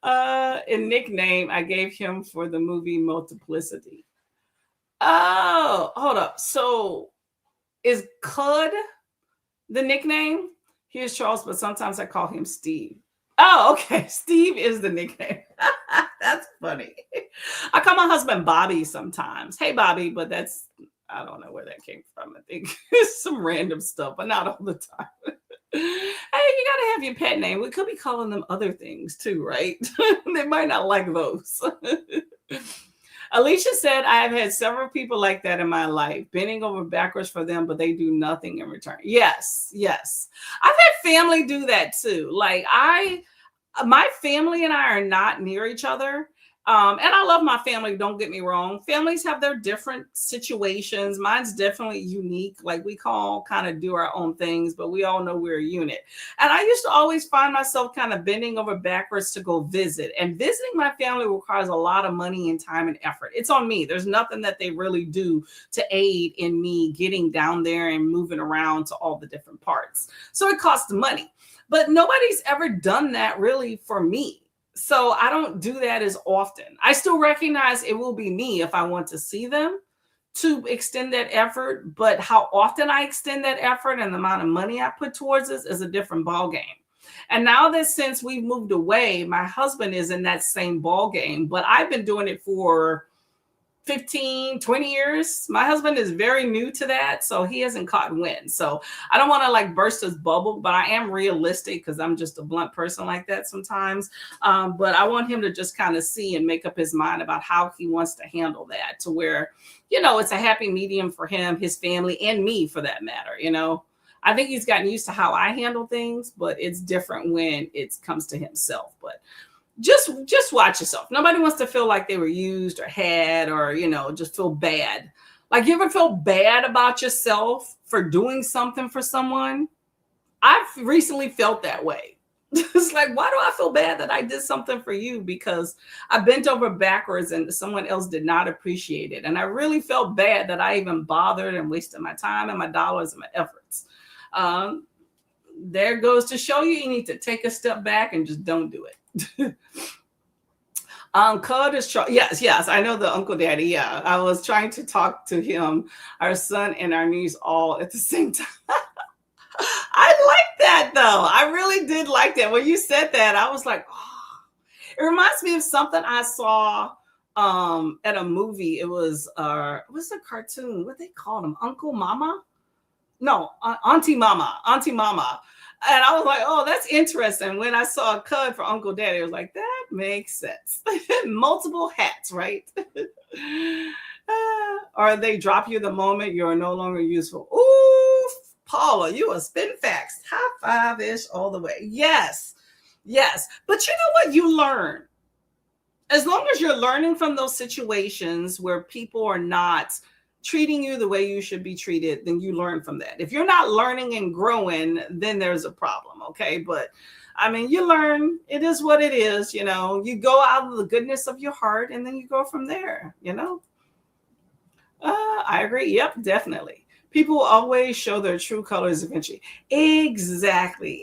A nickname I gave him for the movie Multiplicity. Oh, hold up. So is Cud the nickname? Here's Charles, but sometimes I call him Steve. Oh, okay. Steve is the nickname. That's funny. I call my husband Bobby sometimes. Hey, Bobby, but I don't know where that came from. I think it's some random stuff, but not all the time. Hey, you got to have your pet name. We could be calling them other things too, right? They might not like those. Alicia said, I have had several people like that in my life, bending over backwards for them, but they do nothing in return. Yes. I've had family do that too. Like my family and I are not near each other. And I love my family, don't get me wrong. Families have their different situations. Mine's definitely unique. Like we kind of do our own things, but we all know we're a unit. And I used to always find myself kind of bending over backwards to go visit. And visiting my family requires a lot of money and time and effort. It's on me. There's nothing that they really do to aid in me getting down there and moving around to all the different parts. So it costs money. But nobody's ever done that really for me. So I don't do that as often. I still recognize it will be me if I want to see them to extend that effort. But how often I extend that effort and the amount of money I put towards this is a different ball game. And now that since we've moved away, my husband is in that same ball game. But I've been doing it for 15, 20 years. My husband is very new to that, so he hasn't caught wind. So I don't want to like burst his bubble, but I am realistic because I'm just a blunt person like that sometimes. But I want him to just kind of see and make up his mind about how he wants to handle that to where, it's a happy medium for him, his family, and me for that matter. I think he's gotten used to how I handle things, but it's different when it comes to himself. But just watch yourself. Nobody wants to feel like they were used or had or just feel bad. Like, you ever feel bad about yourself for doing something for someone? I've recently felt that way. It's like, why do I feel bad that I did something for you because I bent over backwards and someone else did not appreciate it? And I really felt bad that I even bothered and wasted my time and my dollars and my efforts. There goes to show you need to take a step back and just don't do it. Cud is yes, I know the Uncle Daddy. Yeah, I was trying to talk to him, our son and our niece all at the same time. I like that though. I really did like that. When you said that, I was like, oh. It reminds me of something I saw at a movie. It was what's a cartoon? What they called him? Uncle Mama? No, Auntie Mama. Auntie Mama. And I was like, oh, that's interesting. When I saw a cud for Uncle Daddy, I was like, that makes sense. Multiple hats, right? Or they drop you the moment you're no longer useful. Ooh, Paula, you are spitting facts. High five-ish all the way. Yes. But you know what? You learn. As long as you're learning from those situations where people are not treating you the way you should be treated, then you learn from that. If you're not learning and growing, then there's a problem. Okay. But I mean, you learn. It is what it is. You go out of the goodness of your heart and then you go from there. I agree. Yep, definitely. People always show their true colors eventually. Exactly.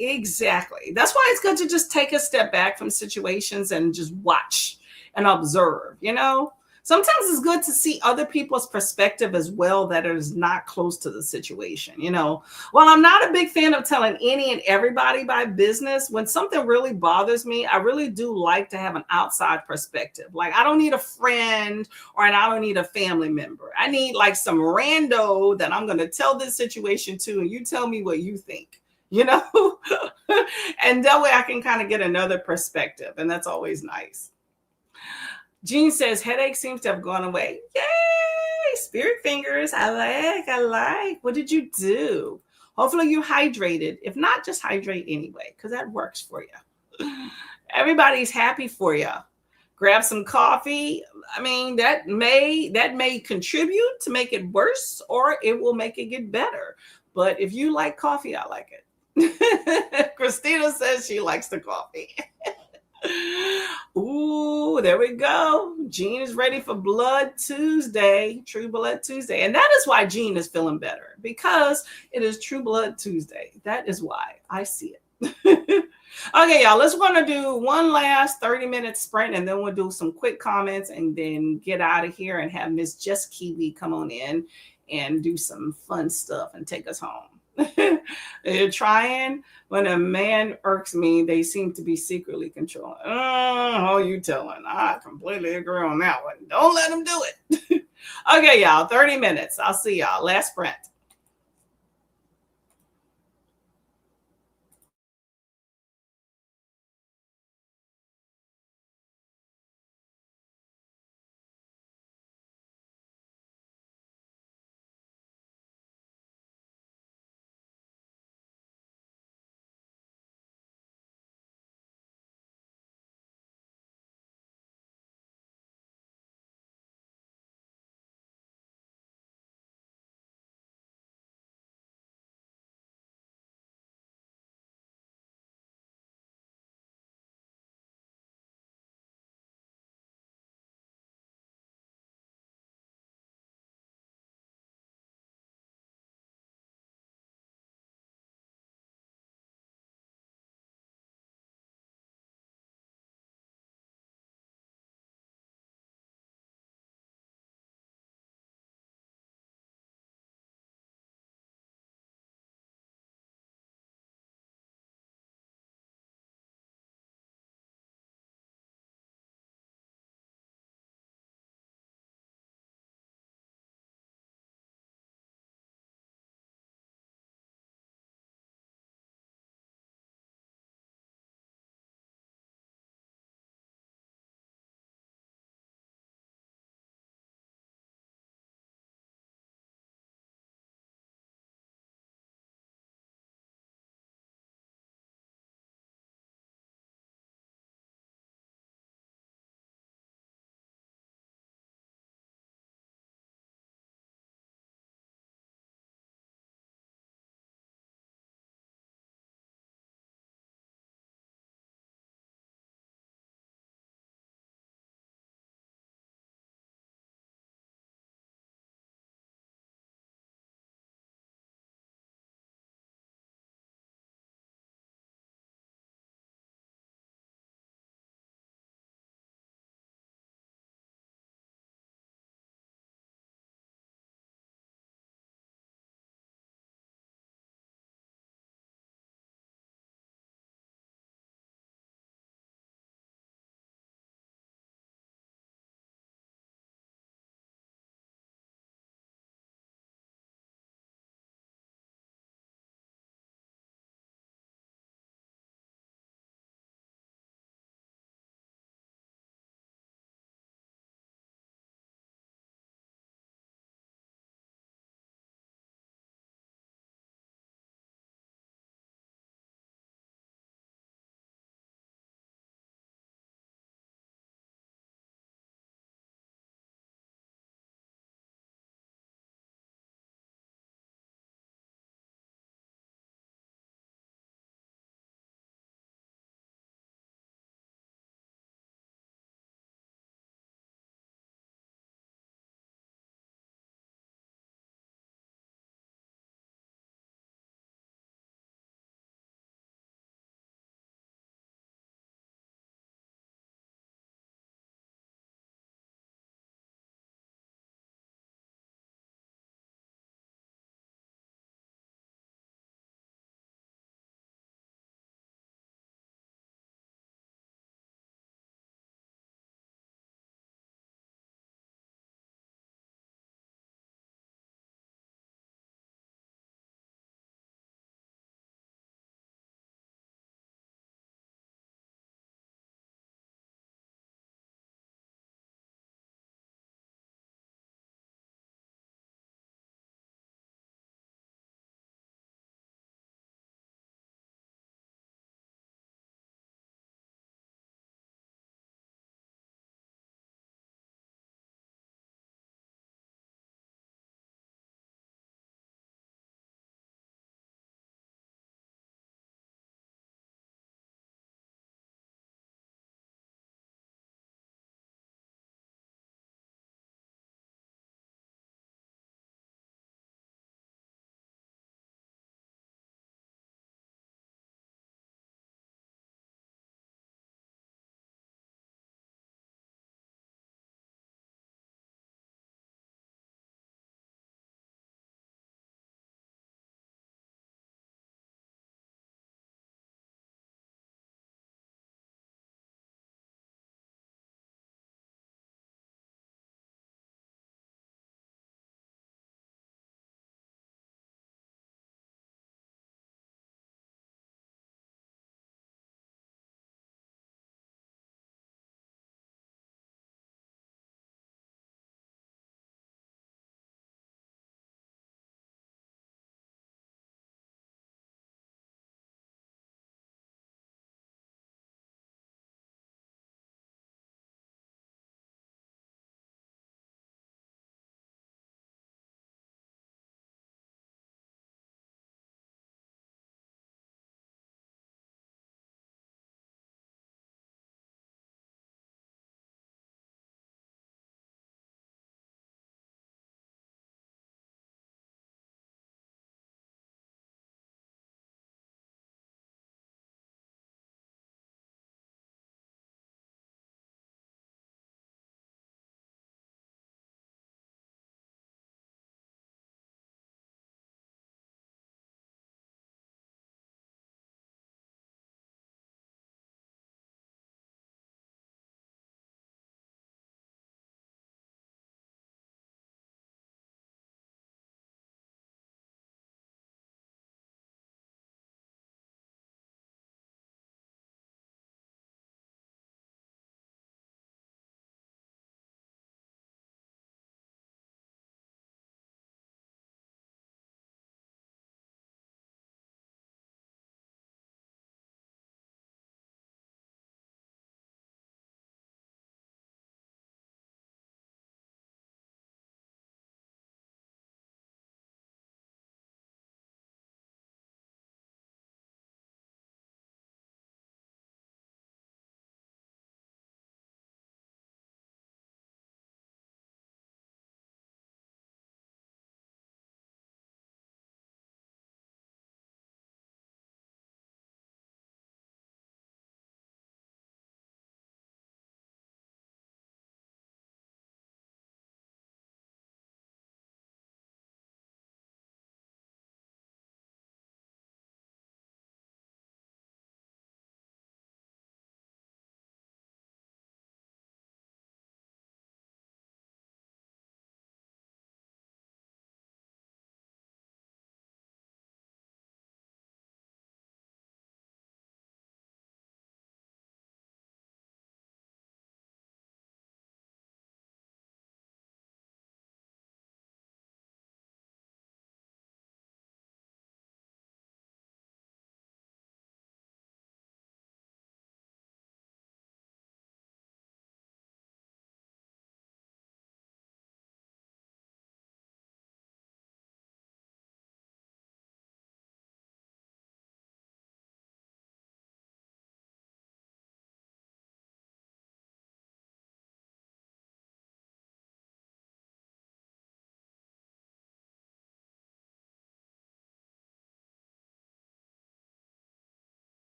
That's why it's good to just take a step back from situations and just watch and observe. Sometimes it's good to see other people's perspective as well that is not close to the situation. While I'm not a big fan of telling any and everybody my business, when something really bothers me, I really do like to have an outside perspective. Like, I don't need a friend I don't need a family member. I need like some rando that I'm going to tell this situation to, and you tell me what you think, and that way I can kind of get another perspective. And that's always nice. Jean says, headache seems to have gone away. Yay! Spirit fingers. I like. What did you do? Hopefully you hydrated. If not, just hydrate anyway, because that works for you. Everybody's happy for you. Grab some coffee. I mean, that may contribute to make it worse, or it will make it get better. But if you like coffee, I like it. Christina says she likes the coffee. Ooh, there we go. Jean is ready for Blood Tuesday, True Blood Tuesday. And that is why Jean is feeling better, because it is True Blood Tuesday. That is why I see it. Okay, y'all, let's want to do one last 30-minute sprint, and then we'll do some quick comments and then get out of here and have Miss Jess Kiwi come on in and do some fun stuff and take us home. They're trying. When a man irks me, they seem to be secretly controlling. Oh, you telling? I completely agree on that one. Don't let them do it. Okay, y'all, 30 minutes. I'll see y'all. Last sprint.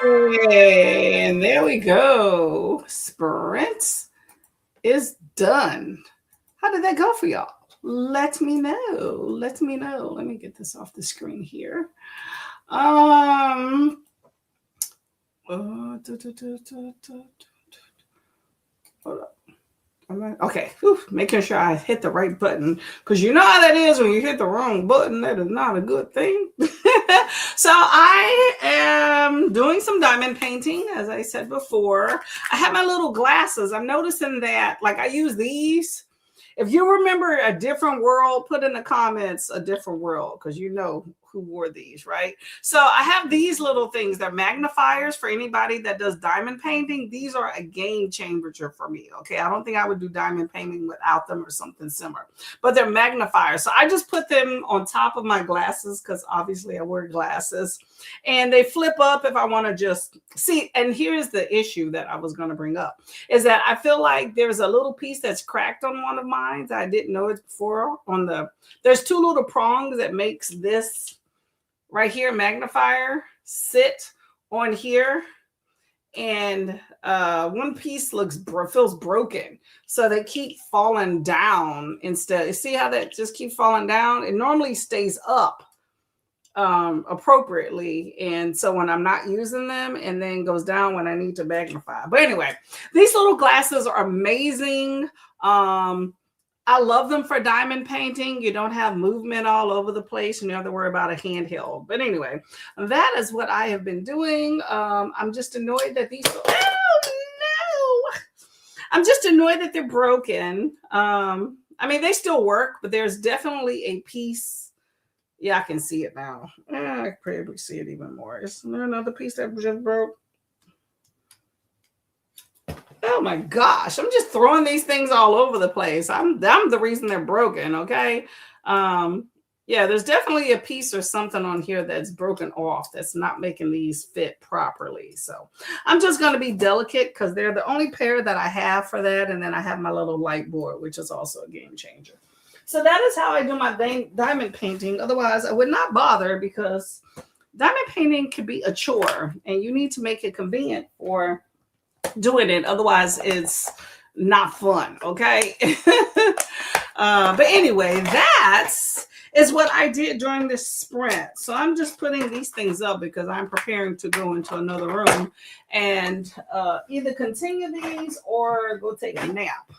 And there we go. Sprints is done. How did that go for y'all? Let me know. Let me know. Let me get this off the screen here. Hold up. Okay, whew, making sure I hit the right button, because you know how that is when you hit the wrong button. That is not a good thing. So I am doing some diamond painting, as I said before. I have my little glasses. I'm noticing that, like, I use these. If you remember A Different World, put in the comments A Different World, because you know who wore these, right? So I have these little things. They're magnifiers for anybody that does diamond painting. These are a game changer for me, okay? I don't think I would do diamond painting without them or something similar, but they're magnifiers. So I just put them on top of my glasses, because obviously I wear glasses, and they flip up if I want to just see. And here's the issue that I was going to bring up, is that I feel like there's a little piece that's cracked on one of mine. I didn't know it before. There's two little prongs that makes this right here magnifier sit on here, and one piece feels broken, so they keep falling down instead. You see how that just keeps falling down? It normally stays up appropriately, and so when I'm not using them, and then goes down when I need to magnify. But anyway, these little glasses are amazing. I love them for diamond painting. You don't have movement all over the place, and you don't have to worry about a handheld. But anyway, that is what I have been doing. I'm just annoyed that these, oh no, I'm just annoyed that they're broken. I mean, they still work, but there's definitely a piece. Yeah, I can see it now. I can probably see it even more. Is there another piece that just broke? Oh my gosh, I'm just throwing these things all over the place. I'm the reason they're broken, okay? Yeah, there's definitely a piece or something on here that's broken off that's not making these fit properly. So I'm just going to be delicate, because they're the only pair that I have for that. And then I have my little light board, which is also a game changer. So that is how I do my diamond painting. Otherwise, I would not bother, because diamond painting can be a chore, and you need to make it convenient for doing it. Otherwise, it's not fun, okay? But anyway, that is what I did during this sprint. So I'm just putting these things up because I'm preparing to go into another room and either continue these or go take a nap.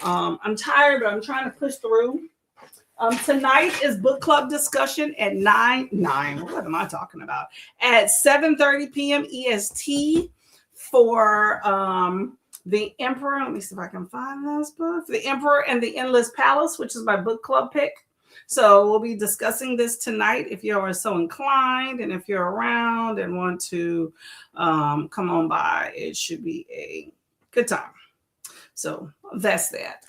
I'm tired, but I'm trying to push through. Tonight is book club discussion at 9. What am I talking about? At 7:30 p.m. EST for The Emperor. Let me see if I can find this book. The Emperor and the Endless Palace, which is my book club pick. So we'll be discussing this tonight if you are so inclined, and if you're around and want to come on by, it should be a good time. So that's that.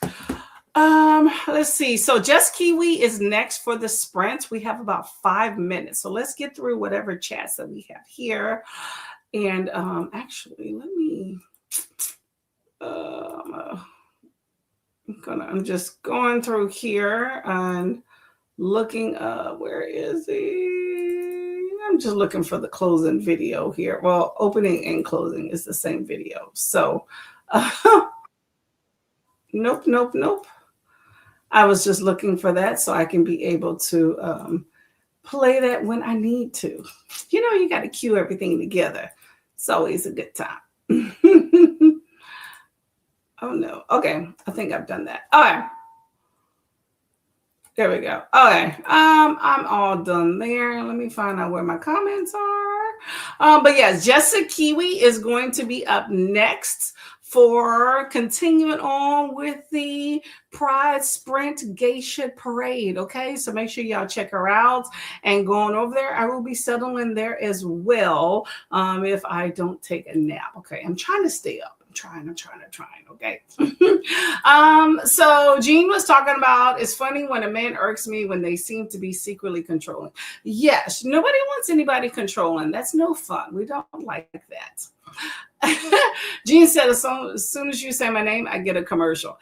Let's see. So Just Kiwi is next for the sprint. We have about 5 minutes. So let's get through whatever chats that we have here. And actually, let me I'm just going through here and looking up. Where is he? I'm just looking for the closing video here. Well, opening and closing is the same video. So nope. I was just looking for that so I can be able to play that when I need to. You know, you got to cue everything together. It's always a good time. Oh no. Okay. I think I've done that. All right. There we go. Okay. I'm all done there. Let me find out where my comments are. But yes, Jessica Kiwi is going to be up next for continuing on with the Pride Sprint Geisha Parade. Okay, so make sure y'all check her out and going over there. I will be settling there as well if I don't take a nap. Okay, I'm trying to stay up. I'm trying. Okay. So Jean was talking about, it's funny when a man irks me when they seem to be secretly controlling. Yes, nobody wants anybody controlling. That's no fun. We don't like that. Jean said, as soon as you say my name, I get a commercial.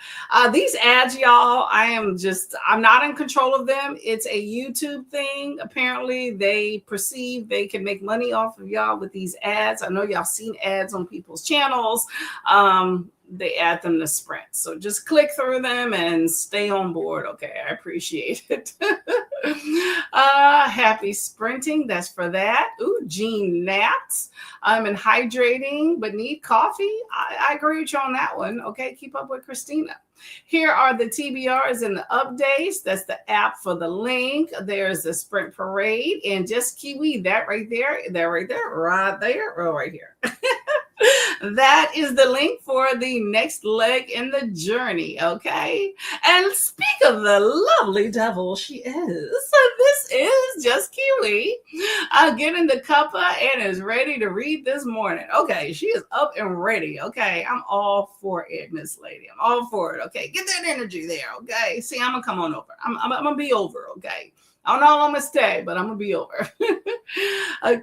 These ads, y'all, I'm not in control of them. It's a YouTube thing. Apparently, they perceive they can make money off of y'all with these ads. I know y'all seen ads on people's channels. They add them to Sprint. So just click through them and stay on board. Okay, I appreciate it. Happy sprinting. That's for that. Ooh, Jean naps. I'm in hydrating, but need coffee. I agree with you on that one. Okay, keep up with Christina. Here are the TBRs and the updates. That's the app for the link. There's the Sprint Parade. And just Kiwi, that right there, right here. That is the link for the next leg in the journey, okay? And speak of the lovely devil she is, this is just Kiwi getting the cuppa and is ready to read this morning. Okay, she is up and ready, okay? I'm all for it, Miss Lady. I'm all for it, okay? Get that energy there, okay? See, I'm going to come on over. I'm going to be over, okay? I don't know how long I'm going to stay, but I'm going to be over.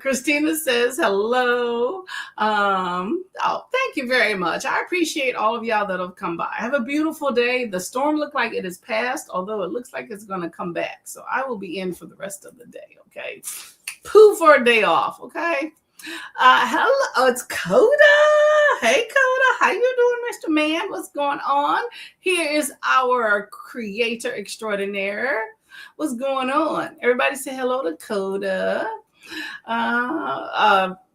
Christina says, hello. Oh, thank you very much. I appreciate all of y'all that have come by. Have a beautiful day. The storm looked like it is past, although it looks like it's going to come back. So I will be in for the rest of the day, okay? Pooh for a day off, okay? Hello, it's Coda. Hey, Coda. How you doing, Mr. Man? What's going on? Here is our creator extraordinaire. What's going on? Everybody say hello to Coda.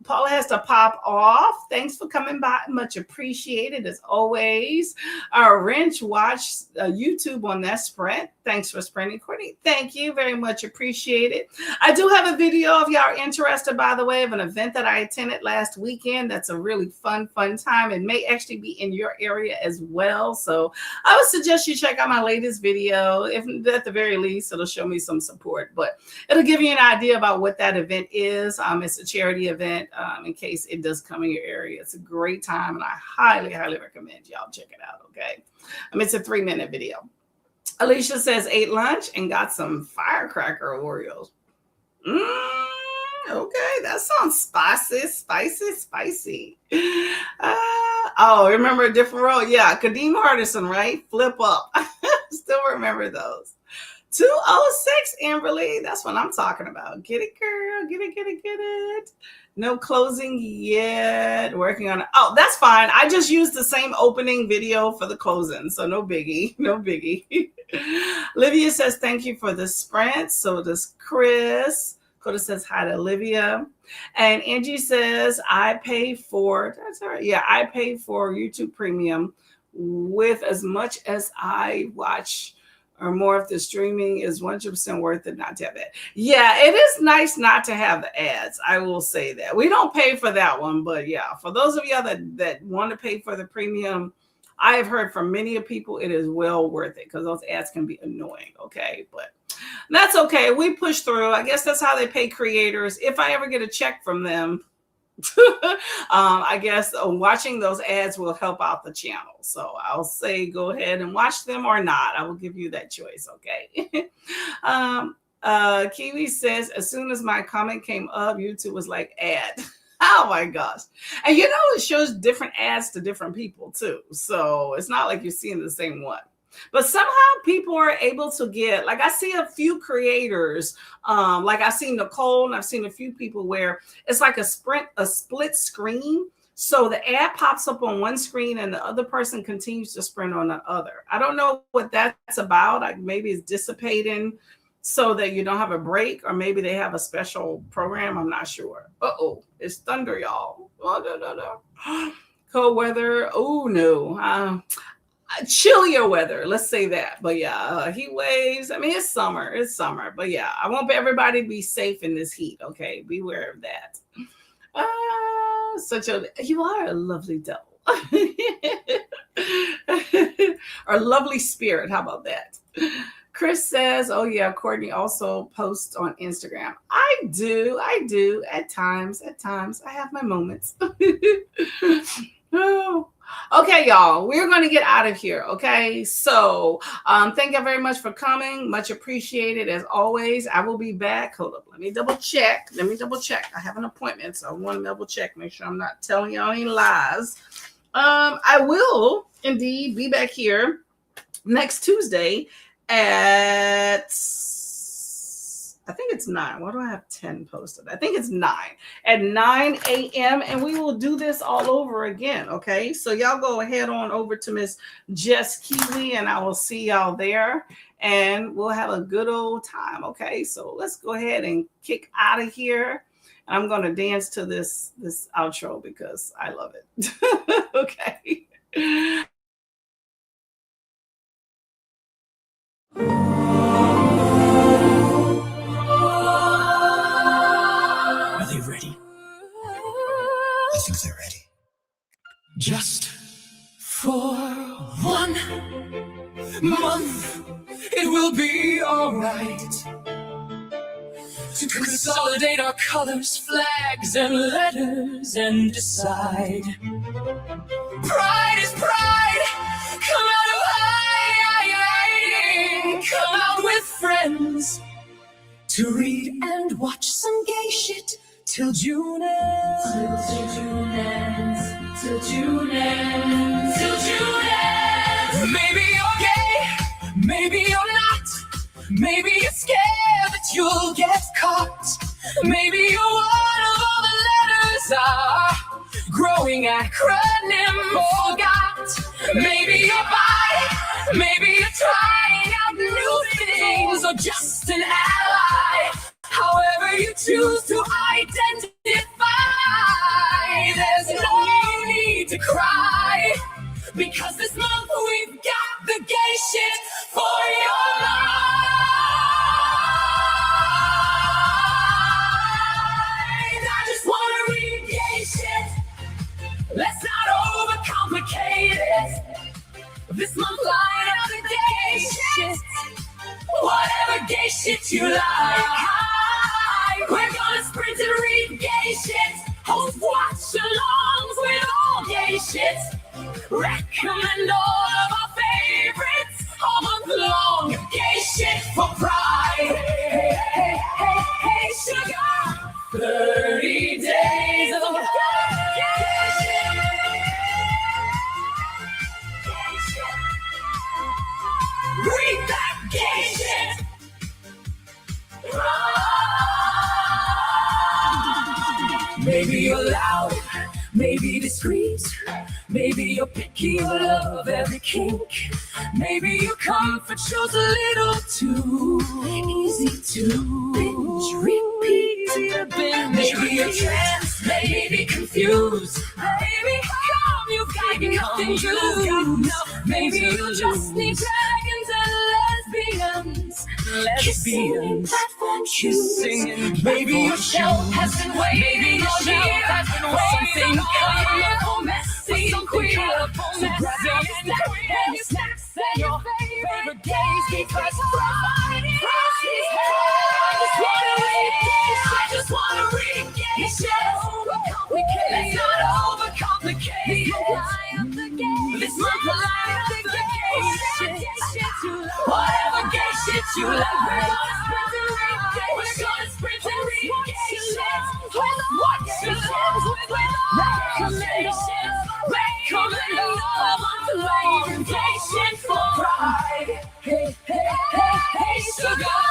Paula has to pop off. Thanks for coming by. Much appreciated as always. Wrench watched YouTube on that Sprint. Thanks for sprinting, Courtney. Thank you very much. Appreciate it. I do have a video if y'all are interested, by the way, of an event that I attended last weekend. That's a really fun time. It may actually be in your area as well. So I would suggest you check out my latest video. If at the very least, it'll show me some support, but it'll give you an idea about what that event is. It's a charity event. In case it does come in your area. It's a great time, and I highly recommend y'all check it out, okay? It's a 3-minute video. Alicia says, ate lunch and got some firecracker Oreos. Okay, that sounds spicy. Remember a different role? Yeah, Kadeem Hardison, right? Flip up. Still remember those. 206, Amberly. That's what I'm talking about. Get it, girl. Get it. No closing yet. Working on it. Oh, that's fine. I just used the same opening video for the closing. So no biggie. Livia says, thank you for the sprint. So does Chris. Coda says hi to Olivia. And Angie says, I pay for, that's all right. Yeah, I pay for YouTube Premium with as much as I watch or more if the streaming is 100% worth it not to have it. Yeah, it is nice not to have the ads. I will say that. We don't pay for that one, but yeah, for those of you that want to pay for the premium, I have heard from many people it is well worth it because those ads can be annoying, okay? But that's okay. We push through. I guess that's how they pay creators. If I ever get a check from them, I guess watching those ads will help out the channel. So I'll say go ahead and watch them or not. I will give you that choice, okay? Kiwi says, as soon as my comment came up, YouTube was like, ad. Oh my gosh. And it shows different ads to different people too. So it's not like you're seeing the same one. But somehow people are able to get, like I see a few creators, like I've seen Nicole and I've seen a few people where it's like a split screen. So the ad pops up on one screen and the other person continues to sprint on the other. I don't know what that's about. Like maybe it's dissipating so that you don't have a break, or maybe they have a special program. I'm not sure. It's thunder, y'all. No. Cold weather. Oh no. Chillier weather, let's say that. But yeah, heat waves. It's summer. But yeah, I want everybody to be safe in this heat. Okay, beware of that. You are a lovely devil. Or lovely spirit. How about that? Chris says, oh yeah, Courtney also posts on Instagram. I do at times. I have my moments. Oh, Okay, y'all, we're going to get out of here. Okay, so thank you very much for coming. Much appreciated as always. I will be back. Hold up, let me double check. I have an appointment, so I want to double check, make sure I'm not telling y'all any lies. I will indeed be back here next Tuesday at, I think it's 9. Why do I have 10 posted? I think it's 9 at 9 a.m. and we will do this all over again. Okay, so y'all go ahead on over to Miss Jess Kiwi and I will see y'all there and we'll have a good old time. Okay, so let's go ahead and kick out of here. I'm going to dance to this outro because I love it. Okay. Are they ready? I think they're ready. Just for 1 month, it will be alright to consolidate our colors, flags, and letters and decide. Pride is pride. Come out of hiding. Come out with friends to read and watch some gay shit till June ends. Till June ends. Till June ends. Till June ends. Maybe you're gay. Maybe you're not. Maybe you're scared that you'll get caught. Maybe you're one of all the letters our growing acronym forgot. Maybe you're bi. Maybe you're trying out new things or just an ally. However you choose to identify, there's no need to cry, because this month we've got the gay shit for your mind. I just wanna read gay shit. Let's not overcomplicate it. This month line up the gay shit. Whatever gay shit you like. We're gonna sprint and read gay shit. Host watch-alongs with all gay shit. Recommend all of our favorites all month long. Gay shit for pride. Hey, hey, hey, hey, sugar. 30 days of gay shit. Read that gay shit. Maybe you're loud, maybe discreet, maybe you're picky, you love every kink. Maybe your comfort shows a little too easy to binge, repeat, maybe you're trans, maybe confused, maybe come, you've got nothing to lose. Maybe you just need dragons and lesbians. Kissing platform shoes. Maybe your shelf has been waiting all year for something colorful, messy, and queer. So grab your snack and your snacks and your favorite days, because Friday. I just wanna read gay shit. Let's not overcomplicate it. This month we'll line up the gay shit. Whatever gay shit you like, we're gonna sprint and read gay shit. Watch your shows with recommendations. Recommend all month long. Gay shit for pride. Hey, hey, hey, hey, sugar.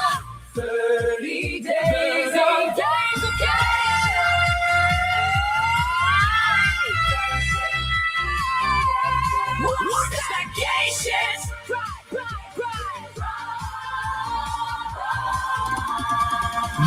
30 days of gay. What's that gay shit?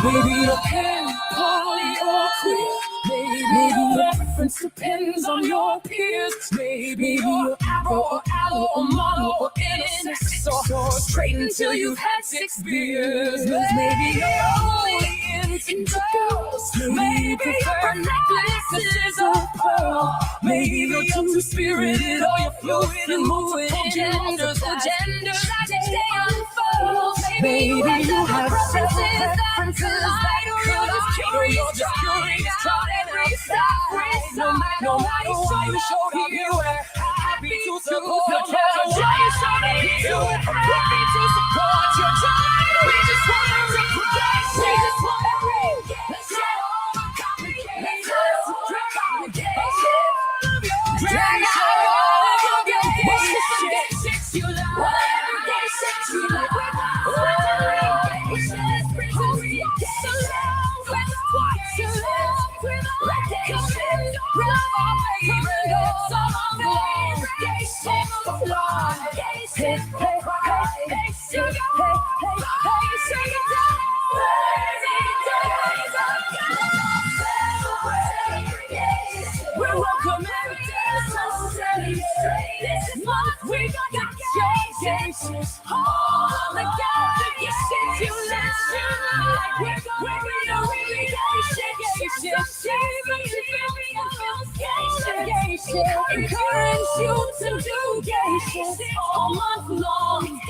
Maybe you're pan, poly, or queer. Maybe your preference depends on your peers. Maybe you're afro or aloe or mono or intersex or straight until you've had 6 beers. Maybe you're only into girls. Maybe your necklaces of pearl. Maybe you're two-spirited or you're fluid and multiple genders. That day unfolds. Maybe you have preferences that collide, or you're just curious, trying every side. No matter what you showed up, you were We're welcoming this month. We got changes all together. You sit you like we're encourage you to do gay shit all month long.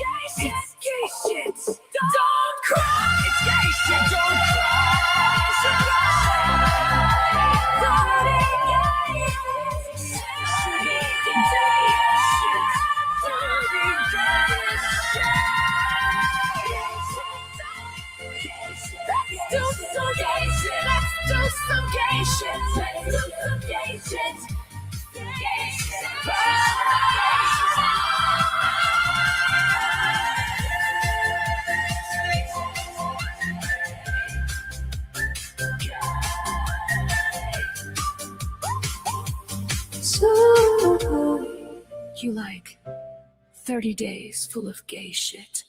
It's gay shit. Don't cry. It's gay shit. Don't cry. So you like 30 days full of gay shit.